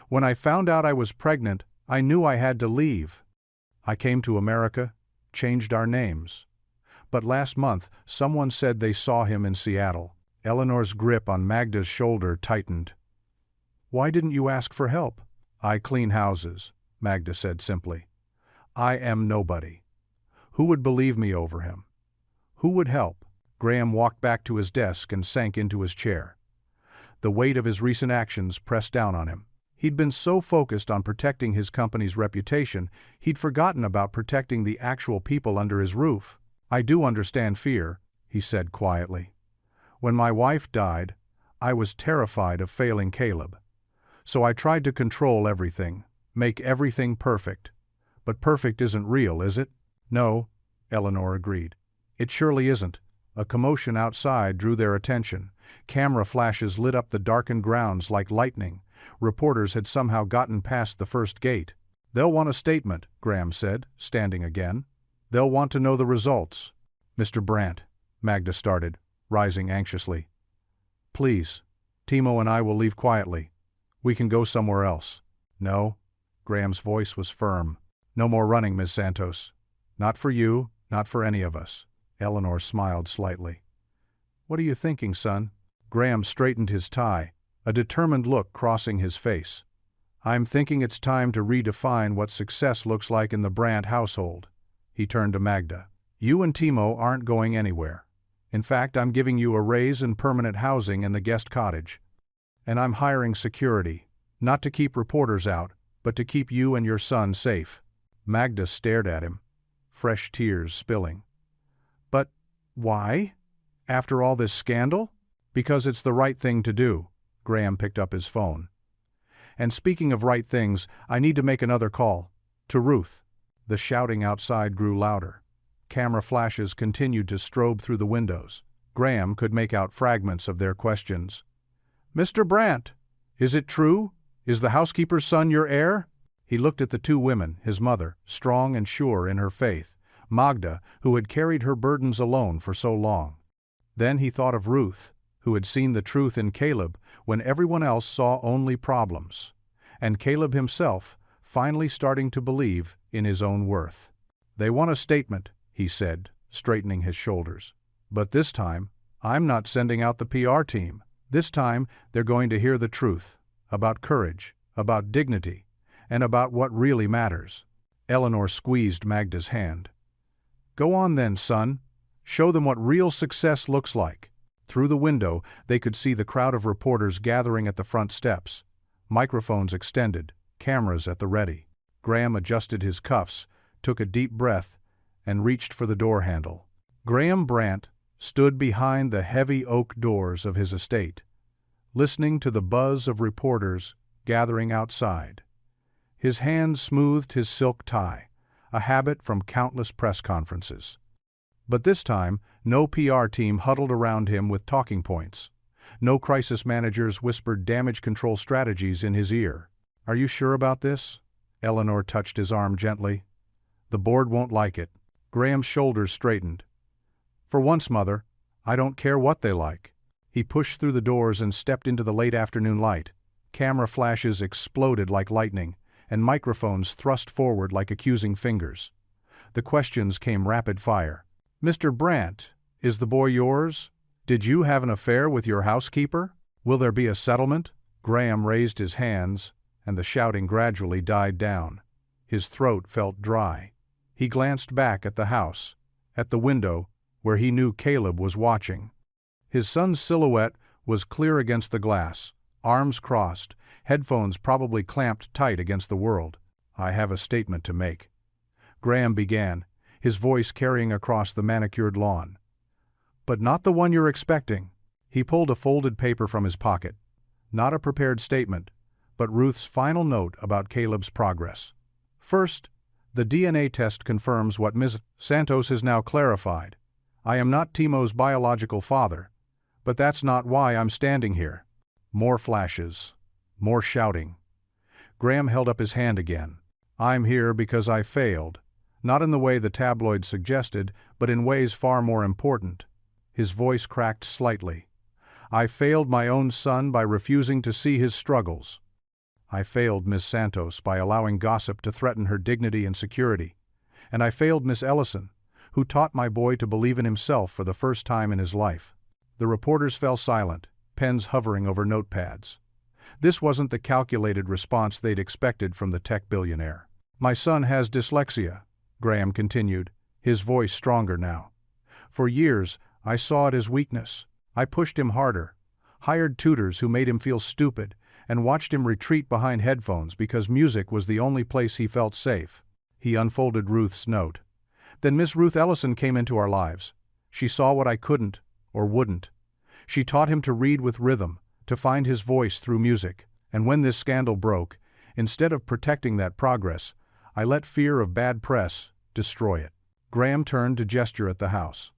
"When I found out I was pregnant, I knew I had to leave. I came to America, changed our names. But last month, someone said they saw him in Seattle." Eleanor's grip on Magda's shoulder tightened. "Why didn't you ask for help?" "I clean houses," Magda said simply. "I am nobody. Who would believe me over him? Who would help?" Graham walked back to his desk and sank into his chair. The weight of his recent actions pressed down on him. He'd been so focused on protecting his company's reputation, he'd forgotten about protecting the actual people under his roof. "I do understand fear," he said quietly. "When my wife died, I was terrified of failing Caleb. So I tried to control everything, make everything perfect. But perfect isn't real, is it?" "No," Eleanor agreed. "It surely isn't." A commotion outside drew their attention. Camera flashes lit up the darkened grounds like lightning. Reporters had somehow gotten past the first gate. "They'll want a statement," Graham said, standing again. "They'll want to know the results." "Mr. Brandt," Magda started, rising anxiously. "Please, Timo and I will leave quietly. We can go somewhere else." "No." Graham's voice was firm. "No more running, Ms. Santos. Not for you, not for any of us." Eleanor smiled slightly. "What are you thinking, son?" Graham straightened his tie, a determined look crossing his face. "I'm thinking it's time to redefine what success looks like in the Brandt household." He turned to Magda. "You and Timo aren't going anywhere. In fact, I'm giving you a raise and permanent housing in the guest cottage. And I'm hiring security, not to keep reporters out, but to keep you and your son safe." Magda stared at him, fresh tears spilling. "But why? After all this scandal?" "Because it's the right thing to do." Graham picked up his phone. "And speaking of right things, I need to make another call. To Ruth." The shouting outside grew louder. Camera flashes continued to strobe through the windows. Graham could make out fragments of their questions. "Mr. Brandt, is it true? Is the housekeeper's son your heir?" He looked at the two women, his mother, strong and sure in her faith, Magda, who had carried her burdens alone for so long. Then he thought of Ruth, who had seen the truth in Caleb when everyone else saw only problems, and Caleb himself finally starting to believe in his own worth. "They want a statement," he said, straightening his shoulders. "But this time, I'm not sending out the PR team. This time, they're going to hear the truth, about courage, about dignity, and about what really matters." Eleanor squeezed Magda's hand. "Go on then, son. Show them what real success looks like." Through the window, they could see the crowd of reporters gathering at the front steps. Microphones extended, cameras at the ready. Graham adjusted his cuffs, took a deep breath, and reached for the door handle. Graham Brandt stood behind the heavy oak doors of his estate, listening to the buzz of reporters gathering outside. His hand smoothed his silk tie, a habit from countless press conferences. But this time, no PR team huddled around him with talking points. No crisis managers whispered damage control strategies in his ear. "Are you sure about this?" Eleanor touched his arm gently. "The board won't like it." Graham's shoulders straightened. "For once, Mother, I don't care what they like." He pushed through the doors and stepped into the late afternoon light. Camera flashes exploded like lightning, and microphones thrust forward like accusing fingers. The questions came rapid fire. "Mr. Brandt, is the boy yours? Did you have an affair with your housekeeper? Will there be a settlement?" Graham raised his hands, and the shouting gradually died down. His throat felt dry. He glanced back at the house, at the window where he knew Caleb was watching. His son's silhouette was clear against the glass, arms crossed, headphones probably clamped tight against the world. "I have a statement to make," Graham began, his voice carrying across the manicured lawn. "But not the one you're expecting." He pulled a folded paper from his pocket. Not a prepared statement, but Ruth's final note about Caleb's progress. "First, the DNA test confirms what Ms. Santos has now clarified. I am not Timo's biological father, but that's not why I'm standing here." More flashes. More shouting. Graham held up his hand again. "I'm here because I failed, not in the way the tabloids suggested, but in ways far more important." His voice cracked slightly. "I failed my own son by refusing to see his struggles. I failed Miss Santos by allowing gossip to threaten her dignity and security. And I failed Miss Ellison, who taught my boy to believe in himself for the first time in his life." The reporters fell silent, pens hovering over notepads. This wasn't the calculated response they'd expected from the tech billionaire. "My son has dyslexia," Graham continued, his voice stronger now. "For years, I saw it as weakness. I pushed him harder, hired tutors who made him feel stupid, and watched him retreat behind headphones because music was the only place he felt safe." He unfolded Ruth's note. "Then Miss Ruth Ellison came into our lives. She saw what I couldn't, or wouldn't. She taught him to read with rhythm, to find his voice through music. And when this scandal broke, instead of protecting that progress, I let fear of bad press destroy it." Graham turned to gesture at the house.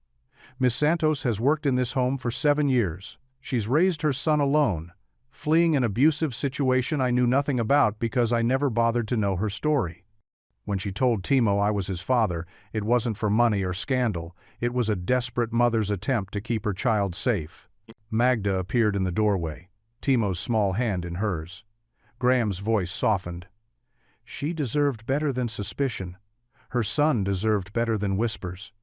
"Miss Santos has worked in this home for 7 years. She's raised her son alone, fleeing an abusive situation I knew nothing about because I never bothered to know her story. When she told Timo I was his father, it wasn't for money or scandal, it was a desperate mother's attempt to keep her child safe." Magda appeared in the doorway, Timo's small hand in hers. Graham's voice softened. "She deserved better than suspicion. Her son deserved better than whispers."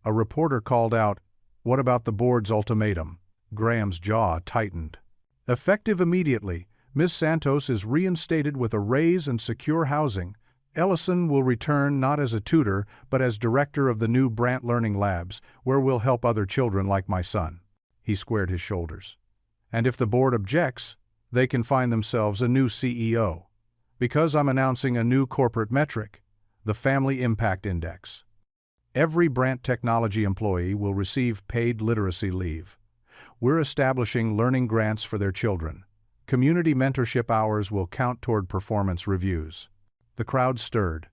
A reporter called out, "What about the board's ultimatum?" Graham's jaw tightened. "Effective immediately, Ms. Santos is reinstated with a raise and secure housing. Ellison will return not as a tutor, but as director of the new Brant Learning Labs, where we'll help other children like my son." He squared his shoulders. "And if the board objects, they can find themselves a new CEO. Because I'm announcing a new corporate metric, the Family Impact Index. Every Brant Technology employee will receive paid literacy leave. We're establishing learning grants for their children. Community mentorship hours will count toward performance reviews." The crowd stirred.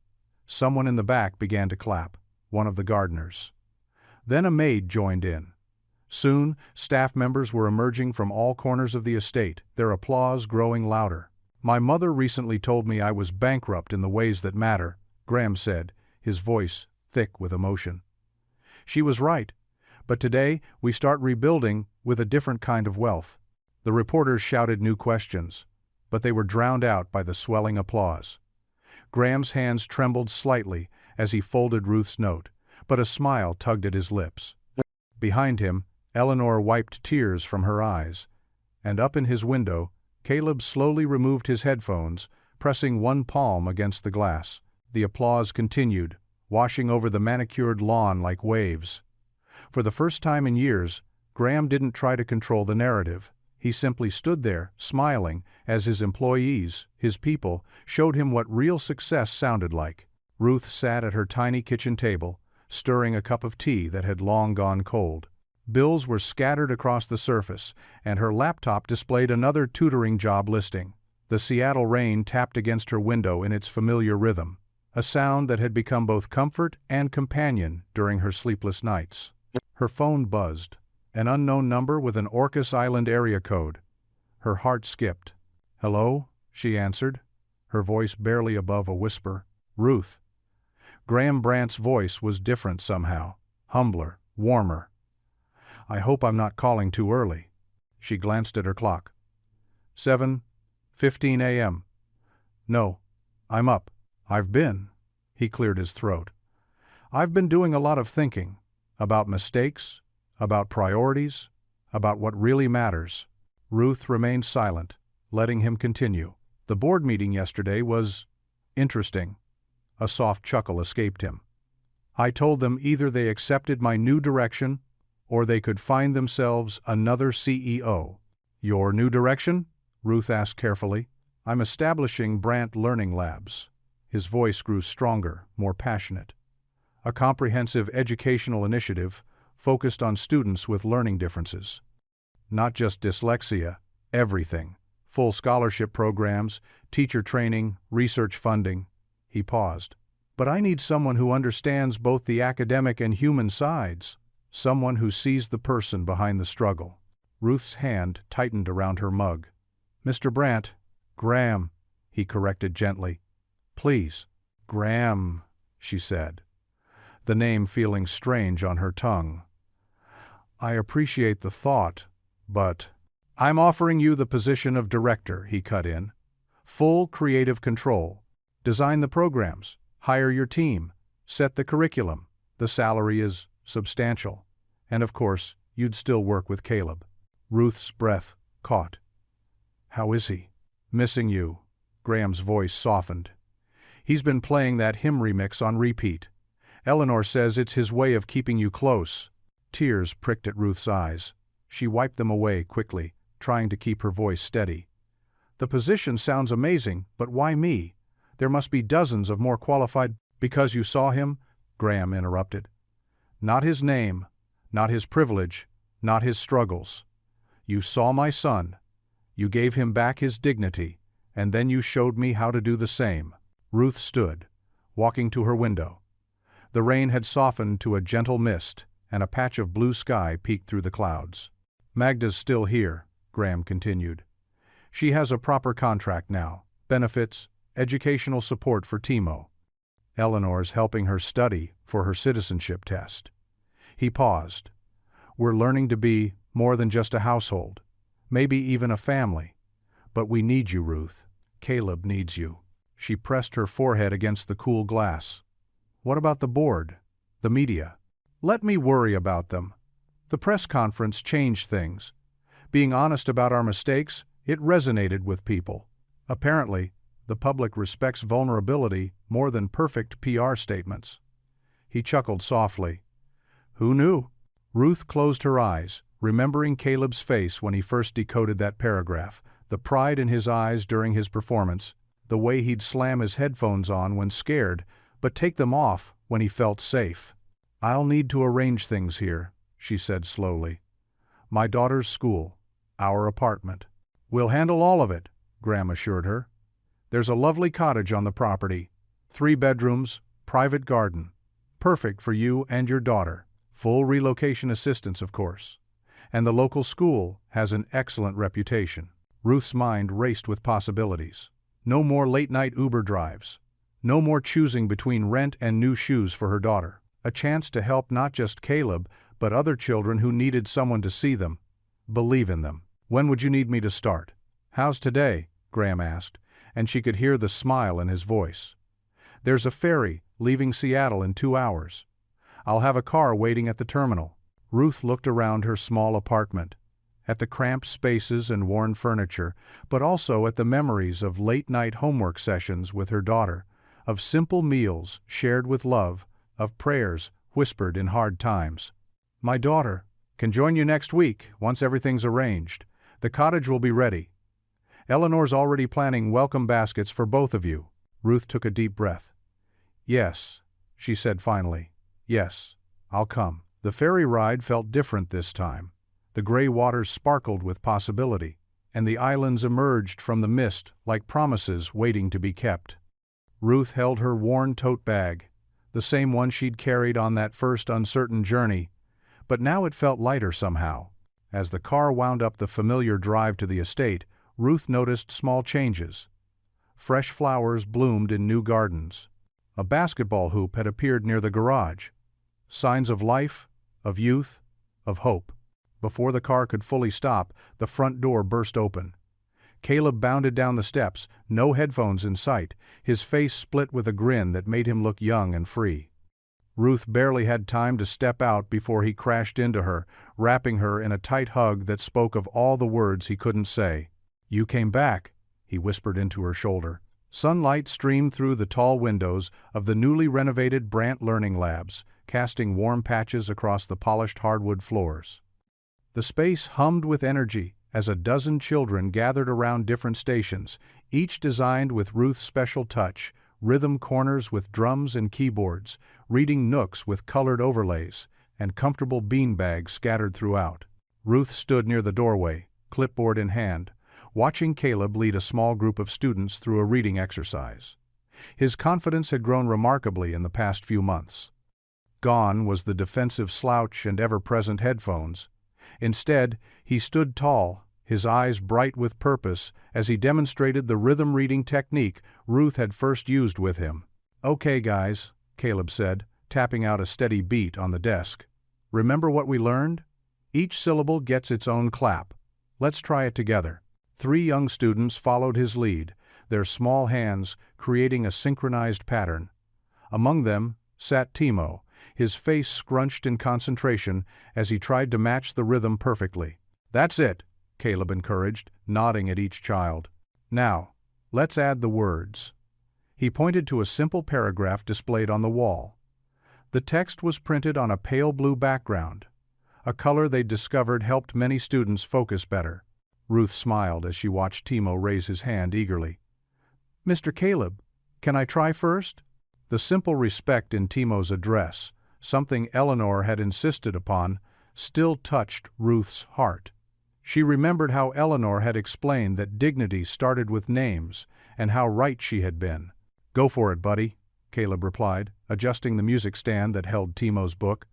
Someone in the back began to clap, one of the gardeners. Then a maid joined in. Soon, staff members were emerging from all corners of the estate, their applause growing louder. "My mother recently told me I was bankrupt in the ways that matter," Graham said, his voice thick with emotion. "She was right, but today we start rebuilding with a different kind of wealth." The reporters shouted new questions, but they were drowned out by the swelling applause. Graham's hands trembled slightly as he folded Ruth's note, but a smile tugged at his lips. Behind him, Eleanor wiped tears from her eyes, and up in his window, Caleb slowly removed his headphones, pressing one palm against the glass. The applause continued, washing over the manicured lawn like waves. For the first time in years, Graham didn't try to control the narrative. He simply stood there, smiling, as his employees, his people, showed him what real success sounded like. Ruth sat at her tiny kitchen table, stirring a cup of tea that had long gone cold. Bills were scattered across the surface, and her laptop displayed another tutoring job listing. The Seattle rain tapped against her window in its familiar rhythm, a sound that had become both comfort and companion during her sleepless nights. Her phone buzzed, an unknown number with an Orcas Island area code. Her heart skipped. "Hello?" she answered, her voice barely above a whisper. "Ruth." Graham Brant's voice was different somehow, humbler, warmer. "I hope I'm not calling too early." She glanced at her clock. 7:15 a.m. "No, I'm up. I've been." He cleared his throat. "I've been doing a lot of thinking. About mistakes, about priorities, about what really matters." Ruth remained silent, letting him continue. "The board meeting yesterday was interesting." A soft chuckle escaped him. "I told them either they accepted my new direction or they could find themselves another CEO." "Your new direction?" Ruth asked carefully. I'm establishing Brant Learning Labs. His voice grew stronger, more passionate. A comprehensive educational initiative focused on students with learning differences. Not just dyslexia, everything. Full scholarship programs, teacher training, research funding. He paused. But I need someone who understands both the academic and human sides. Someone who sees the person behind the struggle. Ruth's hand tightened around her mug. Mr. Brant, Graham, he corrected gently. Please. Graham, she said, the name feeling strange on her tongue. I appreciate the thought, but I'm offering you the position of director, he cut in. Full creative control. Design the programs, hire your team, set the curriculum. The salary is substantial. And of course, you'd still work with Caleb. Ruth's breath caught. How is he? Missing you. Graham's voice softened. He's been playing that hymn remix on repeat. Eleanor says it's his way of keeping you close. Tears pricked at Ruth's eyes. She wiped them away quickly, trying to keep her voice steady. The position sounds amazing, but why me? There must be dozens of more qualified. Because you saw him? Graham interrupted. Not his name, not his privilege, not his struggles. You saw my son. You gave him back his dignity, and then you showed me how to do the same. Ruth stood, walking to her window. The rain had softened to a gentle mist, and a patch of blue sky peeked through the clouds. Magda's still here, Graham continued. She has a proper contract now, benefits, educational support for Timo. Eleanor's helping her study for her citizenship test. He paused. We're learning to be more than just a household, maybe even a family. But we need you, Ruth. Caleb needs you. She pressed her forehead against the cool glass. What about the board? The media? Let me worry about them. The press conference changed things. Being honest about our mistakes, it resonated with people. Apparently, the public respects vulnerability more than perfect PR statements. He chuckled softly. Who knew? Ruth closed her eyes, remembering Caleb's face when he first decoded that paragraph, the pride in his eyes during his performance, the way he'd slam his headphones on when scared, but take them off when he felt safe. I'll need to arrange things here, she said slowly. My daughter's school, our apartment. We'll handle all of it, Graham assured her. There's a lovely cottage on the property, 3 bedrooms, private garden. Perfect for you and your daughter. Full relocation assistance, of course. And the local school has an excellent reputation. Ruth's mind raced with possibilities. No more late-night Uber drives. No more choosing between rent and new shoes for her daughter. A chance to help not just Caleb, but other children who needed someone to see them, believe in them. When would you need me to start? How's today? Graham asked, and she could hear the smile in his voice. There's a ferry leaving Seattle in 2 hours. I'll have a car waiting at the terminal. Ruth looked around her small apartment, at the cramped spaces and worn furniture, but also at the memories of late-night homework sessions with her daughter, of simple meals shared with love, of prayers whispered in hard times. My daughter can join you next week once everything's arranged. The cottage will be ready. Eleanor's already planning welcome baskets for both of you. Ruth took a deep breath. Yes, she said finally. Yes, I'll come. The ferry ride felt different this time. The gray waters sparkled with possibility, and the islands emerged from the mist like promises waiting to be kept. Ruth held her worn tote bag, the same one she'd carried on that first uncertain journey, but now it felt lighter somehow. As the car wound up the familiar drive to the estate, Ruth noticed small changes. Fresh flowers bloomed in new gardens. A basketball hoop had appeared near the garage. Signs of life, of youth, of hope. Before the car could fully stop, the front door burst open. Caleb bounded down the steps, no headphones in sight, his face split with a grin that made him look young and free. Ruth barely had time to step out before he crashed into her, wrapping her in a tight hug that spoke of all the words he couldn't say. You came back, he whispered into her shoulder. Sunlight streamed through the tall windows of the newly renovated Brant Learning Labs, casting warm patches across the polished hardwood floors. The space hummed with energy as a dozen children gathered around different stations, each designed with Ruth's special touch, rhythm corners with drums and keyboards, reading nooks with colored overlays, and comfortable beanbags scattered throughout. Ruth stood near the doorway, clipboard in hand, watching Caleb lead a small group of students through a reading exercise. His confidence had grown remarkably in the past few months. Gone was the defensive slouch and ever-present headphones. Instead, he stood tall, his eyes bright with purpose, as he demonstrated the rhythm-reading technique Ruth had first used with him. "Okay, guys," Caleb said, tapping out a steady beat on the desk. "Remember what we learned? Each syllable gets its own clap. Let's try it together." 3 young students followed his lead, their small hands creating a synchronized pattern. Among them sat Timo, his face scrunched in concentration as he tried to match the rhythm perfectly. "That's it," Caleb encouraged, nodding at each child. "Now, let's add the words." He pointed to a simple paragraph displayed on the wall. The text was printed on a pale blue background. A color they'd discovered helped many students focus better. Ruth smiled as she watched Timo raise his hand eagerly. "Mr. Caleb, can I try first?" The simple respect in Timo's address, something Eleanor had insisted upon, still touched Ruth's heart. She remembered how Eleanor had explained that dignity started with names, and how right she had been. "Go for it, buddy," Caleb replied, adjusting the music stand that held Timo's book.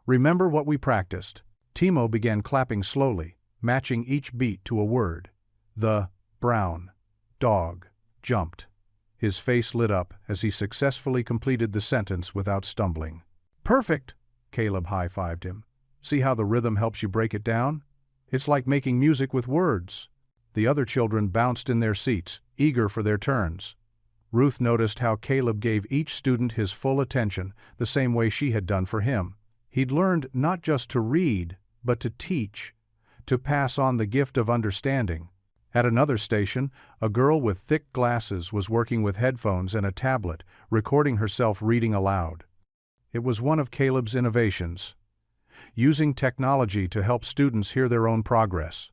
"Remember what we practiced." Timo began clapping slowly, matching each beat to a word. The brown dog jumped. His face lit up as he successfully completed the sentence without stumbling. "Perfect!" Caleb high-fived him. "See how the rhythm helps you break it down? It's like making music with words." The other children bounced in their seats, eager for their turns. Ruth noticed how Caleb gave each student his full attention, the same way she had done for him. He'd learned not just to read, but to teach, to pass on the gift of understanding. At another station, a girl with thick glasses was working with headphones and a tablet, recording herself reading aloud. It was one of Caleb's innovations, using technology to help students hear their own progress.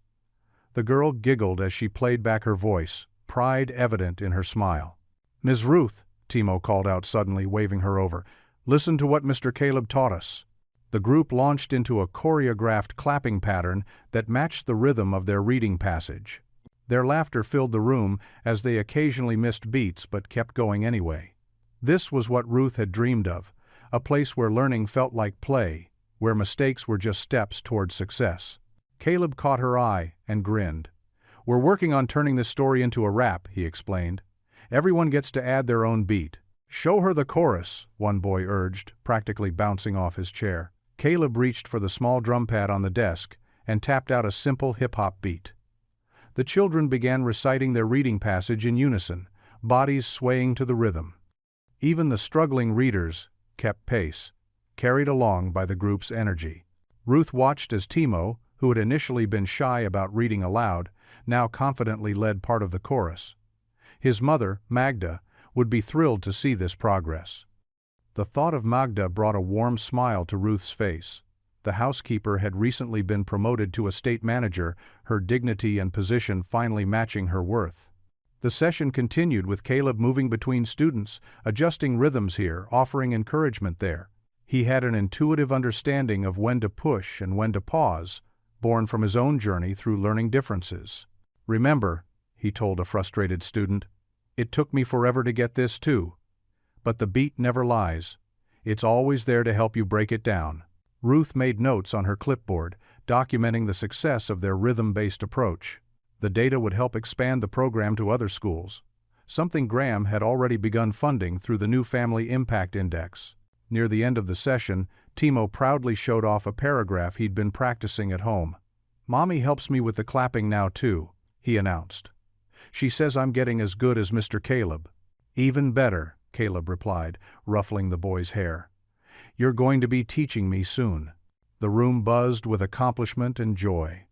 The girl giggled as she played back her voice, pride evident in her smile. "Ms. Ruth," Timo called out suddenly, waving her over, "listen to what Mr. Caleb taught us." The group launched into a choreographed clapping pattern that matched the rhythm of their reading passage. Their laughter filled the room as they occasionally missed beats but kept going anyway. This was what Ruth had dreamed of, a place where learning felt like play, where mistakes were just steps toward success. Caleb caught her eye and grinned. "We're working on turning this story into a rap," he explained. "Everyone gets to add their own beat." "Show her the chorus," one boy urged, practically bouncing off his chair. Caleb reached for the small drum pad on the desk and tapped out a simple hip-hop beat. The children began reciting their reading passage in unison, bodies swaying to the rhythm. Even the struggling readers kept pace, carried along by the group's energy. Ruth watched as Timo, who had initially been shy about reading aloud, now confidently led part of the chorus. His mother, Magda, would be thrilled to see this progress. The thought of Magda brought a warm smile to Ruth's face. The housekeeper had recently been promoted to estate manager, her dignity and position finally matching her worth. The session continued with Caleb moving between students, adjusting rhythms here, offering encouragement there. He had an intuitive understanding of when to push and when to pause, born from his own journey through learning differences. "Remember," he told a frustrated student, "it took me forever to get this too. But the beat never lies. It's always there to help you break it down." Ruth made notes on her clipboard, documenting the success of their rhythm-based approach. The data would help expand the program to other schools, something Graham had already begun funding through the new Family Impact Index. Near the end of the session, Timo proudly showed off a paragraph he'd been practicing at home. "Mommy helps me with the clapping now too," he announced. "She says I'm getting as good as Mr. Caleb." "Even better," Caleb replied, ruffling the boy's hair. "You're going to be teaching me soon." The room buzzed with accomplishment and joy.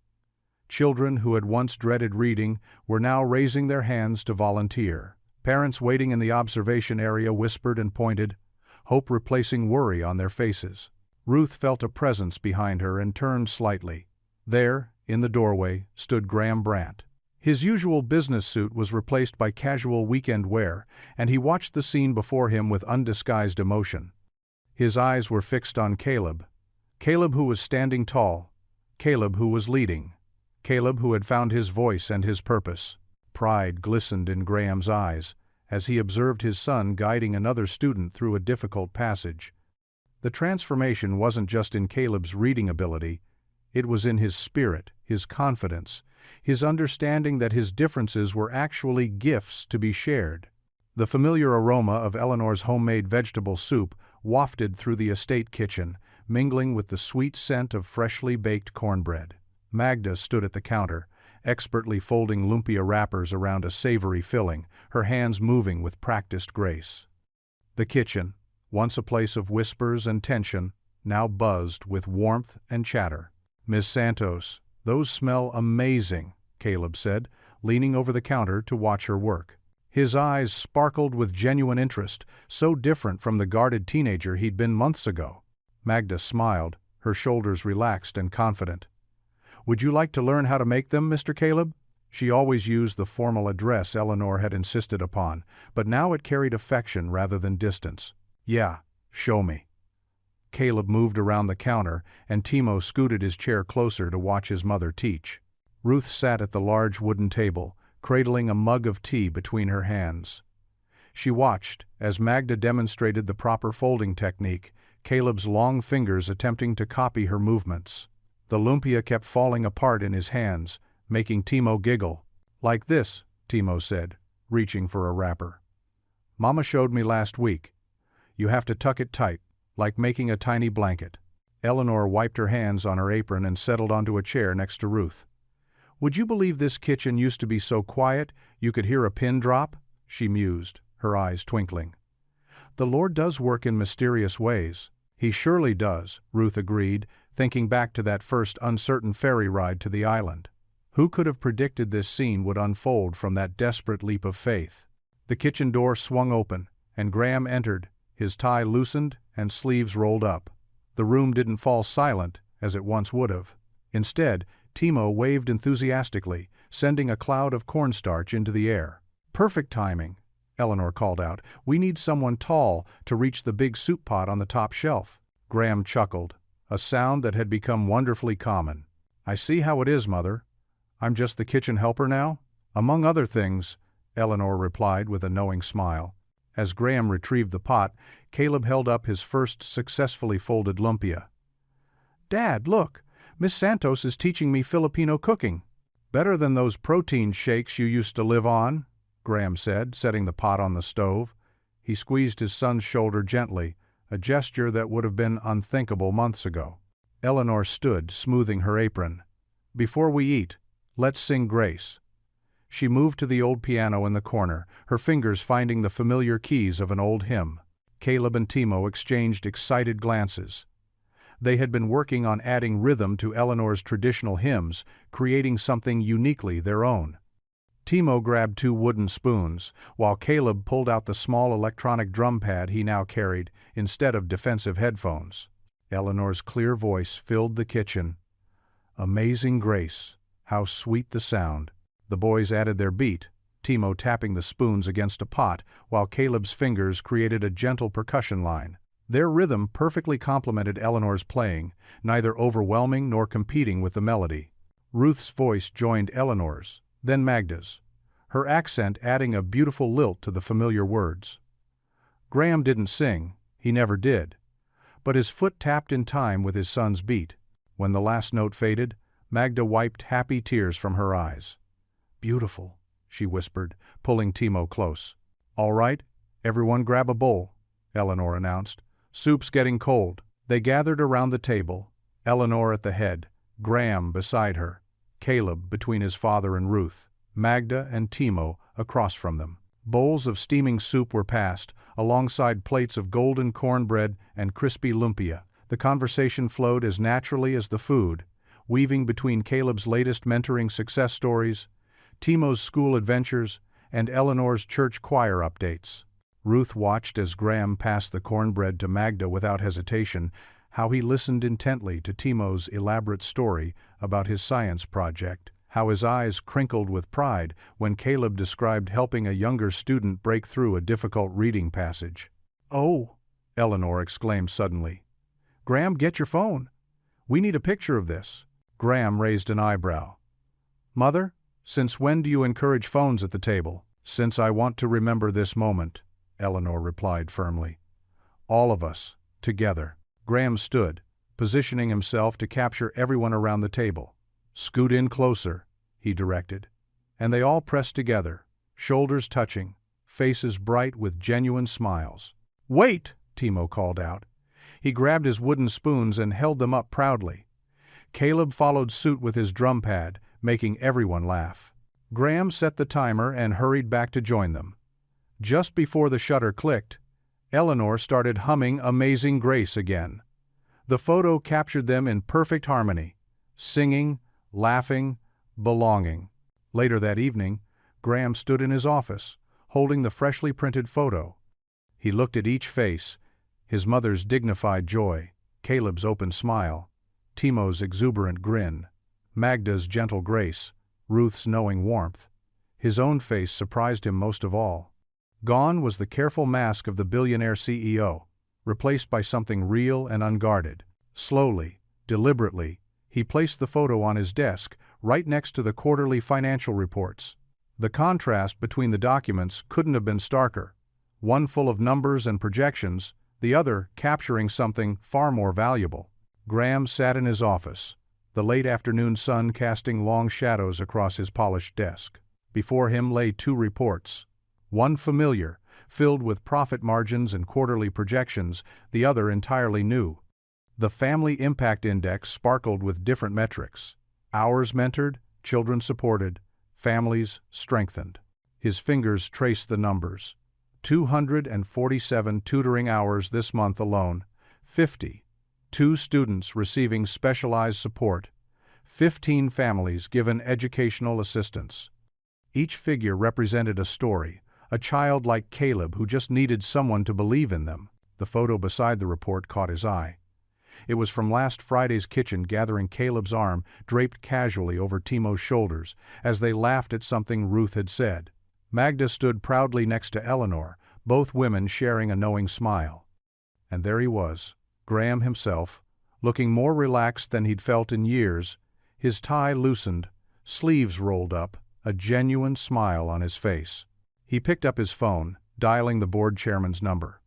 Children who had once dreaded reading were now raising their hands to volunteer. Parents waiting in the observation area whispered and pointed, hope replacing worry on their faces. Ruth felt a presence behind her and turned slightly. There, In the doorway stood Graham Brandt. His usual business suit was replaced by casual weekend wear, and he watched the scene before him with undisguised emotion. His eyes were fixed on Caleb. Caleb who was standing tall. Caleb who was leading. Caleb who had found his voice and his purpose. Pride glistened in Graham's eyes as he observed his son guiding another student through a difficult passage. The transformation wasn't just in Caleb's reading ability, it was in his spirit, his confidence, his understanding that his differences were actually gifts to be shared. The familiar aroma of Eleanor's homemade vegetable soup wafted through the estate kitchen, mingling with the sweet scent of freshly baked cornbread. Magda stood at the counter, expertly folding lumpia wrappers around a savory filling, her hands moving with practiced grace. The kitchen, once a place of whispers and tension, now buzzed with warmth and chatter. "Miss Santos, those smell amazing," Caleb said, leaning over the counter to watch her work. His eyes sparkled with genuine interest, so different from the guarded teenager he'd been months ago. Magda smiled, her shoulders relaxed and confident. "Would you like to learn how to make them, Mr. Caleb?" She always used the formal address Eleanor had insisted upon, but now it carried affection rather than distance. "Yeah, show me." Caleb moved around the counter, and Timo scooted his chair closer to watch his mother teach. Ruth sat at the large wooden table, cradling a mug of tea between her hands. She watched as Magda demonstrated the proper folding technique, Caleb's long fingers attempting to copy her movements. The lumpia kept falling apart in his hands, making Timo giggle. "Like this," Timo said, reaching for a wrapper. "Mama showed me last week. You have to tuck it tight, like making a tiny blanket." Eleanor wiped her hands on her apron and settled onto a chair next to Ruth. "Would you believe this kitchen used to be so quiet you could hear a pin drop?" she mused, her eyes twinkling. "The Lord does work in mysterious ways." "He surely does," Ruth agreed, thinking back to that first uncertain ferry ride to the island. Who could have predicted this scene would unfold from that desperate leap of faith? The kitchen door swung open, and Graham entered, his tie loosened and sleeves rolled up. The room didn't fall silent, as it once would have. Instead, Timo waved enthusiastically, sending a cloud of cornstarch into the air. "Perfect timing," Eleanor called out. "We need someone tall to reach the big soup pot on the top shelf." Graham chuckled, a sound that had become wonderfully common. "I see how it is, Mother. I'm just the kitchen helper now?" "Among other things," Eleanor replied with a knowing smile. As Graham retrieved the pot, Caleb held up his first successfully folded lumpia. "Dad, look! Miss Santos is teaching me Filipino cooking." "Better than those protein shakes you used to live on," Graham said, setting the pot on the stove. He squeezed his son's shoulder gently, a gesture that would have been unthinkable months ago. Eleanor stood, smoothing her apron. "Before we eat, let's sing Grace." She moved to the old piano in the corner, her fingers finding the familiar keys of an old hymn. Caleb and Timo exchanged excited glances. They had been working on adding rhythm to Eleanor's traditional hymns, creating something uniquely their own. Timo grabbed 2 wooden spoons, while Caleb pulled out the small electronic drum pad he now carried instead of defensive headphones. Eleanor's clear voice filled the kitchen. "Amazing Grace, how sweet the sound." The boys added their beat, Timo tapping the spoons against a pot, while Caleb's fingers created a gentle percussion line. Their rhythm perfectly complemented Eleanor's playing, neither overwhelming nor competing with the melody. Ruth's voice joined Eleanor's, then Magda's, her accent adding a beautiful lilt to the familiar words. Graham didn't sing, he never did, but his foot tapped in time with his son's beat. When the last note faded, Magda wiped happy tears from her eyes. "Beautiful," she whispered, pulling Timo close. "All right, everyone grab a bowl," Eleanor announced. "Soup's getting cold." They gathered around the table, Eleanor at the head, Graham beside her, Caleb between his father and Ruth, Magda and Timo across from them. Bowls of steaming soup were passed, alongside plates of golden cornbread and crispy lumpia. The conversation flowed as naturally as the food, weaving between Caleb's latest mentoring success stories, Timo's school adventures, and Eleanor's church choir updates. Ruth watched as Graham passed the cornbread to Magda without hesitation, how he listened intently to Timo's elaborate story about his science project, how his eyes crinkled with pride when Caleb described helping a younger student break through a difficult reading passage. "Oh," Eleanor exclaimed suddenly. "Graham, get your phone. We need a picture of this." Graham raised an eyebrow. "Mother, since when do you encourage phones at the table?" "Since I want to remember this moment," Eleanor replied firmly. "All of us, together." Graham stood, positioning himself to capture everyone around the table. "Scoot in closer," he directed. And they all pressed together, shoulders touching, faces bright with genuine smiles. "Wait!" Timo called out. He grabbed his wooden spoons and held them up proudly. Caleb followed suit with his drum pad, making everyone laugh. Graham set the timer and hurried back to join them. Just before the shutter clicked, Eleanor started humming Amazing Grace again. The photo captured them in perfect harmony, singing, laughing, belonging. Later that evening, Graham stood in his office, holding the freshly printed photo. He looked at each face, his mother's dignified joy, Caleb's open smile, Timo's exuberant grin, Magda's gentle grace, Ruth's knowing warmth. His own face surprised him most of all. Gone was the careful mask of the billionaire CEO, replaced by something real and unguarded. Slowly, deliberately, he placed the photo on his desk, right next to the quarterly financial reports. The contrast between the documents couldn't have been starker. One full of numbers and projections, the other capturing something far more valuable. Graham sat in his office, the late afternoon sun casting long shadows across his polished desk. Before him lay two reports. One familiar, filled with profit margins and quarterly projections, the other entirely new. The Family Impact Index sparkled with different metrics. Hours mentored, children supported, families strengthened. His fingers traced the numbers. 247 tutoring hours this month alone, 50. 2 students receiving specialized support, 15 families given educational assistance. Each figure represented a story, a child like Caleb who just needed someone to believe in them. The photo beside the report caught his eye. It was from last Friday's kitchen, gathering Caleb's arm draped casually over Timo's shoulders as they laughed at something Ruth had said. Magda stood proudly next to Eleanor, both women sharing a knowing smile. And there he was, Graham himself, looking more relaxed than he'd felt in years, his tie loosened, sleeves rolled up, a genuine smile on his face. He picked up his phone, dialing the board chairman's number.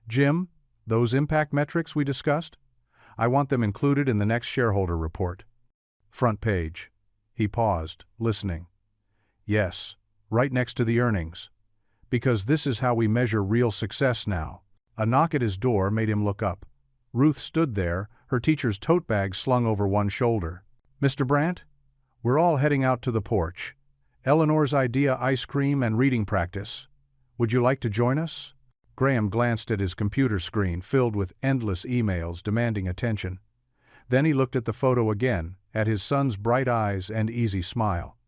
"Jim, those impact metrics we discussed? I want them included in the next shareholder report." Front page. He paused, listening. "Yes, right next to the earnings. Because this is how we measure real success now." A knock at his door made him look up. Ruth stood there, her teacher's tote bag slung over one shoulder. "Mr. Brandt? We're all heading out to the porch. Eleanor's idea ice cream and reading practice. Would you like to join us?" Graham glanced at his computer screen, filled with endless emails demanding attention. Then he looked at the photo again, at his son's bright eyes and easy smile.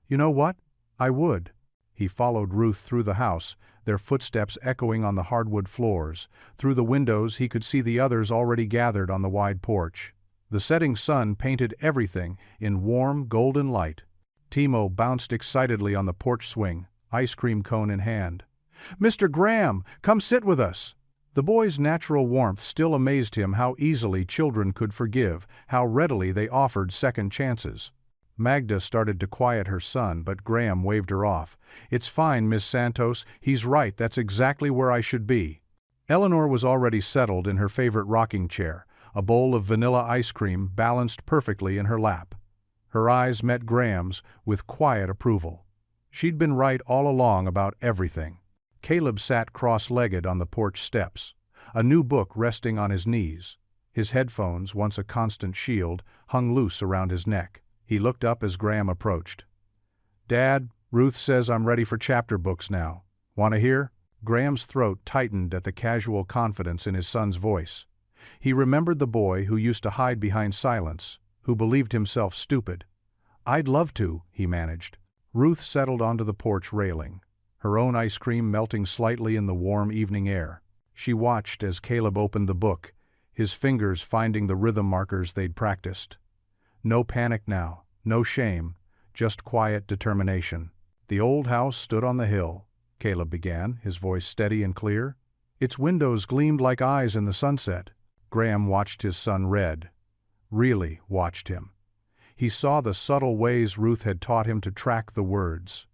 "You know what? I would." He followed Ruth through the house, their footsteps echoing on the hardwood floors. Through the windows he could see the others already gathered on the wide porch. The setting sun painted everything in warm, golden light. Timo bounced excitedly on the porch swing, ice cream cone in hand. "Mr. Graham, come sit with us!" The boy's natural warmth still amazed him, how easily children could forgive, how readily they offered second chances. Magda started to quiet her son, but Graham waved her off. "It's fine, Miss Santos. He's right, that's exactly where I should be." Eleanor was already settled in her favorite rocking chair, a bowl of vanilla ice cream balanced perfectly in her lap. Her eyes met Graham's with quiet approval. She'd been right all along about everything. Caleb sat cross-legged on the porch steps, a new book resting on his knees. His headphones, once a constant shield, hung loose around his neck. He looked up as Graham approached. "Dad, Ruth says I'm ready for chapter books now. Want to hear?" Graham's throat tightened at the casual confidence in his son's voice. He remembered the boy who used to hide behind silence, who believed himself stupid. "I'd love to," he managed. Ruth settled onto the porch railing, her own ice cream melting slightly in the warm evening air. She watched as Caleb opened the book, his fingers finding the rhythm markers they'd practiced. No panic now, no shame, just quiet determination. The old house stood on the hill, Caleb began, his voice steady and clear. Its windows gleamed like eyes in the sunset. Graham watched his son read. Really watched him. He saw the subtle ways Ruth had taught him to track the words.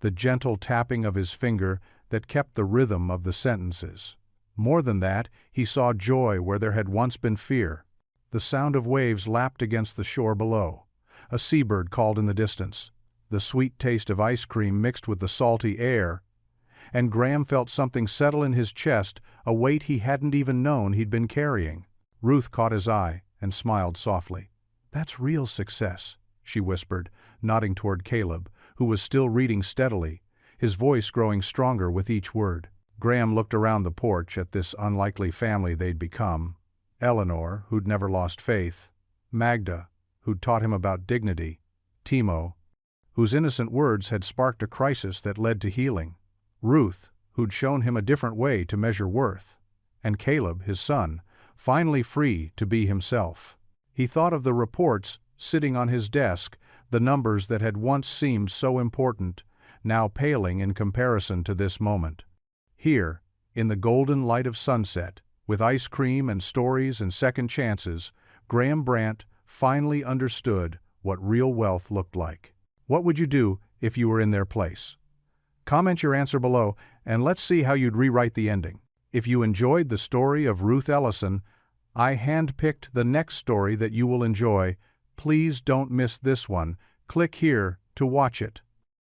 The gentle tapping of his finger that kept the rhythm of the sentences. More than that, he saw joy where there had once been fear. The sound of waves lapped against the shore below. A seabird called in the distance. The sweet taste of ice cream mixed with the salty air. And Graham felt something settle in his chest, a weight he hadn't even known he'd been carrying. Ruth caught his eye and smiled softly. "That's real success," she whispered, nodding toward Caleb, who was still reading steadily, his voice growing stronger with each word. Graham looked around the porch at this unlikely family they'd become. Eleanor, who'd never lost faith. Magda, who'd taught him about dignity. Timo, whose innocent words had sparked a crisis that led to healing. Ruth, who'd shown him a different way to measure worth. And Caleb, his son, finally free to be himself. He thought of the reports sitting on his desk, the numbers that had once seemed so important, now paling in comparison to this moment. Here, in the golden light of sunset, with ice cream and stories and second chances, Graham Brandt finally understood what real wealth looked like. What would you do if you were in their place? Comment your answer below, and let's see how you'd rewrite the ending. If you enjoyed the story of Ruth Ellison, I handpicked the next story that you will enjoy. Please don't miss this one. Click here to watch it.